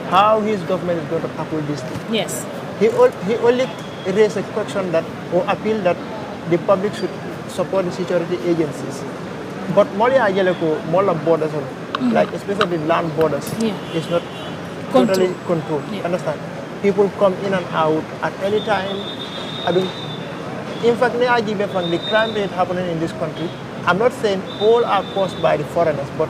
how his government is going to tackle this thing. Yes. He only raised a question that, or appeal that the public should support the security agencies. But Molia Ajeleko, Mola borders, like especially land borders, is not totally controlled. Understand? People come in and out at any time. In fact, the crime rate happening in this country, I'm not saying all are caused by the foreigners, but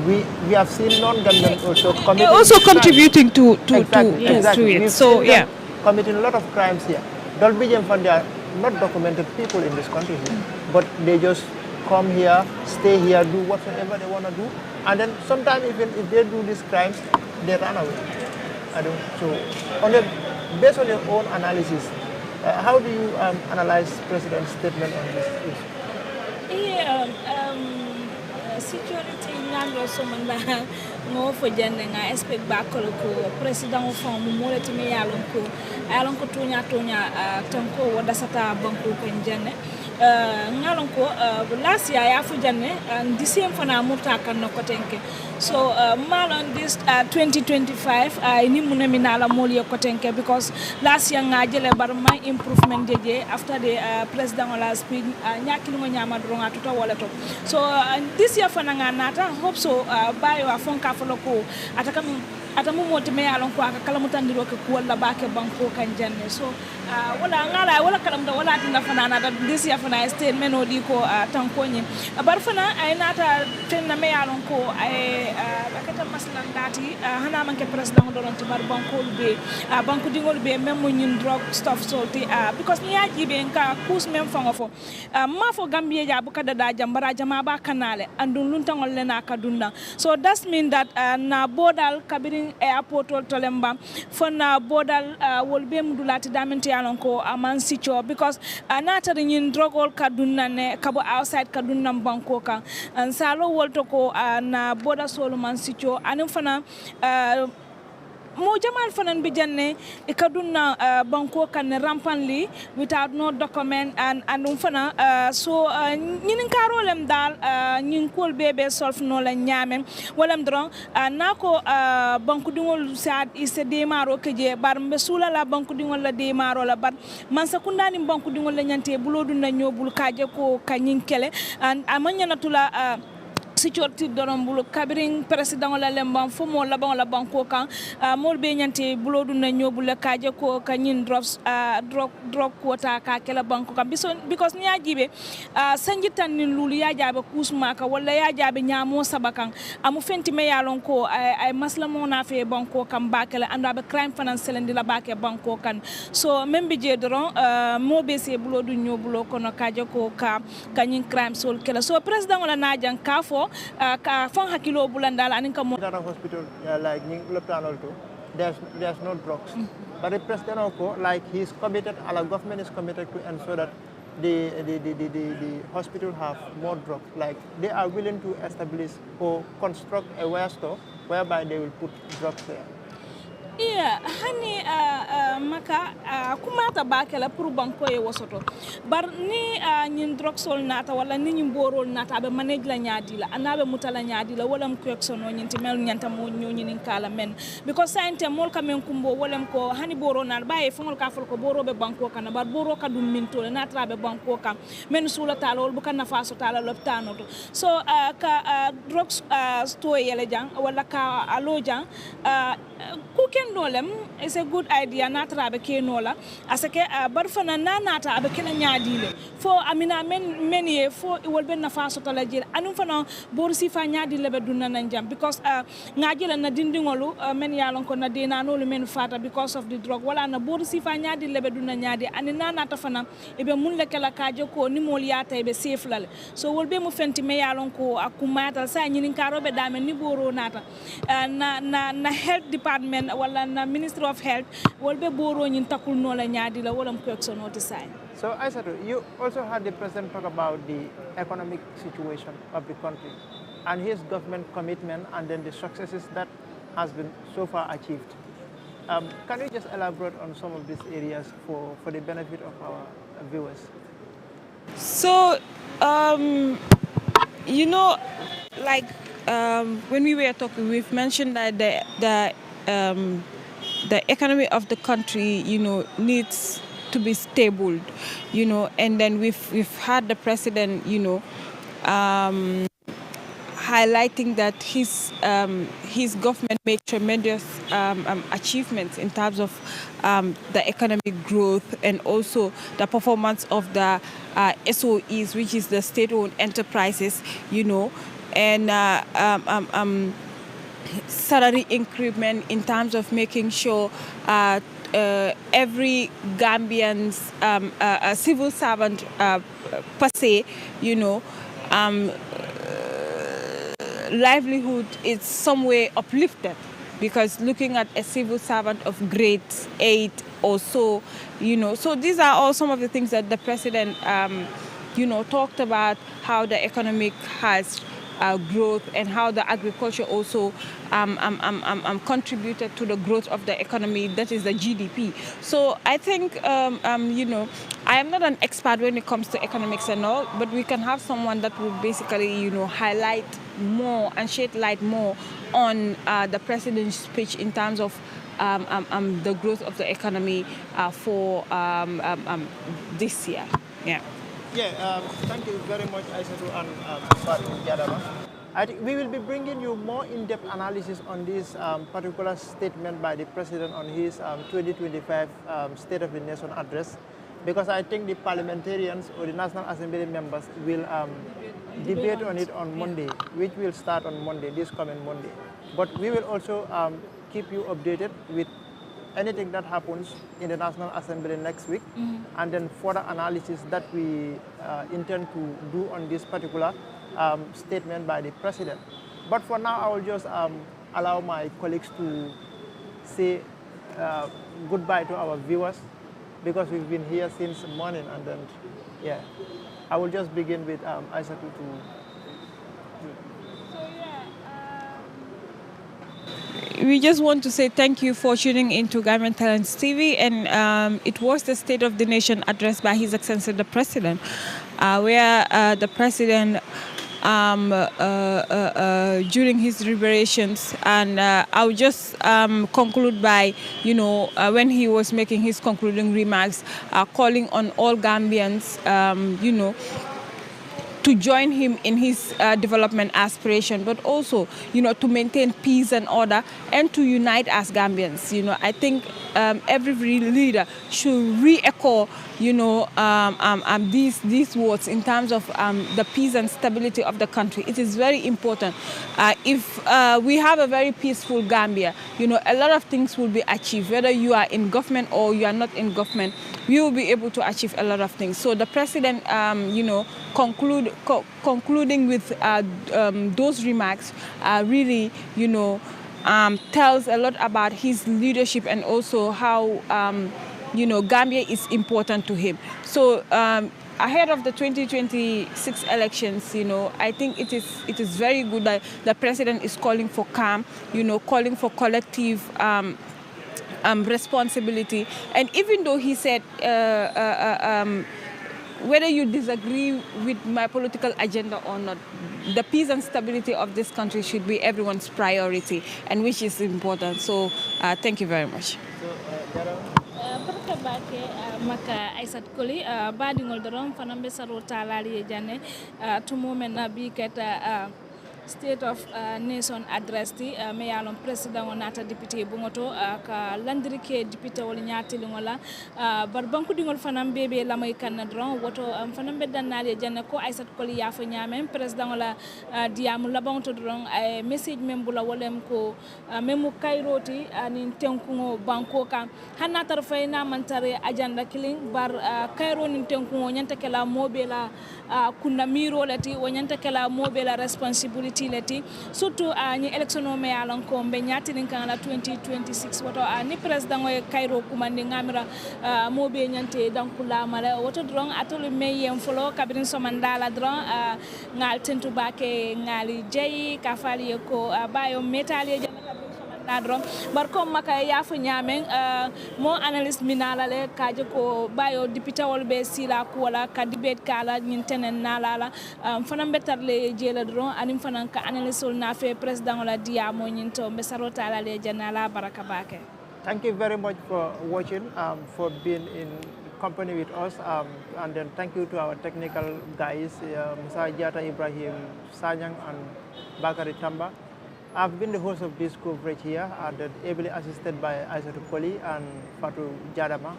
we have seen non-Gambians also committing also contributing to exactly. it. So yeah, committing a lot of crimes here. Dolbijan Fund, they are not documented people in this country here, but they just come here, stay here, do whatever they want to do, and then sometimes even if they do these crimes, they run away. So, based on your own analysis, how do you analyze President's statement on this issue? Security ngalo so manda ngo fo jande nga expect ba ko president o fon mo molati me yalon ko tonya tanko wada sata banko ko jande ngalon ko last year ya fu janne disem fana murta kan no ko tenke so malon this 2025 ni munamina la moliyo ko tenke because last year nga jele bar ma improvement jeje after the president wala speed nyakil ngo nyama dronga tuta wala to so this year fana nga nata hope so bayo afonka foloko atamu moti me alon ko aka kala mutandiro ke ko wala bake banko kan janne so wala ngala wala kalam da wala tinda fana na this year fana state meno di ko tankonye bar fana ay nata tenna me alon ko ay bakata maslan dati hana man ke president do don ti bar banko be banko dingol be même ñin drug stuff solti because ni yaji be nka kus même fango fo ma fo gambie ja bu kada da jambara jama ba kanale andun luntangol lena kadunda so that mean that na bodal kabiri airport tolemba fona bodal wolbe mudulati damente alon ko aman sicho because anata nyin drogol kadunna ne kabo outside kadunna banko ka an salo wolto ko na boda solo man sicho anin fana mo jamal fanan bi janne e kaduna banko kan rampantly without no document and fana so ñinin karolem dal ñin kol bebe solf no la ñamen walam dron nako banku dingol saad ise demaro keje bar mbe sula la banku dingol la demaro la bar man sakundani banku dingol la ñante bulodu na ñobul kaje ko kanyin kele amanya natula security doron bulu kabirin president la lemban fo mo laban la banko kan mol be nyante bulodu na nyobul kaje ko kanyin drops drop quota ka kala banko kan because ni ajibe sanjitan ni lulu ya jabe kusma ka wala ya jabe nyamo sabakan amu fenti me yalon ko ay maslamo na fe banko kan bakala anda be crime financial ndi la bake banko kan so membe je doron mo be se bulodu nyobulo kono kaje ko ka kanyin crime sol kala so president wala najan ka fo ka fon hakilo bulandala anin ka hospital like Loptan also there's no drugs but the president also like he's committed our government is committed to ensure that the hospital have more drugs like they are willing to establish or construct a warehouse store whereby they will put drugs there. iya hani maka kumata bakela pour banko e wosoto bar ni nyin droxol nata wala ni nyin borol nata be manage la nyaadi la anabe mutala nyaadi la wala ko eksono nyin timel nyanta mo nyin kala men because sante mol kamen kumbo wala ko hani boro na baye fongol ka fol ko boro be banko kana bar boro ka dum min to na tra be banko kam men sula tala wol bu kana faso tala loptano to so ka drox sto yele jang wala ka alo jang ku ken dolem is a good idea natra be kenola asake barfana nanata abe kena nyaadile fo amina men ye fo wolbe na faso to la jil anum fana borsi fa nyaadile be dunna nanjam because ngajila na dindingolu men yalon ko na dina no men fata because of the drug wala na borsi fa nyaadile be dunna nyaadi ani nanata fana e be mun lekala kajo ko ni mol yata be safe lale so wolbe mu fenti me yalon ko akumata sa nyinin karobe dame ni boro nata na health department wala na Ministry of Health wolbe boro nyin takul no la nyaadi la wala ko ekso noti sai. So Aissatou, you also had the president talk about the economic situation of the country and his government commitment and then the successes that has been so far achieved. Can you just elaborate on some of these areas for the benefit of our viewers? So, you know, like when we were talking, we've mentioned that the economy of the country, you know, needs to be stable, you know, and then we've had the president, you know, highlighting that his government made tremendous achievements in terms of the economic growth and also the performance of the SOEs, which is the state-owned enterprises, you know, and salary increment in terms of making sure every Gambian's civil servant per se, you know, livelihood is some way uplifted, because looking at a civil servant of grade 8 or so, you know, so these are all some of the things that the president, you know, talked about, how the economic has growth and how the agriculture also contributed to the growth of the economy, that is the GDP. So I think, you know, I am not an expert when it comes to economics and all, but we can have someone that will basically, you know, highlight more and shed light more on the president's speech in terms of the growth of the economy for this year. Yeah. Yeah, thank you very much, Aissatou and Fatou Jadama. I think we will be bringing you more in-depth analysis on this particular statement by the president on his 2025 State of the Nation address, because I think the parliamentarians or the National Assembly members will debate on it on Monday, which will start on Monday, this coming Monday. But we will also keep you updated with anything that happens in the National Assembly next week, and then further analysis that we intend to do on this particular statement by the president. But for now, I will just allow my colleagues to say goodbye to our viewers, because we've been here since morning, and then, yeah, I will just begin with Aissatou to... We just want to say thank you for tuning into Gambian Talents TV, and it was the State of the Nation addressed by His Excellency the President, where the President, during his deliberations, and I will just conclude by, you know, when he was making his concluding remarks, calling on all Gambians, you know, to join him in his development aspiration, but also, you know, to maintain peace and order and to unite as Gambians. You know, I think every leader should re-echo, you know, these words in terms of the peace and stability of the country. It is very important. If we have a very peaceful Gambia, you know, a lot of things will be achieved. Whether you are in government or you are not in government, we will be able to achieve a lot of things. So the president, you know, concluding with those remarks, really, you know, tells a lot about his leadership and also how, you know, Gambia is important to him. So ahead of the 2026 elections, you know, I think it is very good that the president is calling for calm, you know, calling for collective responsibility. And even though he said, whether you disagree with my political agenda or not, the peace and stability of this country should be everyone's priority, and which is important. So thank you very much. barka bake maka aisat koli baɗigol doron fanan ɓe sarota laali e janne tumo men bi keta state of nation address ti me yalon président o nata député bungoto ka landirike député wol ñatili ngola bar banku dingol fanam bebe lamay kan dron woto fanam be dannali janne ko aisat koli yafo ñamen président wala diamu labonto dron message mem bula wolem ko memu kayroti ani tenkugo banko kan hanna tar fayna mantare agenda killing bar kayro ni tenkugo ñanta kala mobela kunna miro lati o ñanta kala mobela responsibility lati surtout ni élection o me yalon ko be ñatinin kan la 2026 woto ni président o kayro kumandi ngamira mobe ñante dankula mala woto dron atolu meyem folo kabirin somandala dron ngal tentu bake ngali jeyi ka fali ko bayo metali dron barko maka yafu ñamen mo analyst minala le kaje ko bayo député wol be sila ko wala ka debate kala ñin tenen nalala fanam betar le jela dron anim fanan ka analyst wol na fe président wala dia mo ñin to be sarota la le janala baraka bake. Thank you very much for watching, for being in company with us, and then thank you to our technical guys, Musa Jata Ibrahim Sanyang and Bakari Tamba. I've been the host of this coverage here, ably assisted by Aisatu Koli and Fatu Jadama.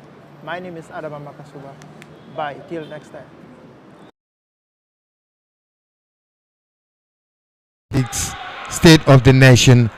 My name is Adama Makasuba. Bye, till next time. It's State of the Nation.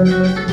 Thank you.